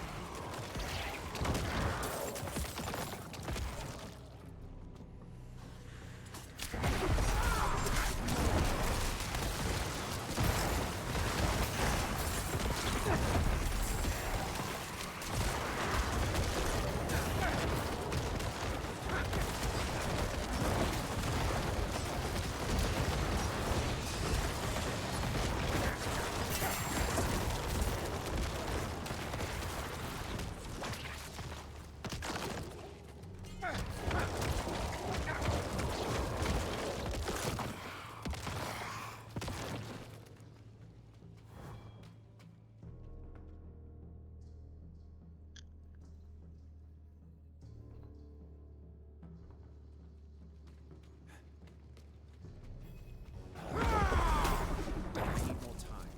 I need more time.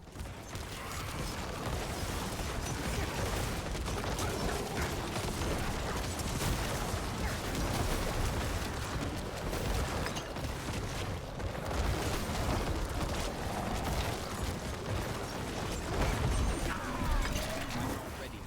Ready.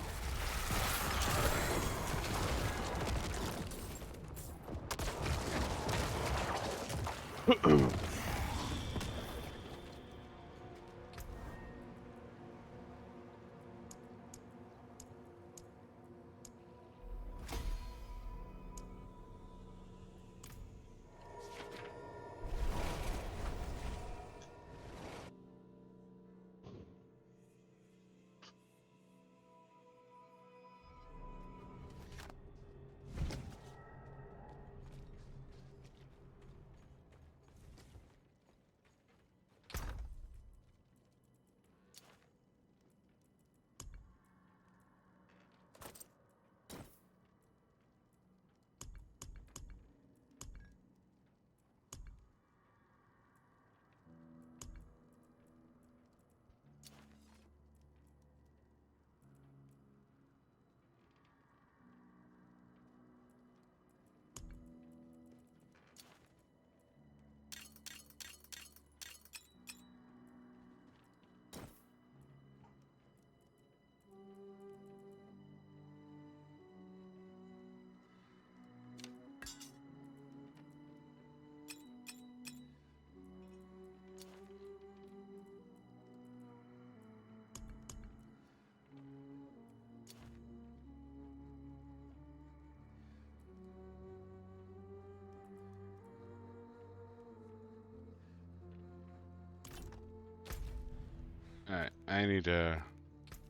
I need to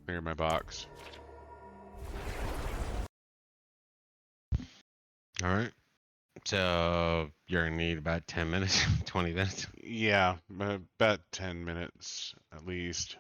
clear my box. All right. So you're gonna need about 10 minutes, 20 minutes. Yeah, about 10 minutes at least.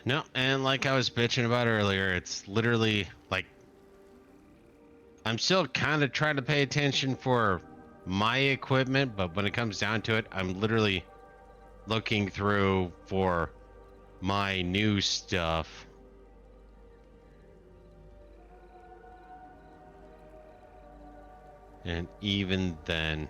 No, and like I was bitching about earlier, it's literally like I'm still kind of trying to pay attention for my equipment, but when it comes down to it, I'm literally looking through for my new stuff. And even then,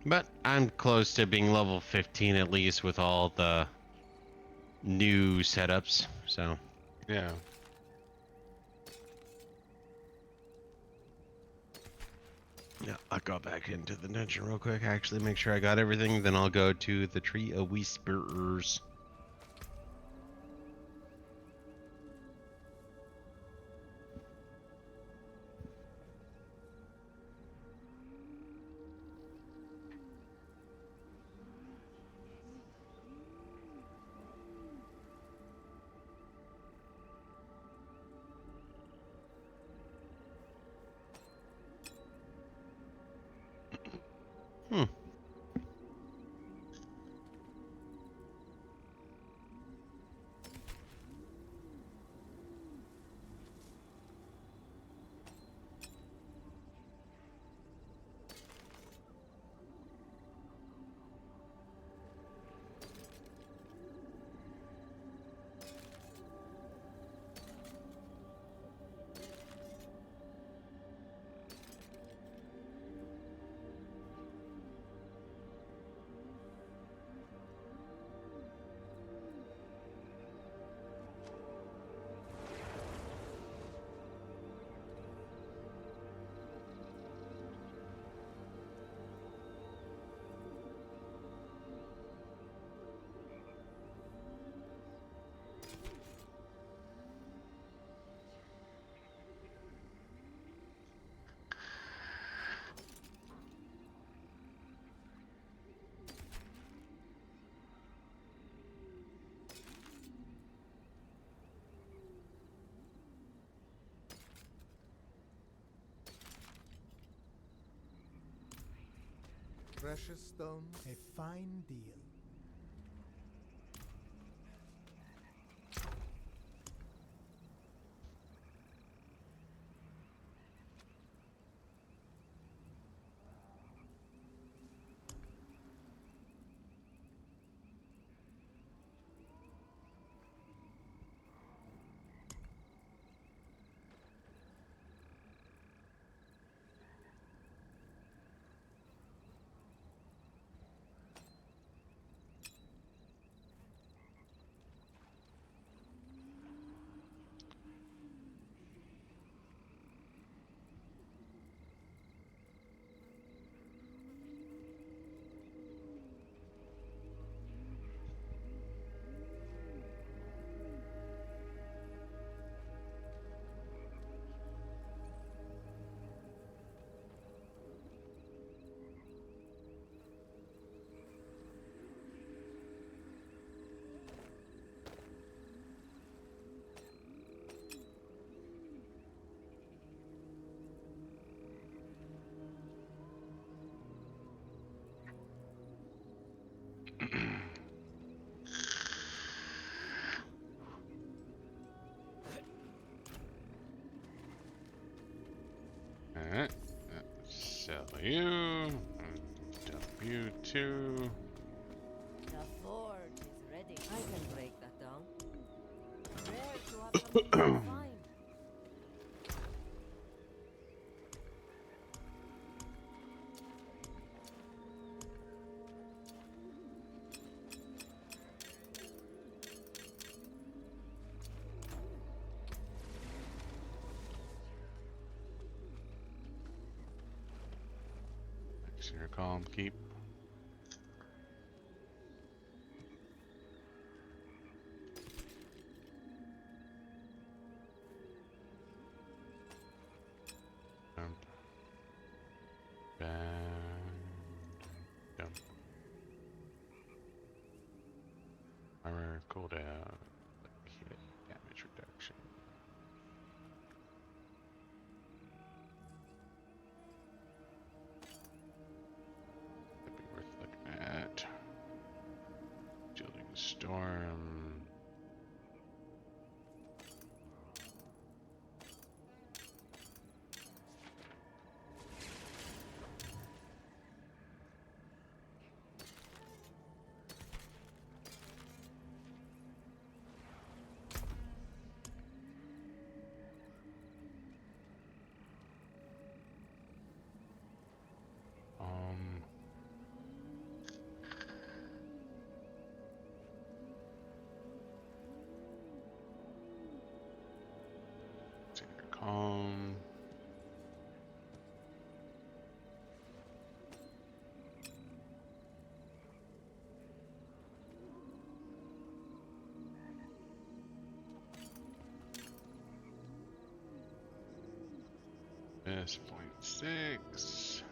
but I'm close to being level 15 at least with all the new setups. So, Yeah. yeah, I'll go back into the dungeon real quick. Actually, make sure I got everything. Then I'll go to the Tree of Whisperers. Hmm. Precious stone, a fine deal. Alright. Sell you. W2. The forge is ready. I can break that down. Rare to have something so fine. Exterior calm, keep. Jump. Bang. Jump. Armor cooldown. Hit damage reduction. That'd be worth looking at. Shielding storm. Calm. S 0.6.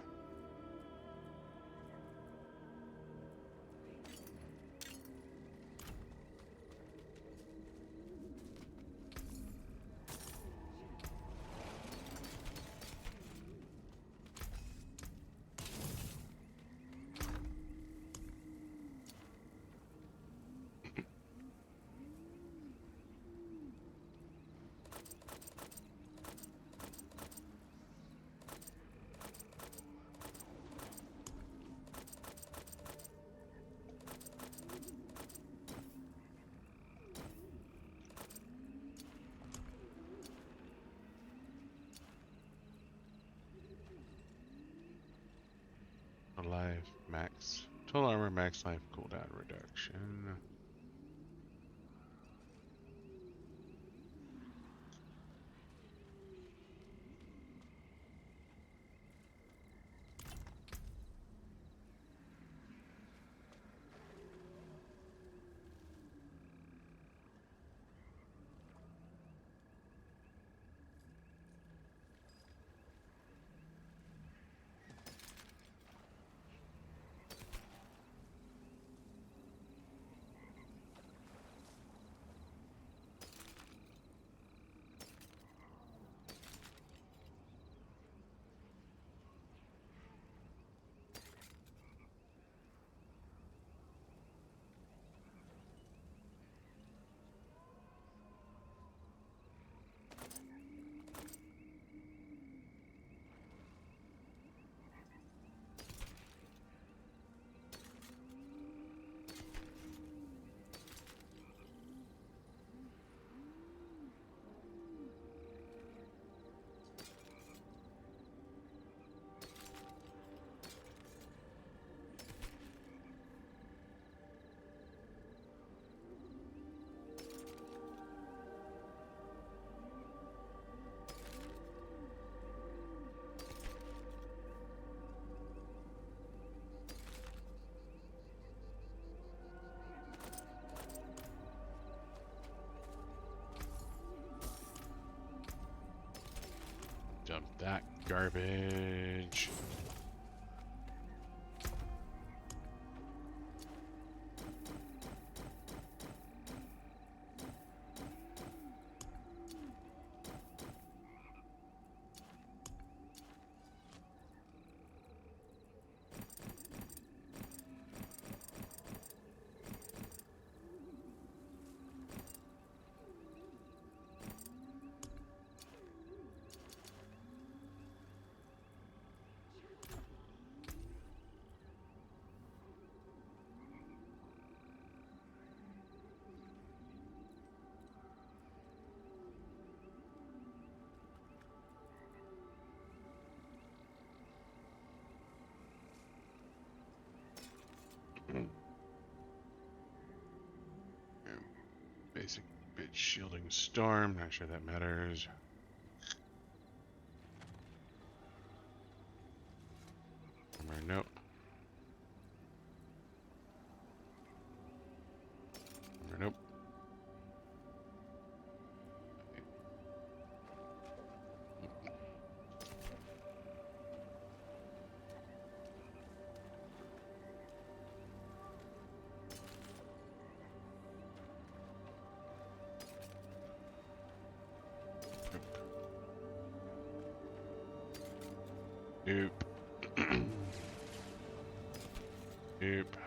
Life max. Total armor max life cooldown reduction. Dump that garbage. Basic bit shielding storm. Not sure that matters. Camera, nope. Camera, nope. Nope. Nope. Nope.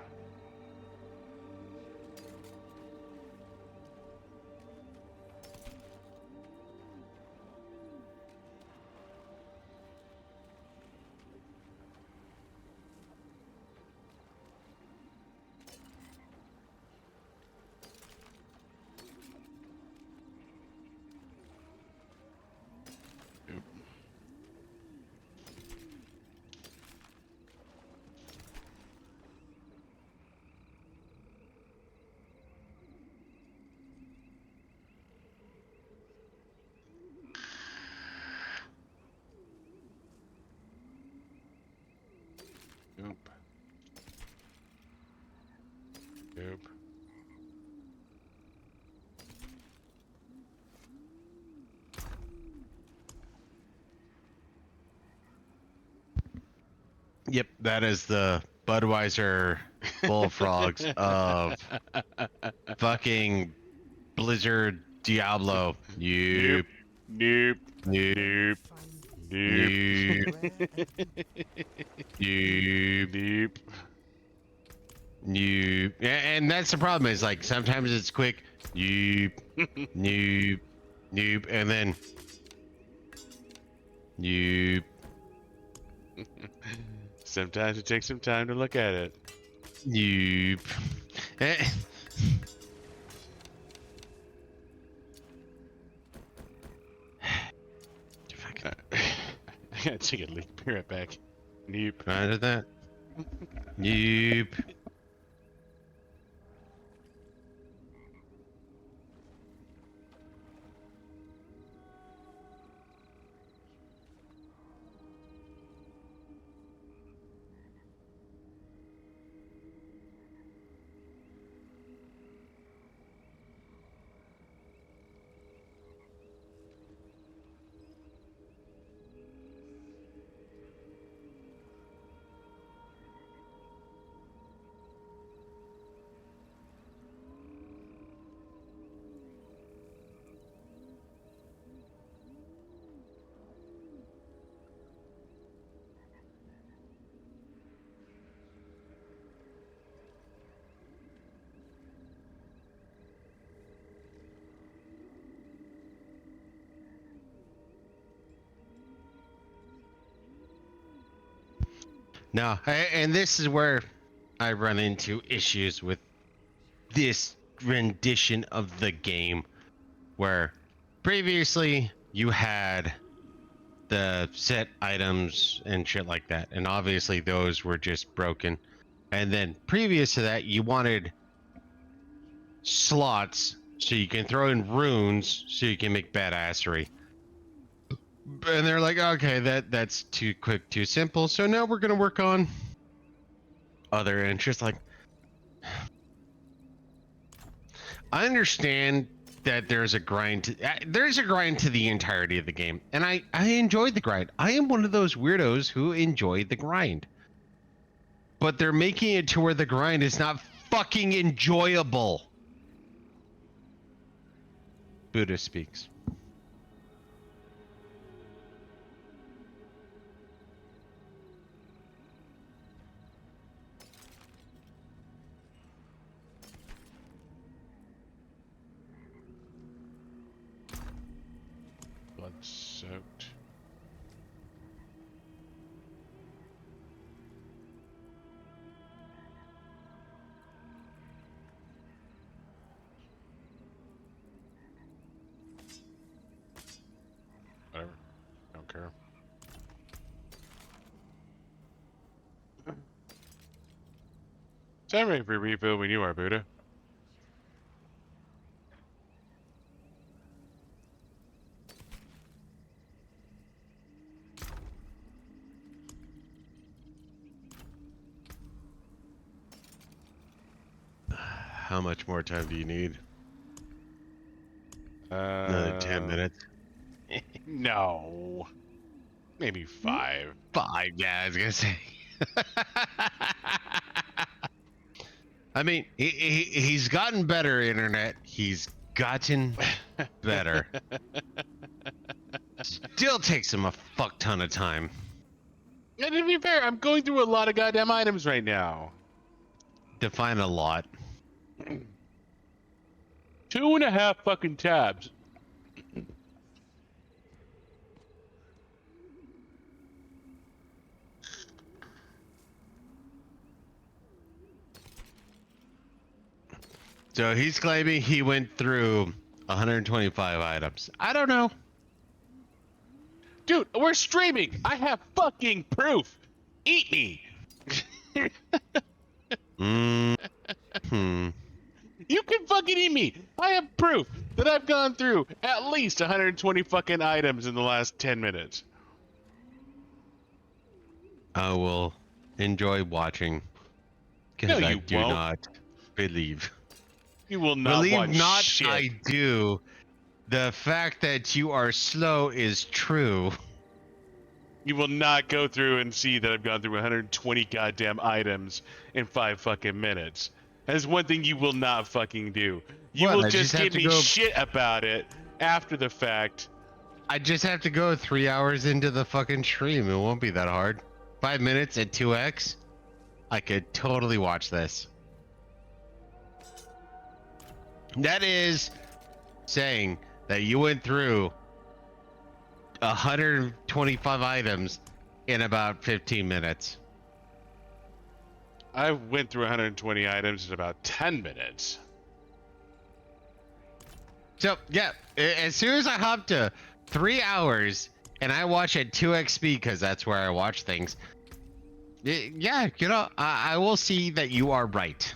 Nope. Nope. Yep, that is the Budweiser bullfrogs of fucking Blizzard Diablo. Nope. Nope. Nope. Nope. Nope. Nope. Nope. Nope. And that's the problem is like sometimes it's quick. Nope. Nope. Nope. And then nope. Sometimes it takes some time to look at it. Nope. Eh. I gotta take a leak. Be right back. Nope. I did that. Nope. No, and this is where I run into issues with this rendition of the game, where previously you had the set items and shit like that, and obviously those were just broken. And then previous to that, you wanted slots so you can throw in runes so you can make badassery. And they're like, okay, that's too quick, too simple. So now we're gonna work on other interests. Like, I understand that there's a grind to the entirety of the game, and I enjoyed the grind. I am one of those weirdos who enjoyed the grind, but they're making it to where the grind is not fucking enjoyable. Buddha speaks. Blood soaked. Whatever. Don't care. Time ready for refill when you are, Buddha. How much more time do you need? Uh, Another 10 minutes. No. Maybe 5. 5, yeah, I was gonna say. I mean, he's gotten better, internet. He's gotten better. Still takes him a fuck ton of time. And to be fair, I'm going through a lot of goddamn items right now. Define a lot. 2.5 fucking tabs. So he's claiming he went through 125 items. I don't know. Dude, we're streaming. I have fucking proof. Eat me. Hmm. You can fucking eat me. I have proof that I've gone through at least 120 fucking items in the last 10 minutes. I will enjoy watching. Because No, I you do won't. not believe. You will not Believe watch not, shit. I do. The fact that you are slow is true. You will not go through and see that I've gone through 120 goddamn items in 5 fucking minutes. That's one thing you will not fucking do. You What, will I just just have give to me go- shit about it after the fact. I just have to go 3 hours into the fucking stream. It won't be that hard. 5 minutes at 2x. I could totally watch this. That is saying that you went through 125 items in about 15 minutes. I went through 120 items in about 10 minutes. So, yeah, as soon as I hop to 3 hours and I watch at 2x speed because that's where I watch things, yeah, you know, I will see that you are right.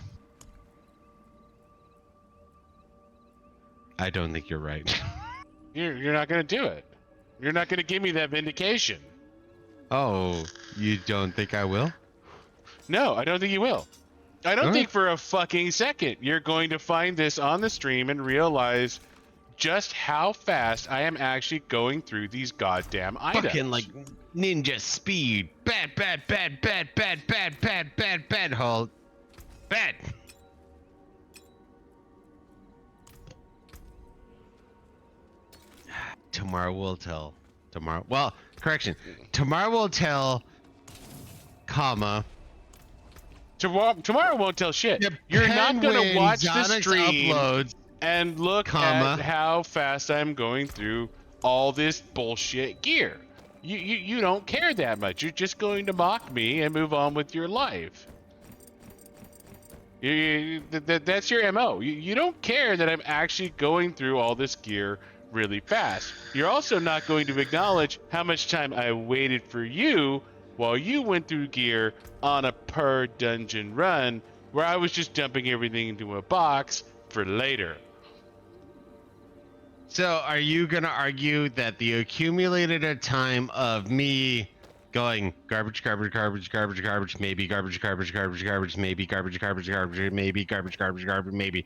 I don't think you're right. You're not gonna do it. You're not gonna give me that vindication. Oh, you don't think I will? No, I don't think you will. I don't Alright. think for a fucking second you're going to find this on the stream and realize just how fast I am actually going through these goddamn items. Fucking like ninja speed. Bad, hold. Bad. Tomorrow will tell. Tomorrow. Well, correction. Tomorrow will tell, comma. Tomorrow won't tell shit. You're not gonna watch the XioniX stream uploads. and look Comma. at how fast I'm going through all this bullshit gear. You don't care that much. You're just going to mock me and move on with your life. That's your MO. You don't care that I'm actually going through all this gear really fast. You're also not going to acknowledge how much time I waited for you while you went through gear on a per dungeon run where I was just dumping everything into a box for later. So, are you gonna argue that the accumulated time of me going garbage, maybe garbage, maybe garbage, maybe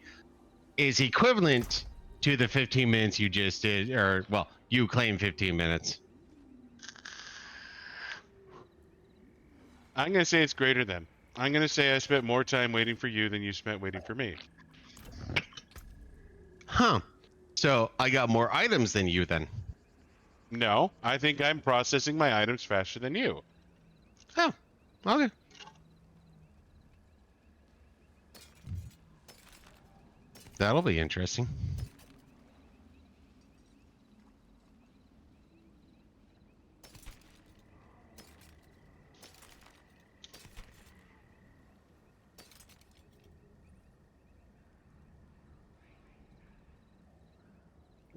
is equivalent to the 15 minutes you just did, or well, you claim 15 minutes? I'm going to say it's greater than. I'm going to say I spent more time waiting for you than you spent waiting for me. Huh. So I got more items than you then. No, I think I'm processing my items faster than you. Oh, okay. That'll be interesting.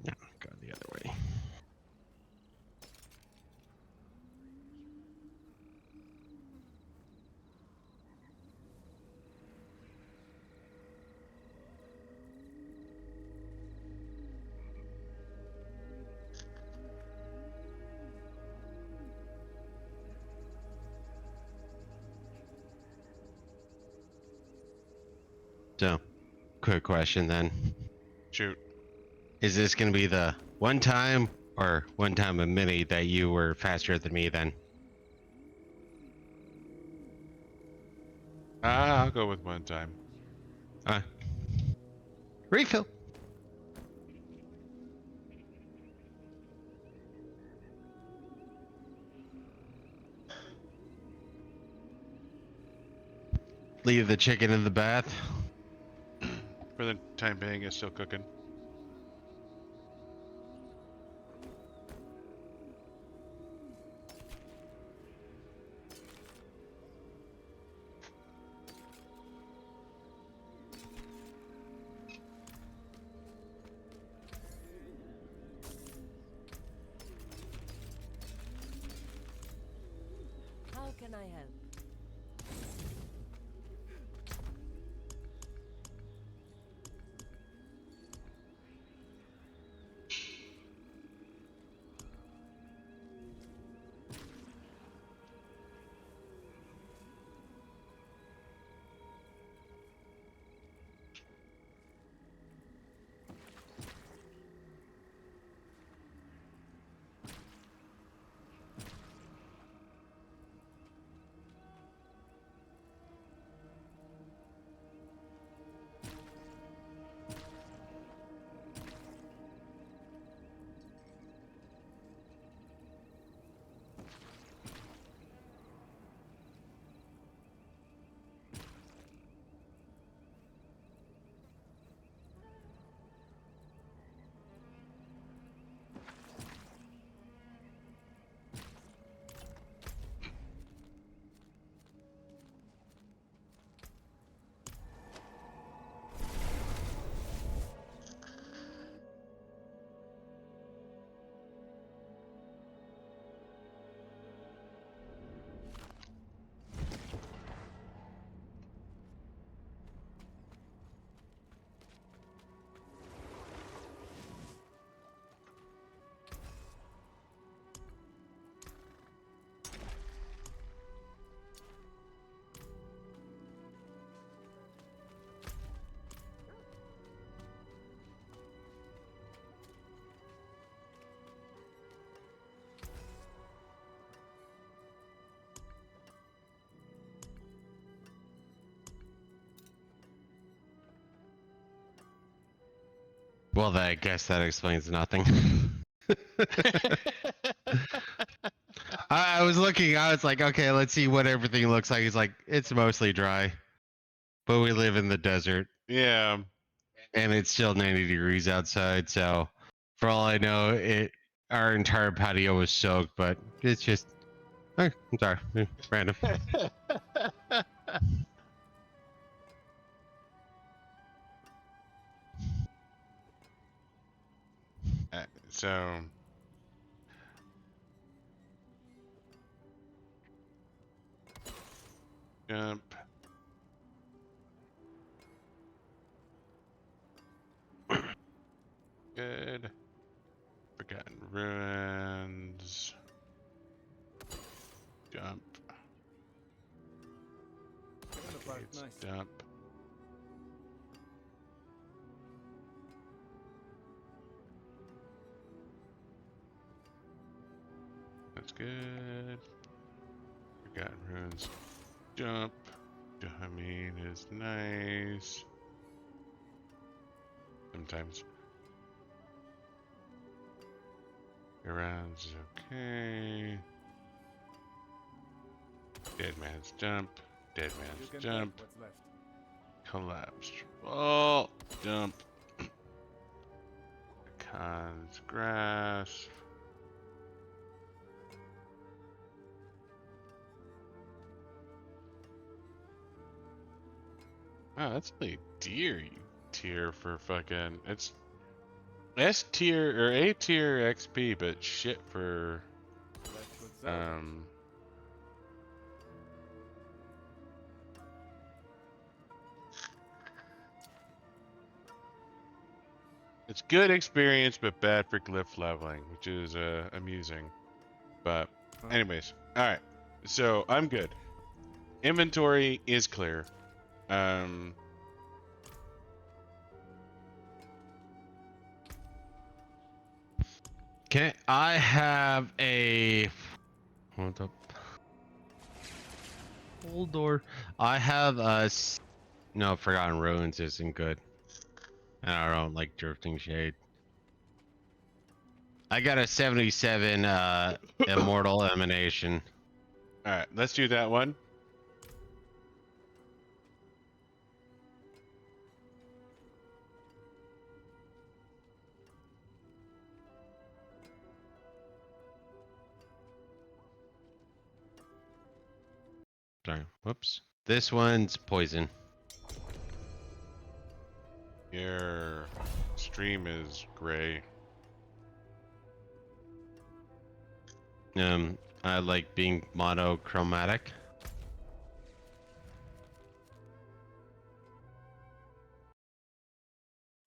No, go the other way. So, quick question then. Shoot. Is this gonna be the one time or one time a minute that you were faster than me then? I'll go with one time. Refill. Leave the chicken in the bath. For the time being, it's still cooking. How can I help? Well, I guess that explains nothing. I was looking, I was like, okay, let's see what everything looks like. He's like, it's mostly dry, but we live in the desert Yeah. and it's still 90 degrees outside. So for all I know, our entire patio was soaked, but it's just, I'm sorry, random. So. Jump. Good. Forgotten Ruins. Jump. It's dump. That's good. Forgotten Ruins. Jump. Dopamine is nice. Sometimes. Around's okay. Dead man's jump. Dead man's jump. Collapsed. Oh, jump. Khan's grasp. Wow, that's really D tier for fucking. It's S tier or A tier XP, but shit for It's good experience, but bad for glyph leveling, which is amusing. But anyways, all right. So I'm good. Inventory is clear. Okay, I have a. Hold up. Hold door. I have a. No, Forgotten Ruins isn't good. And I don't like Drifting Shade. I got a 77 Immortal Emanation. All right, let's do that one. Sorry, whoops. This one's poison. Your stream is gray. I like being monochromatic.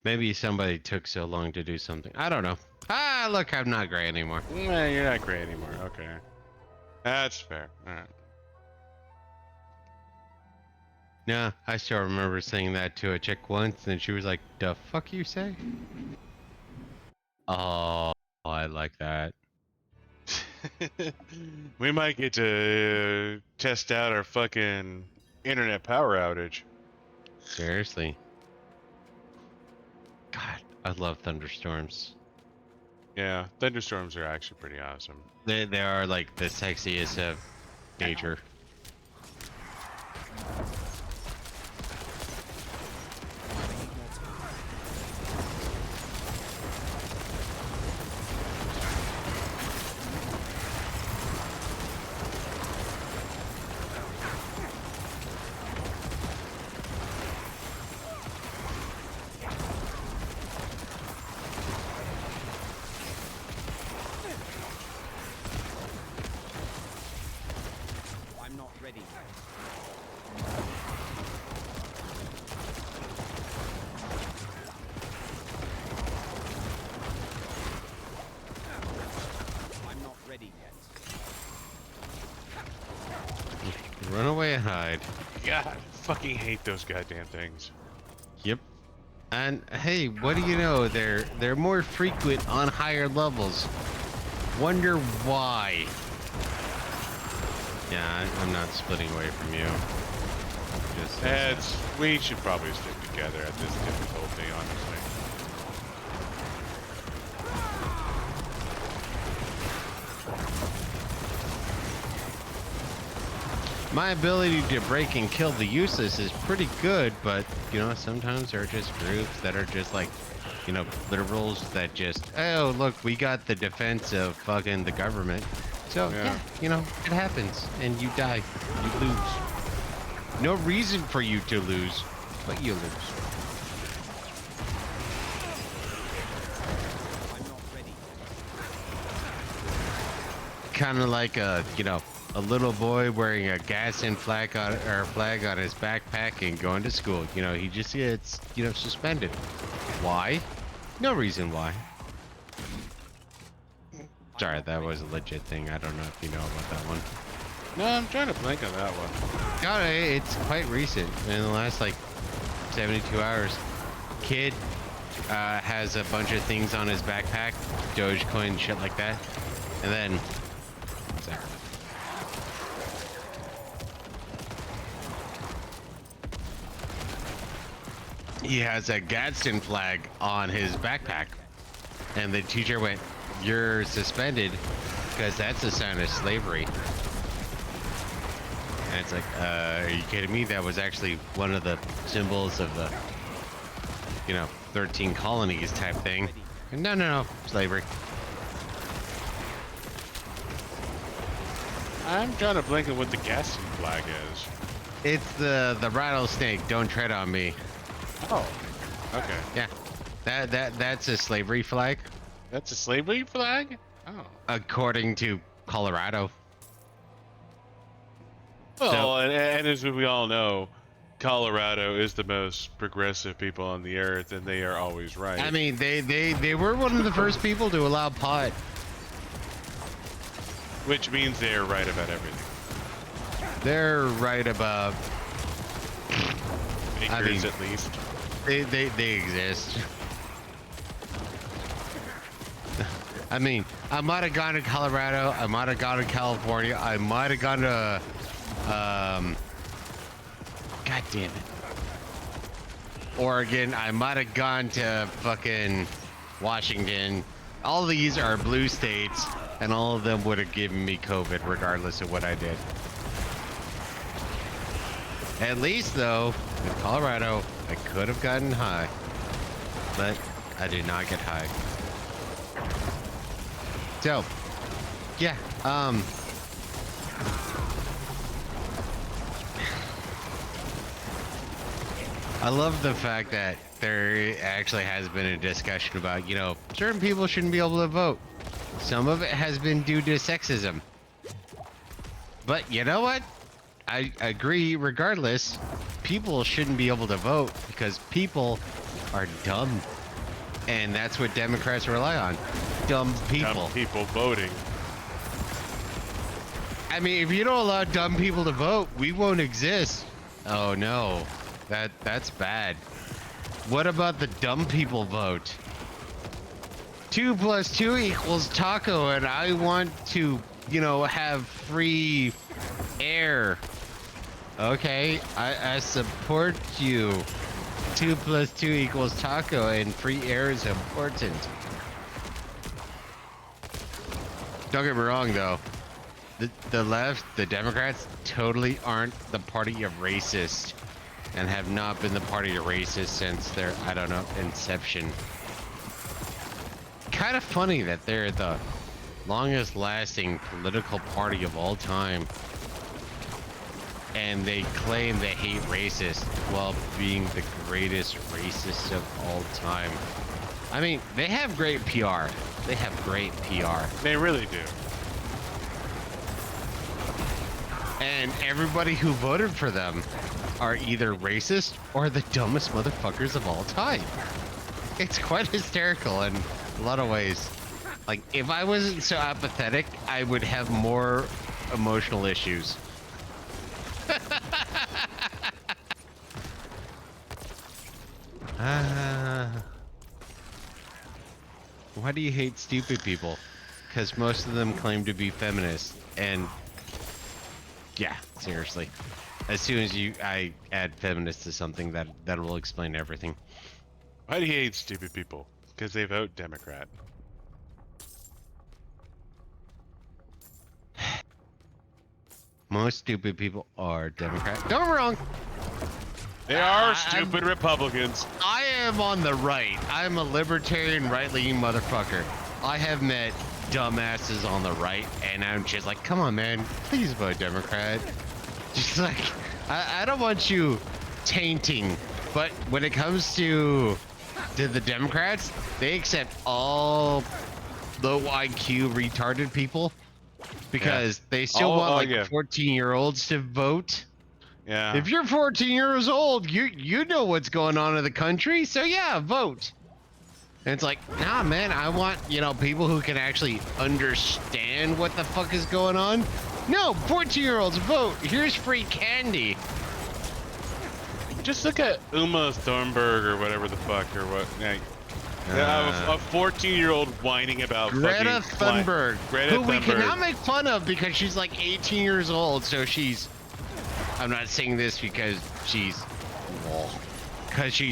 Maybe somebody took so long to do something. I don't know. Ah, look, I'm not gray anymore. Nah, you're not gray anymore. Okay, that's fair. All right. Yeah, I still remember saying that to a chick once, and she was like, "The fuck you say?" Oh, I like that. We might get to test out our fucking internet power outage. Seriously. God, I love thunderstorms. Yeah, thunderstorms are actually pretty awesome. They are like the sexiest of nature. I'm not ready. I'm not ready yet. Run away and hide. God, I fucking hate those goddamn things. Yep. And hey, what do you know? They're more frequent on higher levels. Wonder why. Yeah, I'm not splitting away from you. Just We should probably stick together at this difficulty, honestly. my ability to break and kill the useless is pretty good, but you know, sometimes there are just groups that are just like, you know, liberals that just, oh look, we got the defense of fucking the government. So yeah, you know, it happens and you die, you lose. No reason for you to lose, but you lose. Kind of like a, you know, a little boy wearing a Gaston flag on his backpack and going to school. You know, he just gets, you know, suspended. Why? No reason why. Sorry, that was a legit thing. I don't know if you know about that one. No, I'm trying to blank on that one. God, it's quite recent. In the last like 72 hours, kid has a bunch of things on his backpack, Dogecoin, shit like that, and then. Sorry. He has a Gadsden flag on his backpack, and the teacher went, "You're suspended because that's a sign of slavery." And it's like, are you kidding me? That was actually one of the symbols of the, you know, 13 colonies type thing. No, slavery. I'm trying to blank on what the Gaston flag is. It's the rattlesnake. Don't tread on me. Oh, okay. Yeah, that's a slavery flag. That's a slavery flag? Oh. According to Colorado. Well, So- and as we all know, Colorado is the most progressive people on the earth, and they are always right. I mean, they were one of the first people to allow pot. Which means they are right about everything. They're right about. Acres, at least. They exist. I mean, I might have gone to Colorado. I might have gone to California. I might have gone to, God damn it, Oregon. I might have gone to fucking Washington. All these are blue states, and all of them would have given me COVID regardless of what I did. At least, though, in Colorado, I could have gotten high, but I did not get high. So, yeah, I love the fact that there actually has been a discussion about, you know, certain people shouldn't be able to vote. Some of it has been due to sexism. But you know what? I agree regardless. People shouldn't be able to vote because people are dumb. And that's what Democrats rely on. Dumb people. Dumb people voting. I mean, if you don't allow dumb people to vote, we won't exist. Oh no. That's bad. What about the dumb people vote? 2 + 2 = taco, and I want to, you know, have free air. Okay, I support you. 2 + 2 = taco, and free air is important. Don't get me wrong, though. The left, the Democrats, totally aren't the party of racists, and have not been the party of racists since their, I don't know, inception. Kind of funny that they're the longest lasting political party of all time, and they claim they hate racists while being the greatest racists of all time. I mean, they have great PR. They have great PR. They really do. And everybody who voted for them are either racist or the dumbest motherfuckers of all time. It's quite hysterical in a lot of ways. Like, if I wasn't so apathetic, I would have more emotional issues. Why do you hate stupid people? Because most of them claim to be feminists, and yeah, seriously. As soon as I add feminist to something, that will explain everything. Why do you hate stupid people? Because they vote Democrat. Most stupid people are Democrat. Don't get me wrong. They are stupid Republicans. I am on the right. I'm a libertarian, right-leaning motherfucker. I have met dumbasses on the right, and I'm just like, come on, man, please vote Democrat. Just like, I don't want you tainting. But when it comes to the Democrats, they accept all low IQ retarded people because they still want 14-year-olds to vote. Yeah. If you're 14 years old, you know what's going on in the country, so yeah, vote. And it's like, nah, man, I want, you know, people who can actually understand what the fuck is going on. No, 14-year-olds vote. Here's free candy. Just look at Uma Thunberg or whatever the fuck or what. Like, a 14-year-old whining about Greta Thunberg, who we Thunberg. cannot make fun of because she's like 18 years old, so she's. I'm not saying this because she's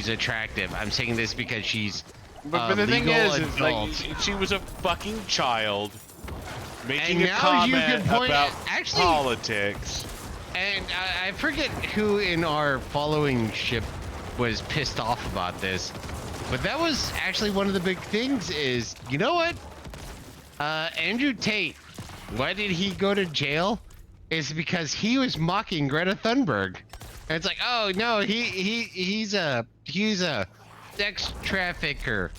attractive. I'm saying this because she's but the thing is like, adult. she was a fucking child making And a now you comment can point about actually, politics. And I forget who in our following ship was pissed off about this, but that was actually one of the big things is, you know what? Andrew Tate, why did he go to jail? It's because he was mocking Greta Thunberg. And it's like, oh no, he's a sex trafficker.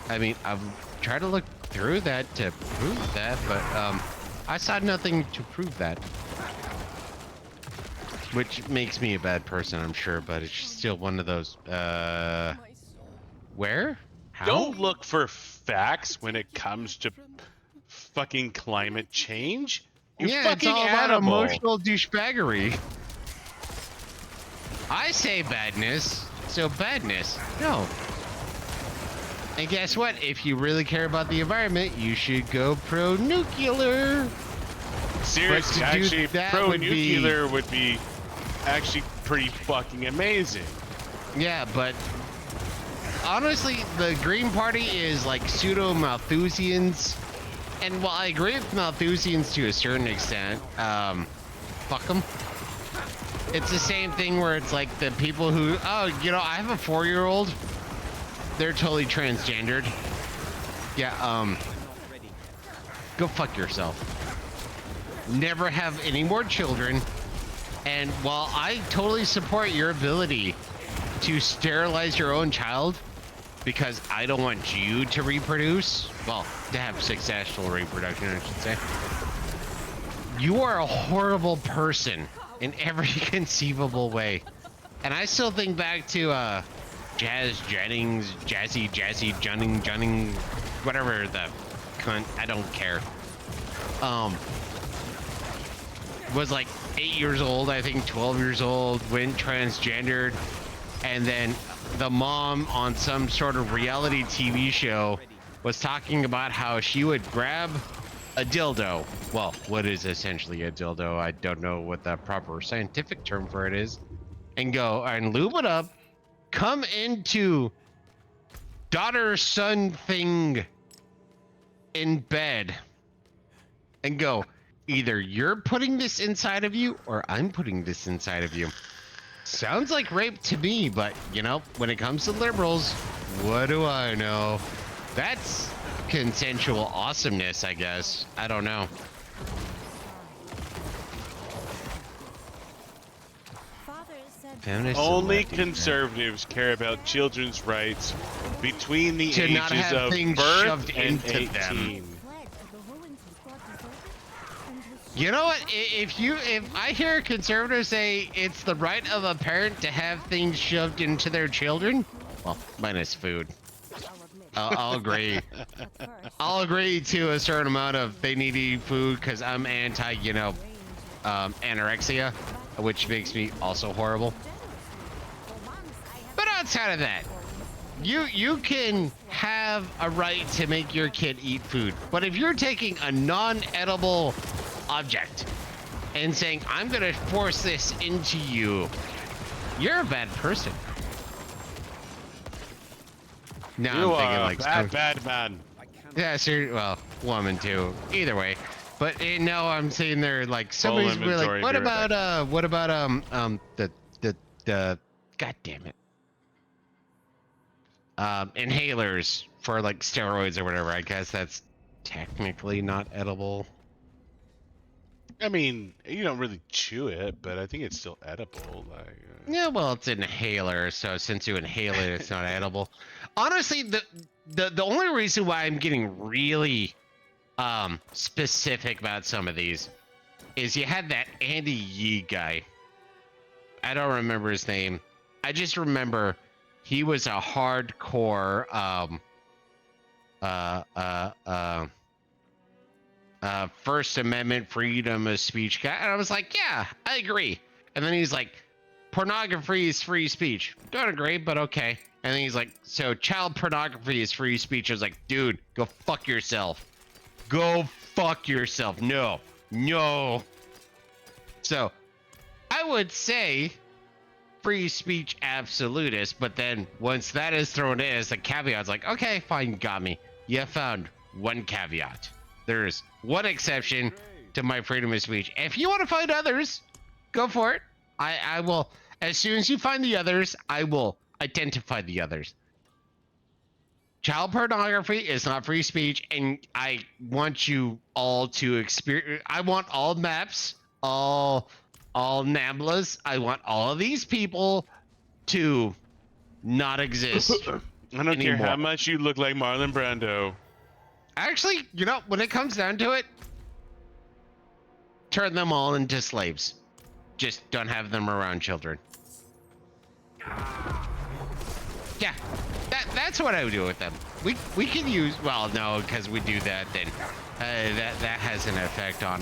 I mean, I've tried to look through that to prove that, but I saw nothing to prove that. Which makes me a bad person, I'm sure, but it's still one of those, My soul. where? How? Don't look for facts when it comes to fucking climate change. You Yeah, fucking it's all about animal. emotional douchebaggery. I say badness, so badness. No. And guess what? If you really care about the environment, you should go pro-nuclear. Seriously, But to do actually, that pro-nuclear would be actually pretty fucking amazing. Yeah, but honestly, the Green Party is like pseudo-Malthusians. And while I agree with Malthusians to a certain extent, fuck them. It's the same thing where it's like the people who, oh, you know, I have a 4-year-old. They're totally transgendered. Yeah, go fuck yourself. Never have any more children. And while I totally support your ability to sterilize your own child, because I don't want you to reproduce, well, to have successful reproduction, I should say, you are a horrible person in every conceivable way. And I still think back to Jazzy Jennings, whatever the cunt, I don't care. Was like 8 years old, I think 12 years old, went transgendered, and then the mom on some sort of reality TV show was talking about how she would grab a dildo, well, what is essentially a dildo, I don't know what the proper scientific term for it is, and go and lube it up, come into daughter-son thing in bed, and go, either you're putting this inside of you or I'm putting this inside of you. Sounds like rape to me, but you know, when it comes to liberals, what do I know? That's consensual awesomeness, I guess. I don't know. Father said Feminists Only and lefties, man. conservatives care about children's rights between the To not ages have of things birth shoved and into 18. fled to the ruins his God deserted and was You know what? If I hear a conservative say it's the right of a parent to have things shoved into their children, well, minus food, I'll admit, I'll agree. at first, I'll agree to a certain amount of they need to eat food because I'm anti, you know, anorexia, which makes me also horrible. for once I have But outside of that, you can have a right to make your kid eat food. But if you're taking a non-edible object and saying, I'm gonna force this into you, you're a bad person. Now You I'm thinking are like a bad man. yeah, sure. Well, woman too. Either way, but now I'm sitting there like somebody's really inventory, like, be right back. what about the god damn it, inhalers for like steroids or whatever. I guess that's technically not edible. I mean, you don't really chew it, but I think it's still edible. Like, Yeah, well, it's an inhaler, so since you inhale it, it's not edible. Honestly, the only reason why I'm getting really specific about some of these is you had that Andy Yee guy. I don't remember his name. I just remember he was a hardcore First Amendment freedom of speech guy, and I was like, yeah, I agree. And then he's like, pornography is free speech. Don't agree, but okay. And then he's like, so child pornography is free speech. I was like, dude, go fuck yourself. Go fuck yourself. No. So I would say free speech absolutist, but then once that is thrown in as a caveat, it's like, okay, fine, got me. You found one caveat. There's one exception to my freedom of speech. If you want to find others, go for it. I will, as soon as you find the others, I will identify the others. Child pornography is not free speech, and I want you all to experience. I want all maps, all Namblas. I want all of these people to not exist. I don't care how anymore. much you look like Marlon Brando. Actually, you know, when it comes down to it, turn them all into slaves. Just don't have them around children. Yeah, that's what I would do with them. We can use, well, no, because we do that, then that has an effect on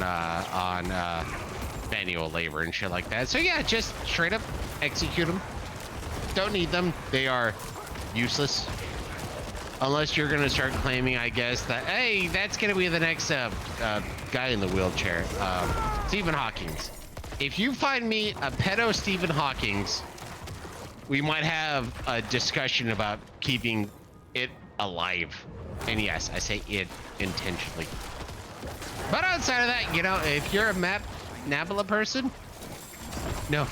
manual labor and shit like that. So yeah, just straight up execute them. Don't need them. They are useless. Unless you're gonna start claiming, I guess, that hey, that's gonna be the next guy in the wheelchair, Stephen Hawking's. If you find me a pedo Stephen Hawking's, we might have a discussion about keeping it alive. And yes, I say it intentionally. But outside of that, you know, if you're a Nabila person, no,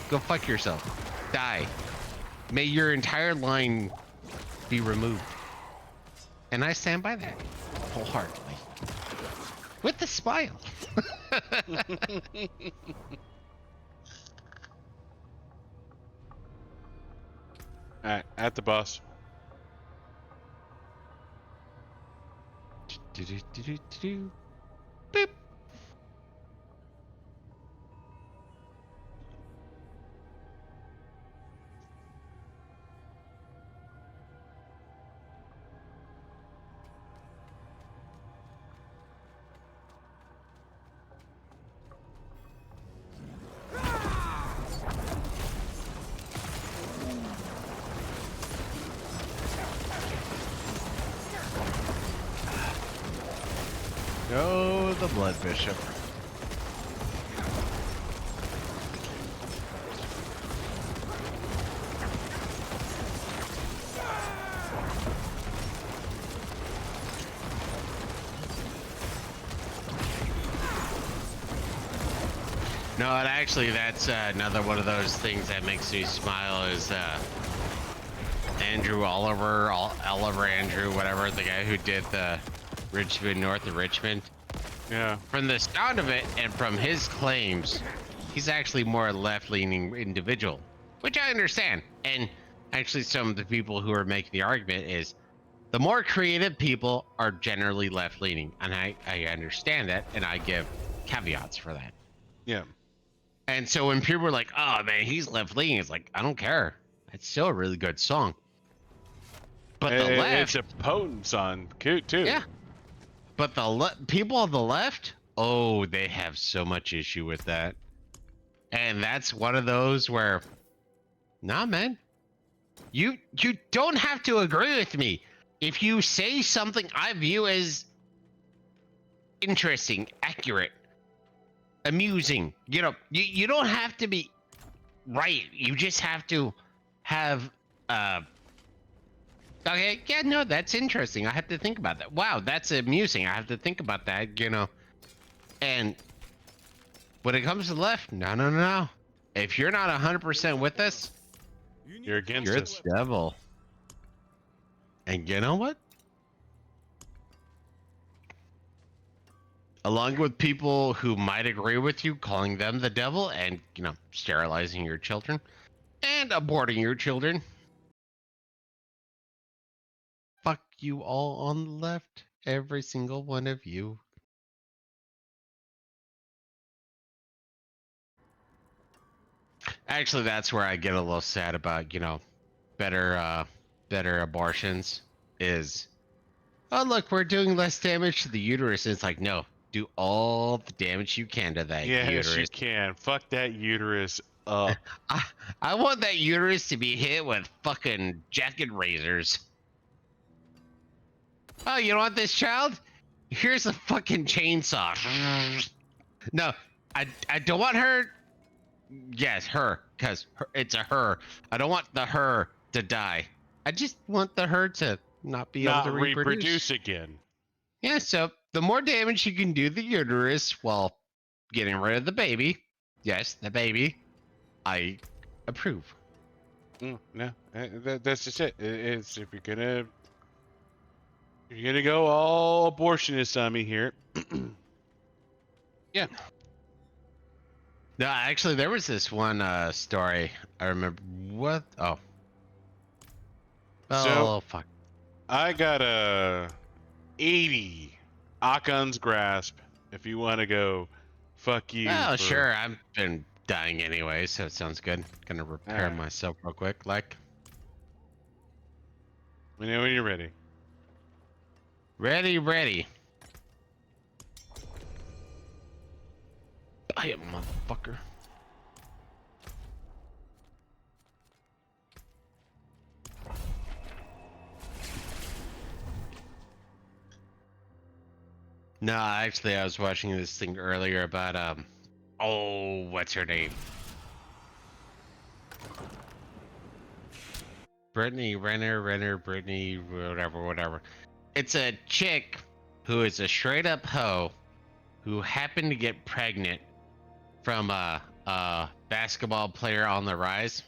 go fuck yourself. Die. May your entire line be removed. And I stand by that wholeheartedly. With a smile. Alright, at the bus. Boop. Go the Blood Bishop. No, and actually, that's another one of those things that makes me smile is Andrew Oliver Andrew, whatever, the guy who did the Richmond, north of Richmond. Yeah. From the sound of it and from his claims, he's actually more a left-leaning individual, which I understand. And actually, some of the people who are making the argument is the more creative people are generally left-leaning, and I understand that, and I give caveats for that. Yeah. And so when people are like, "Oh man, he's left-leaning," it's like, I don't care. It's still a really good song. But the left, it's a potent song, too. yeah. But the people on the left, oh, they have so much issue with that. And that's one of those where, nah, man, you don't have to agree with me. If you say something I view as interesting, accurate, amusing, you know, you don't have to be right. You just have to have, okay, yeah, no, that's interesting. I have to think about that. Wow, that's amusing. I have to think about that, you know. And when it comes to the left, no. If you're not 100% with us, You're against you're us. the devil. And you know what? Along with people who might agree with you, calling them the devil and, you know, sterilizing your children and aborting your children. Fuck you all on the left. Every single one of you. Actually, that's where I get a little sad about, you know, better abortions is, oh, look, we're doing less damage to the uterus. And it's like, no, do all the damage you can to that Yes, uterus. you can. Fuck that uterus up. I want that uterus to be hit with fucking jacket razors. Oh, you don't want this child? Here's a fucking chainsaw. No, I don't want her. Yes, her, because it's a her. I don't want the her to die. I just want the her to not be able Not to reproduce again. Yeah, so the more damage you can do the uterus while getting rid of the baby, yes, the baby, I approve. No, that's just it. It's if you're gonna go all abortionist on me here. Yeah. No, actually, there was this one story. I remember what? Oh. So, Fuck. I got a 80 Akon's Grasp. If you want to go, fuck you. Oh, sure. I've been dying anyway, so it sounds good. Gonna repair Alright. myself real quick, like. Let me know when you're ready. Ready. I am motherfucker. No, actually, I was watching this thing earlier about oh, what's her name? Brittany Brittany, whatever. It's a chick who is a straight up hoe who happened to get pregnant from a basketball player on the rise.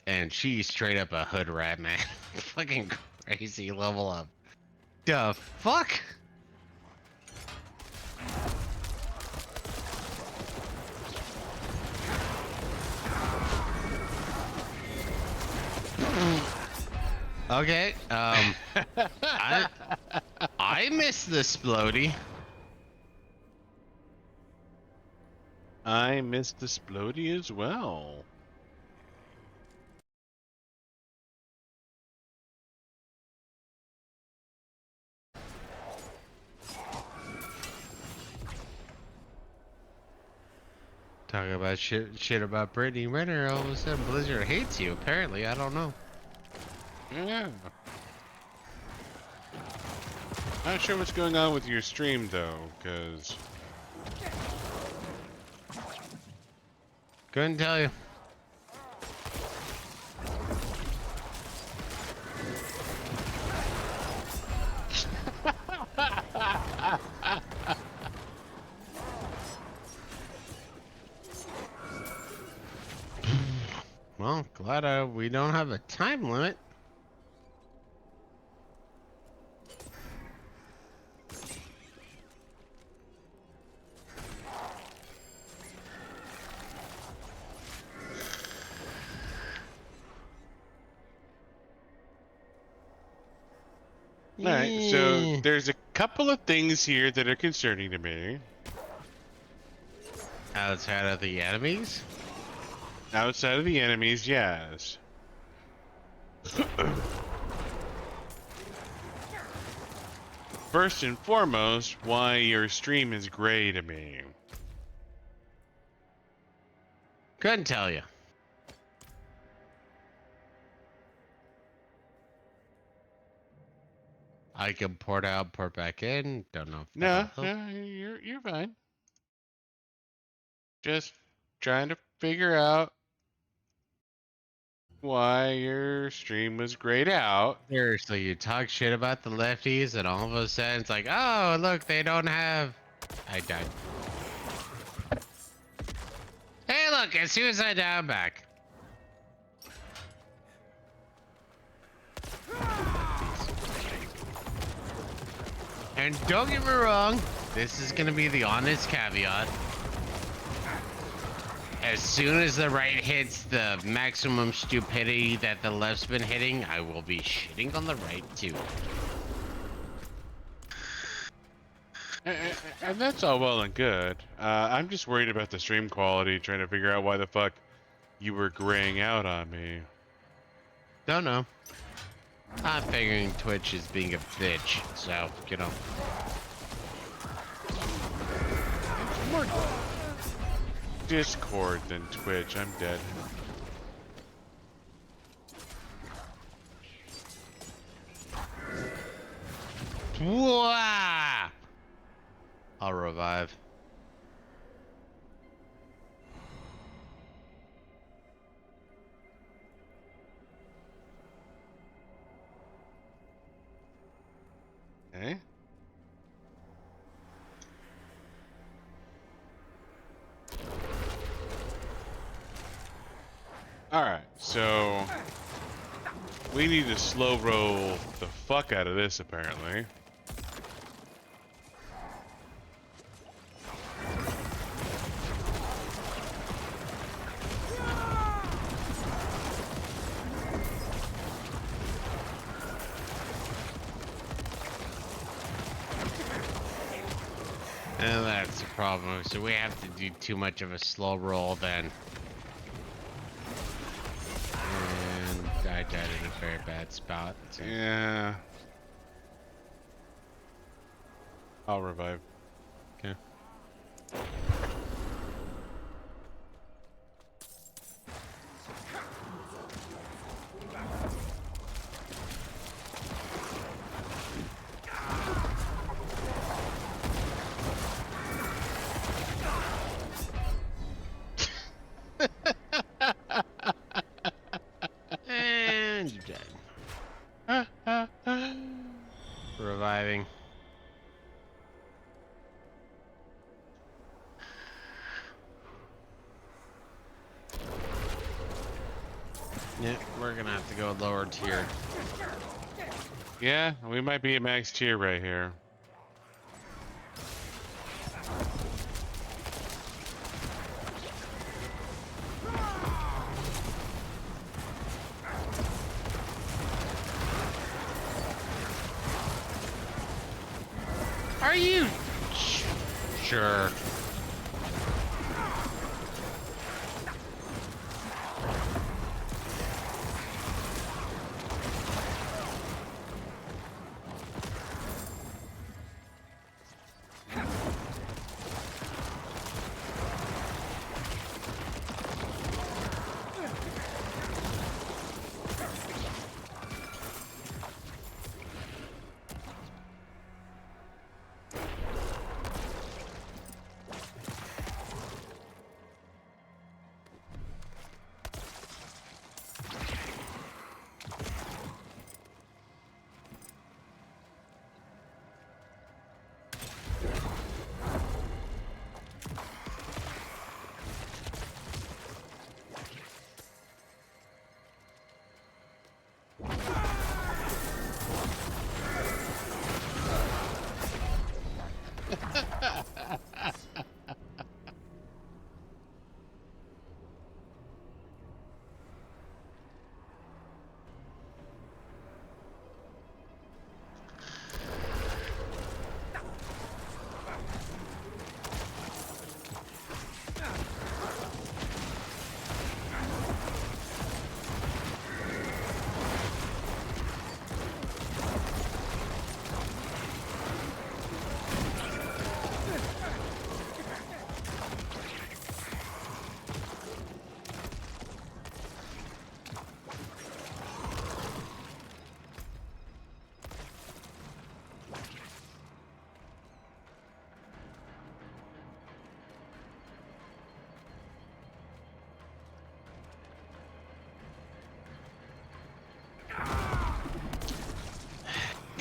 And she's straight up a hood rat, man. Fucking crazy level up. The fuck? Okay, I miss the Splody. I missed the Splody as well. Talking about shit about Brittany Renner, all of a sudden Blizzard hates you, apparently, I don't know. Yeah. Not sure what's going on with your stream though, because Couldn't tell you. Well, glad we don't have a time limit. Alright, so there's a couple of things here that are concerning to me. Outside of the enemies? Outside of the enemies, yes. First and foremost, why your stream is gray to me. Couldn't tell you. I can port out, port back in. Don't know if No, that'll help. no, you're fine. Just trying to figure out why your stream was grayed out. Seriously, you talk shit about the lefties, and all of a sudden it's like, oh, look, they don't have. I died. Hey, look, as soon as I die, I'm back. And don't get me wrong, this is gonna be the honest caveat. As soon as the right hits the maximum stupidity that the left's been hitting, I will be shitting on the right too. And that's all well and good. I'm just worried about the stream quality, trying to figure out why the fuck you were graying out on me. Don't know. I'm figuring Twitch is being a bitch, so, you know. More Discord than Twitch. I'm dead. Wah! I'll revive. Okay. Alright, so we need to slow roll the fuck out of this apparently. And that's the problem. So we have to do too much of a slow roll then. And I died in a very bad spot. So. Yeah. I'll revive. Okay. surviving. Yeah, we're gonna have to go lower tier. Yeah, we might be at max tier right here. Are you sure?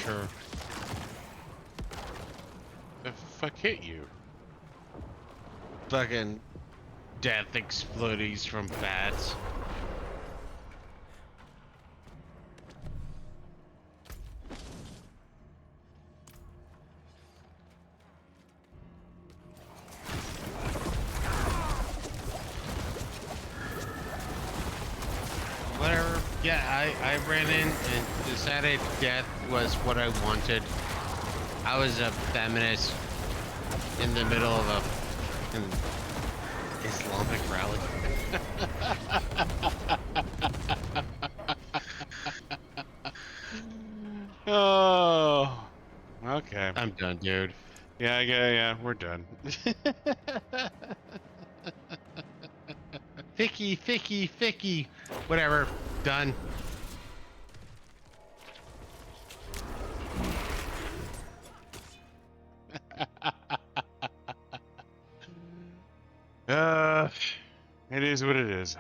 Sure. The fuck hit you? Fucking death explodies from bats. Whatever. Yeah, I ran in and decided death was what I wanted. I was a feminist in the middle of a fucking Islamic rally. Oh, okay. I'm done, dude. Yeah, we're done. Ficky. Whatever. Done. uh, it is what it is.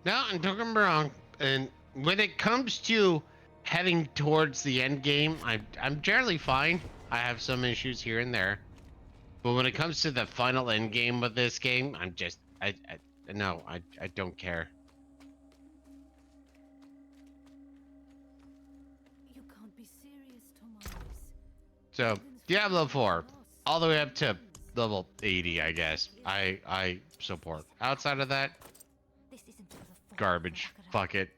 No, and don't get me wrong. And when it comes to heading towards the end game, I'm generally fine. I have some issues here and there, but when it comes to the final end game of this game, I'm just no, I don't care. You can't be serious, Tomas. So Diablo 4, all the way up to level 80, I guess. I support. Outside of that, This isn't for the fun. garbage. Fuck it.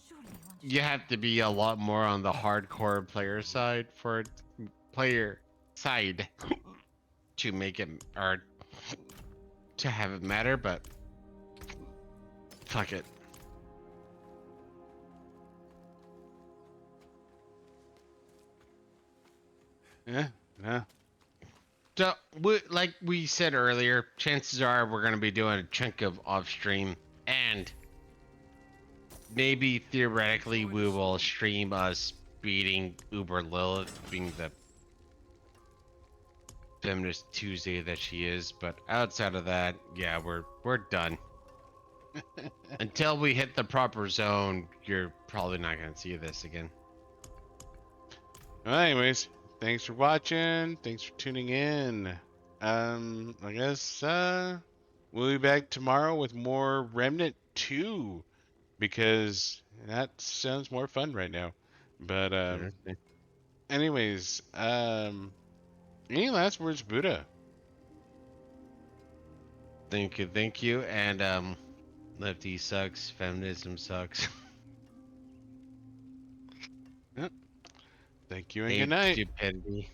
Surely you understand. You have to be a lot more on the hardcore player side for it, player side to make it, or to have it matter, but fuck it. Yeah. So, like we said earlier, chances are we're going to be doing a chunk of off stream, and maybe theoretically we will stream us beating Uber Lilith, being the feminist Tuesday that she is. But outside of that, yeah, we're done. Until we hit the proper zone, you're probably not going to see this again. Well, anyways, thanks for watching. Thanks for tuning in. I guess we'll be back tomorrow with more Remnant 2 because that sounds more fun right now. But Okay. anyways, any last words, Buddha? Thank you, and lefty sucks, feminism sucks. Yep. Thank you and good Hate night. stupidity.